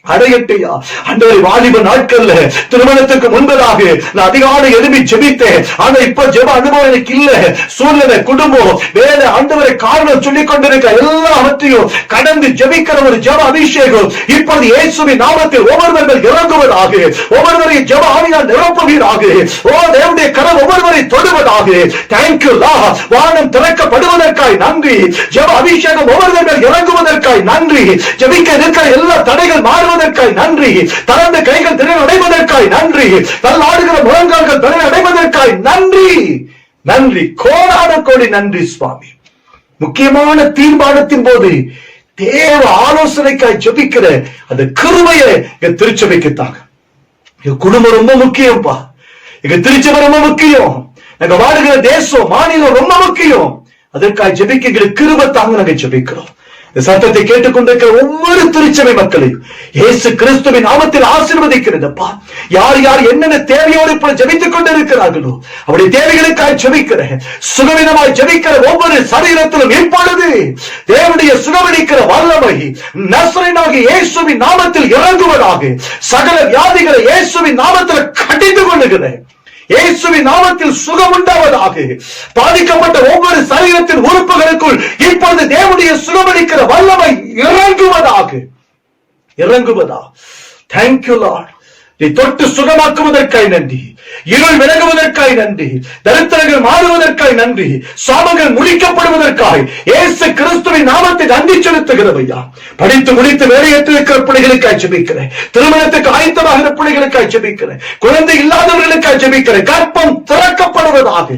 அடையட்டையா ஆண்டவரே. வாலிப நாட்கள்ல திருமணத்துக்கு முன்பதாக நான் அதிகாலை எழுப்பி ஜெபித்தேன். ஆனா இப்ப ஜெப அனுபவம் எனக்கு இல்ல. சூழ்நிலை, குடும்பம், வேலை, ஆண்டவரை காரணம் சொல்லிக் கொண்டிருக்க எல்லாவற்றையும் கடந்து ஜெபிக்கிற ஒரு ஜெப அபிஷேகம் இப்பொழுது இயேசுவின் நாமத்தில் ஒவ்வொருவர்கள் இறங்குவதாக. ஒவ்வொருவரையும் ஜெப ஆவியால் நிரப்புவீராக. ஓ தேவனுடைய கரம் ஒவ்வொருவரை தொடுவதாக. Thank you Lord. வானம் திறக்கப்படுவதற்காய் நன்றி. ஜெப அபிஷேகம் ஒவ்வொருவர்கள் இறங்குவதற்காய் நன்றி. ஜெபிக்க இருக்கிற எல்லா தடைகள் மாறுவதற்காய் நன்றி. தளர்ந்த கைகள் திறன் அடைவதற்காய் நன்றி. தள்ளாடுகிற முழங்கால்கள் திறன் அடைவதற்காய் நன்றி. நன்றி, கோடான கோடி நன்றி சுவாமி. முக்கியமான தீர்மானத்தின் போது தேவ ஆலோசனைக்காய் ஜெபிக்கிற அந்த கிருபையை எங்க திருச்சபைக்குத்தாங்க. எங்க குடும்பம் ரொம்ப முக்கியம்ப்பா. எங்க திருச்சபை ரொம்ப முக்கியம். நாங்க வாடுகிற தேசம், மாநிலம் ரொம்ப முக்கியம். அதற்காக ஜெபிக்க எங்களுக்கு கிருபை தாங்க நாங்க ஜெபிக்கிறோம். இந்த சத்தத்தை கேட்டுக்கொண்டிருக்கிற ஒவ்வொரு திருச்சபை மக்களையும் இயேசு கிறிஸ்துவின் நாமத்தில் ஆசீர்வதிக்கிறதப்பா. யார் யார் என்னென்ன தேவையோடு இப்ப ஜெபித்துக் கொண்டிருக்கிறார்களோ அவருடைய தேவைகளுக்காக ஜெபிக்கிறேன். சுகவீனமாய் ஜெபிக்கிற ஒவ்வொரு சரீரத்திலும் இப்பொழுது தேவனுடைய சுகமளிக்கிற வல்லமை நசரேயனாகிய இயேசுவின் நாமத்தில் இறங்குவதாக. சகல வியாதிகளை இயேசுவின் நாமத்தில் கடிந்து கொள்ளுகிறேன். இயேசுவின் நாமத்தில் சுகம் உண்டாவதாக. பாதிக்கப்பட்ட ஒவ்வொரு சரீரத்தின் உறுப்புகளுக்குள் இப்பொழுது தேவனுடைய சுகமளிக்கிற வல்லமை இறங்குவதாக. Thank you Lord. நீ தொட்டு சுகமாக்குவதற்காய் நன்றி. இருள் விலகுவதற்காய் நன்றி. தரித்திரங்கள் மாறுவதற்காய் நன்றி. சாபங்கள் முடிக்கப்படுவதற்காய் இயேசு கிறிஸ்துவின் நாமத்தை நன்றி செலுத்துகிறோம் ஐயா. படித்து முடித்து வேலையற்றிருக்கிற பிள்ளைகளுக்காய் ஜெபிக்கிறேன். திருமணத்துக்கு ஆயத்தமாகிற பிள்ளைகளுக்காய் ஜெபிக்கிறேன். குழந்தை இல்லாதவர்களுக்காய் ஜெபிக்கிறேன். கற்பம் திறக்கப்படுவதாக.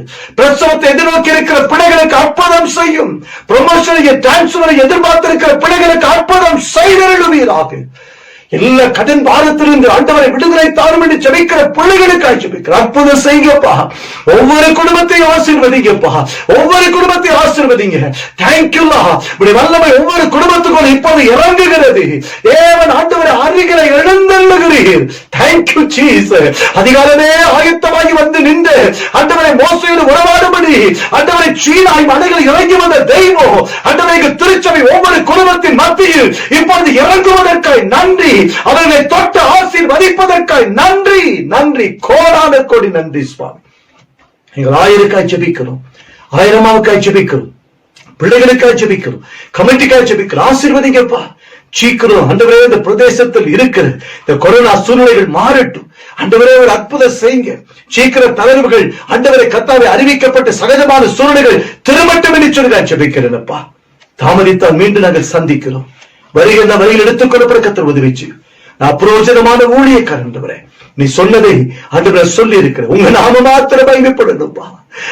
பிரசவத்தை எதிர்நோக்கி இருக்கிற பிள்ளைகளுக்கு அற்புதம் செய்யும். ப்ரமோஷனை டிரான்ஸ்பரை எதிர்பார்த்திருக்கிற பிள்ளைகளுக்கு அற்புதம் செய்தருளுவீராக. எல்லா கடன் பாரத்திலிருந்து ஆண்டவரை விடுதலை தாரும் என்று ஜெபிக்கிற பிள்ளைகளுக்காக ஜெபிக்கிற அற்புதம் செய்யுங்கப்பா. ஒவ்வொரு குடும்பத்தையும் ஆசீர்வதிங்கப்பா. ஒவ்வொரு குடும்பத்தையும் ஆசீர்வதிங்க. Thank you Lord. உம்முடைய வல்லமை ஒவ்வொரு குடும்பத்துக்குள் இப்போது இறங்குகிறது. தேவன் ஆண்டவரை அருகில எழுந்தருளுகிறீர். Thank you Jesus. அதிகாலமே ஆயத்தமாகி வந்து நின்று ஆண்டவரை மோசையோடு உறவாடும்படி ஆண்டவரை சீனாய் மலைகள் இறங்கி வந்த தெய்வம் ஆண்டவரை திருச்சபை ஒவ்வொரு குடும்பத்தின் மத்தியில் இப்பொழுது இறங்குவதற்காய் நன்றி. அவர்களை தொட்டு ஆசீர்வதிப்பதற்காய் நன்றி. நன்றி, கோடான கோடி நன்றி சுவாமி. எங்கள் ஆயிரக்காய் ஜெபிக்கிறோம், ஆயிரமாவுக்காய் ஜெபிக்கிறோம், பிள்ளைகளுக்காய் ஜெபிக்கிறோம், கமிட்டிக்காய் ஜெபிக்கிறோம். ஆசீர்வதிங்கப்பா. சீக்கிரம் ஆண்டவரே இந்த பிரதேசத்தில் இருக்கிற இந்த கொரோனா சூழ்நிலைகள் மாறட்டும். ஆண்டவரே ஒரு அற்புதம் செய்யுங்க. சீக்கிர தளர்வுகள் ஆண்டவரை கர்த்தாவே அறிவிக்கப்பட்ட சகஜமான சூழ்நிலைகள் திரும்பட்டும் என்று சொல்லி ஜெபிக்கிறேன்ப்பா. தாமதித்தால் மீண்டும் நாங்கள் சந்திக்கிறோம். வரிகள் வரியில் எடுத்துக் கொடுப்ப கர்த்தர் உதவி செய்யும். நான் பிரயோஜனமான ஊழியக்காரன். நீ சொன்னதை ஆண்டவரை சொல்லி இருக்கிற உங்க நாம மாத்திர மகிமைப்படணும்ப்பா.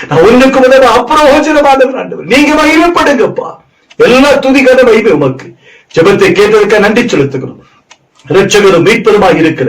நான் ஒண்ணுக்கு முதல்ல அப்பிரயோஜனமானவர் ஆண்டவர். நீங்க மகிமைப்படுங்கப்பா. எல்லா துதிக்கான மகிமை உமக்கு. ஜெபத்தை கேட்டதற்காக நன்றி செலுத்துகிறோம். இரட்சகரும் மீட்பருமாய் இருக்கிற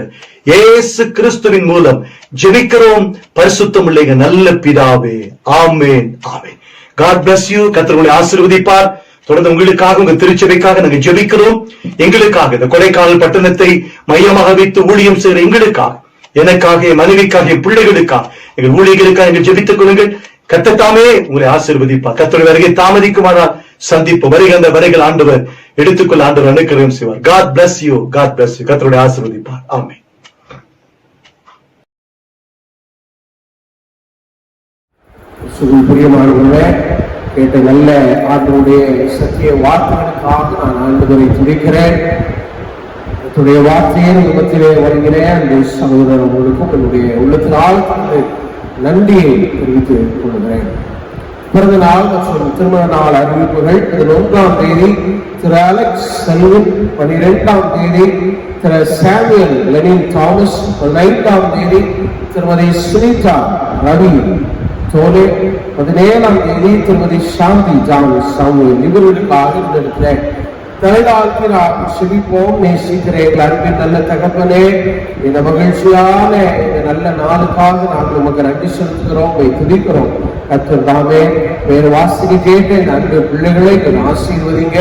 இயேசு கிறிஸ்துவின் மூலம் ஜெபிக்கிறோம் பரிசுத்தம் உள்ள நல்ல பிதாவே. ஆமென், ஆமென். God bless you. கர்த்தர் உங்களை ஆசீர்வதிப்பார். தொடர்ந்து உங்களுக்காக, உங்க திருச்சபைக்காக நாங்கள் ஜெபிக்கிறோம். எங்களுக்காக இந்த கொடைக்கானல் பட்டணத்தை மையமாக வைத்து ஊழியம் செய்கிற எங்களுக்காக, எனக்காக, என் மனைவிக்காக, என் பிள்ளைகளுக்காக, எங்கள் ஊழியர்களுக்காக நீங்கள் ஜெபித்துக் கொள்ளுங்கள். கர்த்தர் உங்களை ஆசீர்வதிப்பார். கர்த்தருடைய வருகை தாமதிக்குமானால் சந்திப்பு வருகின்ற வரைகள் ஆண்டவர் எடுத்துக்கொள்ள ஆண்டவர் அனுக்கிரகம் செய்வார். God bless you. God bless you. கர்த்தருடைய ஆசீர்வதிப்பார். ஆமென். பிரியமானவர்களே, கேட்ட நல்ல ஆண்டவருடைய சத்திய வார்த்தைகளுக்காக நான் ஆண்டவரை துதிக்கிறேன். என்னுடைய வார்த்தையை உலகத்திலே வருகிறேன். அந்த சகோதரர் உங்களுக்கும் என்னுடைய உள்ளத்தினால் நன்றியை தெரிவித்துக் கொள்கிறேன். பிறந்த நாள் மற்றும் திருமண நாள் அறிவிப்புகள். 1ஆம் தேதி திரு அலெக்ஸ் செல்வன், 12ஆம் தேதி திரு சாமுவேல் லெனின் தாமஸ், 15ஆம் தேதி திருமதி சுனிதா ரவி தோலே, 17ஆம் தேதி திருமதி சாந்தி ஜான் சாமுவேல். இவர்களுக்காக இருக்கிற தலைதாழ்த்தி நாம் செபிப்போம். நேசிக்கிறேன் அன்பின் நல்ல தகப்பனே, இந்த மகிழ்ச்சியான இந்த நல்ல நாளுக்காக நாங்கள் உமக்கு நன்றி செலுத்துகிறோம், துதிக்கிறோம். கர்த்தர் தாமே வேறு வாசிக்க கேட்ட இந்த அன்பு பிள்ளைகளை ஆசீர்வதிங்க.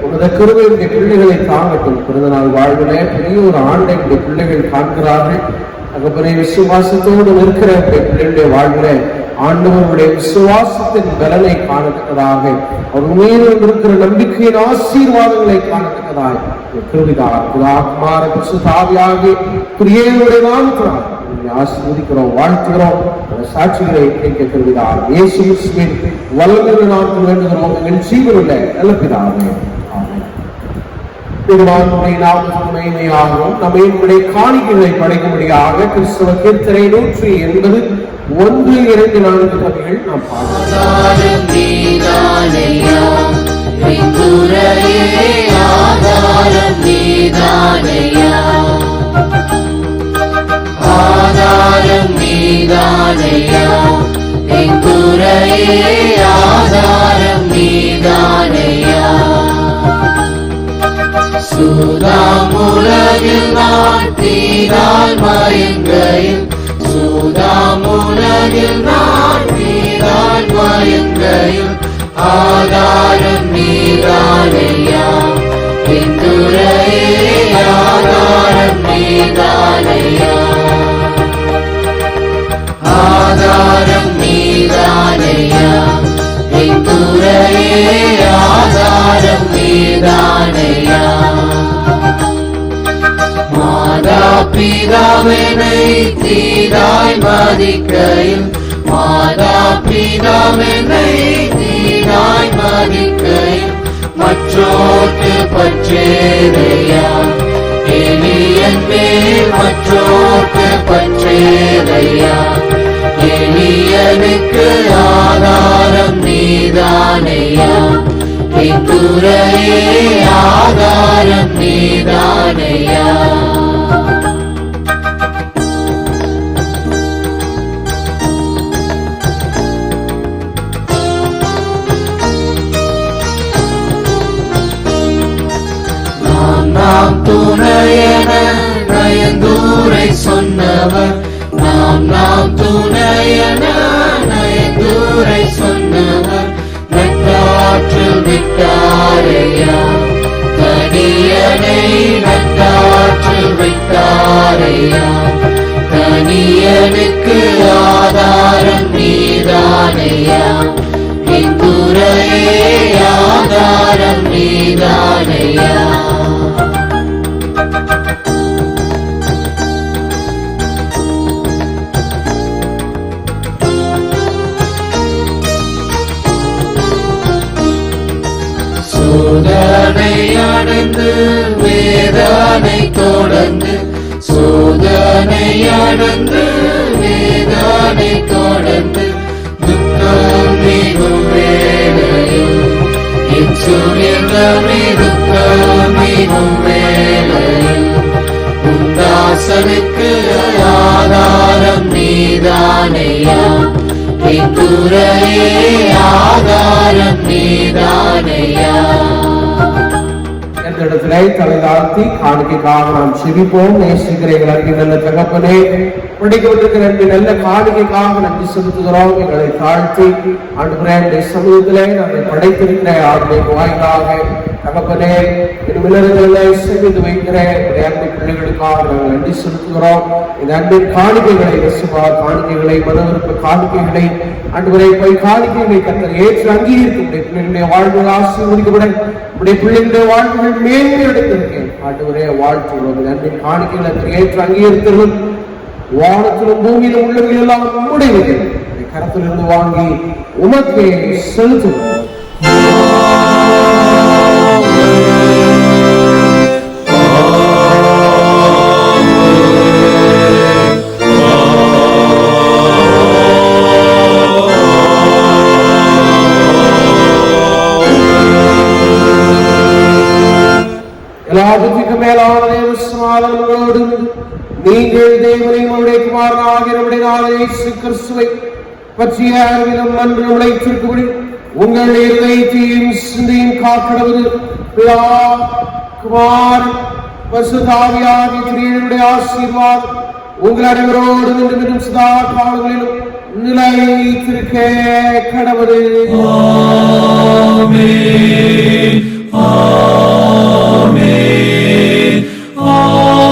உனது கிருபை இந்த பிள்ளைகளை தாங்கட்டும். பிறந்த நாள் வாழ்விலே பெரிய ஒரு ஆண்டை இந்த பிள்ளைகள் காண்கிறார்கள். தகப்பனை விசுவாசத்தோடு இருக்கிற பிள்ளைகளுடைய வாழ்விலே ஆண்டவருடைய விசுவாசத்தின் பலனை காணத்தக்கதாக, அவர் மீது இருக்கிற நம்பிக்கையின் ஆசீர்வாதங்களை காணத்தக்கதாக ஆசீர்வதிக்கிறோம், வாழ்த்துகிறோம். சாட்சிகளை கேட்க கருவிதார் இயேசு கிறிஸ்துவின் வல்லமையுள்ள நாட்கள் வேண்டுகிறோம் எங்கள் ஜீவனுள்ள நல்ல பிதாவே. நாமமையாகவும் நம்முடைய காணிக்கைகளை படைக்கும்படியாக கிறிஸ்தவ கீர்த்தனை 180 1, 2, 4 கவிகள் நாம் பாடுகிறோம். சூதாமுலகில் நான் தீரால் மயங்கையில், சூதாமுலகில் நான் தீரால் மயங்கையில், ஆதாரம் நீதானையா என் துறையே, ஆதாரம் நீதானையா, ஆதாரம் நீதானையா என் துறையே, ஆதாரம் நீதானையா. மாதா பிதாவினை தீராய் மதிக்கையில், மாதா பிதாவினை தீராய் மதிக்கையில், மற்றோர்க்கு பற்றேதையா எளியன் மேல் மற்றோர் நீதானையா, எளியனுக்கு ஆதாரம் நீதானையா, என் துறையே ஆதாரம் நீதானையா. நாம் துணையென நயந்தூரை சொன்னவர், நாம் துணையென நயந்தூரை சொன்னவர், நட்டாற்றில் விட்டாரையா, கனியனை நட்டாற்றில் விட்டாரையா, கனியனுக்கு ஆதாரம் நீதானையா, என் துறையே ஆதாரம் நீதானையா. சோதனை அடைந்து வேதனை தொடர்ந்து, சோதனை அடைந்து வேதனை தொடர்ந்து, துக்கம் மிகும் வேளையில் என் சுயமே துக்கம் மிகும் வேளையில், உந்தாசனுக்கு ஆதாரம் நீதானையா, என் துறையே ஆதாரம் நீதானையா. என்ற இடத்திலே தலை தாழ்த்தி காணிக்கைக்காக நாம் செபிப்போம். நேசிக்கிற எங்கள் அன்பின் நல்ல தகப்பனே, படைக்கப்பட்டிருக்கிற அன்பின் நல்ல காணிக்கைக்காக நன்றி செலுத்துகிறோம். எங்களை தாழ்த்தி ஆண்டவரே சமூகத்திலே நாங்கள் படைத்திருக்கிற ஆளுடைய வாயிலாக தகப்பனே விலங்குகளை சேமித்து வைக்கிற அன்பு பிள்ளைகளுக்காக நாங்கள் நன்றி செலுத்துகிறோம். இந்த அன்பின் காணிக்கைகளை காணிக்கைகளை மனவிருப்ப காணிக்கைகளை ஆண்டவரை போய் காணிக்கைகளை கர்த்தர் ஏற்று அங்கீகரிக்கும் பிள்ளைகளுடைய வாழ்வுகள் ஆசீர்வதிக்கப்பட உடைய பிள்ளைகளுடைய வாழ்வுகள் மேன்மை அடைந்திருக்கேன். ஆண்டவரே வாழ்த்துகிறோம். அன்பின் காணிக்கைகளை ஏற்று அங்கீகரித்தவர்கள் வானத்திலும் பூமியிலும் உள்ளவர்கள் எல்லாம் உடையது கரத்திலிருந்து வாங்கி உமக்கே செலுத்துகிறோம். எல்லாவற்றுக்கும் மேலான தேவ சமாதானங்களோடு நீங்கள் தேவனையும் அவருடைய குமாரனாகிய நம்முடைய நாதர் இயேசு கிறிஸ்துவை பற்றிய அறிவிலும் நன்கு உழைத்திருக்கும்படி உங்கள் இதயத்தையும் சிந்தையும் காக்கடவது பிதா குமார் பரிசுத்த ஆவியாகிய திரியனுடைய ஆசீர்வாதம் உங்கள் அனைவரோடு நின்று சதா காலங்களிலும் நிலைத்திருக்க கடவுள். ஆமென். ஆமென். ஆமென்.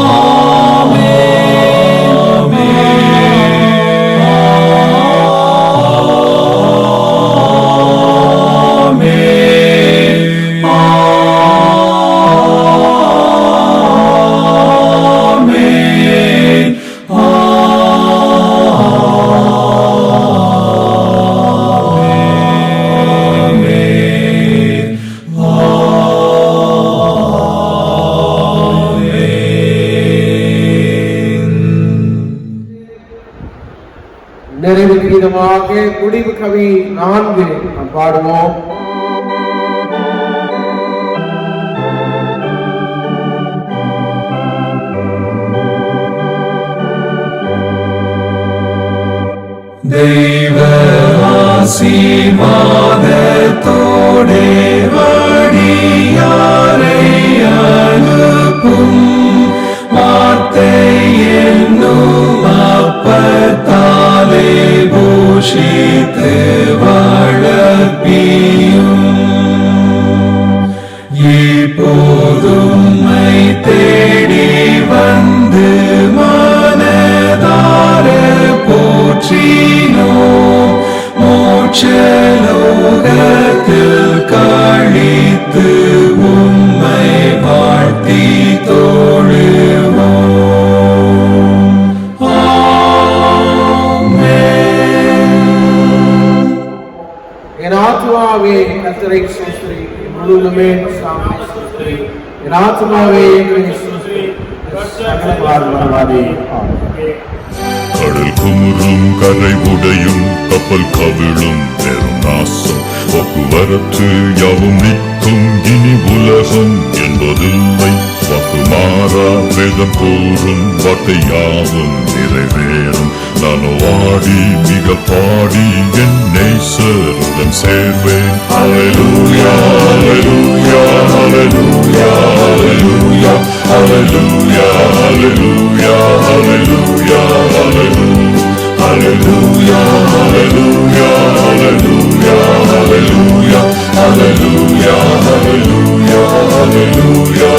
நிறைவு கீதமாக முடிவு கவி 4 நாம் பாடுவோம். தெய்வ ஆசீர்வாதத்தோடே வழியாரை அனுப்பும் வார்த்தை என்னும் அப்பத்தாலே போஷித்து வளர்ப்பியும் இப்போதும்மை தேடி வந்து மனதார போற்றினோ மோட்சலோகத்தில் கழித்து உம்மை வாழ்த்தி தொழுவோம். என் ஆத்துமாவே கர்த்தரை ஸ்தோத்திரி, முழுவதுமே சாமி ஸ்தோத்திரி. என் ஆத்துமாவே எங்களை ஸ்தோத்திரி, சகல வாழ்வாரே. ஆமென். கடல் குமுறும் கரை உடையும் கப்பல் கவிழும் பெரும் நாசம் போக்குவரத்து யாவும் நிற்கும் இனி உலகம் என்பதில்லை வாக்கு மாறா வேதம் கூறும் வார்த்தை யாவும் நிறைவேறும் நானோ ஆடி மிக பாடி என் நேசருடன் சேர்வேன் அல்லேலூயா அல்லேலூயா அல்லேலூயா அல்லேலூயா அல்லேலூயா அல்லேலூயா அல்லேலூயா அல்லேலூயா அல்லேலூயா அல்லேலூயா அல்லேலூயா அல்லேலூயா அல்லேலூயா அல்லேலூயா அல்லேலூயா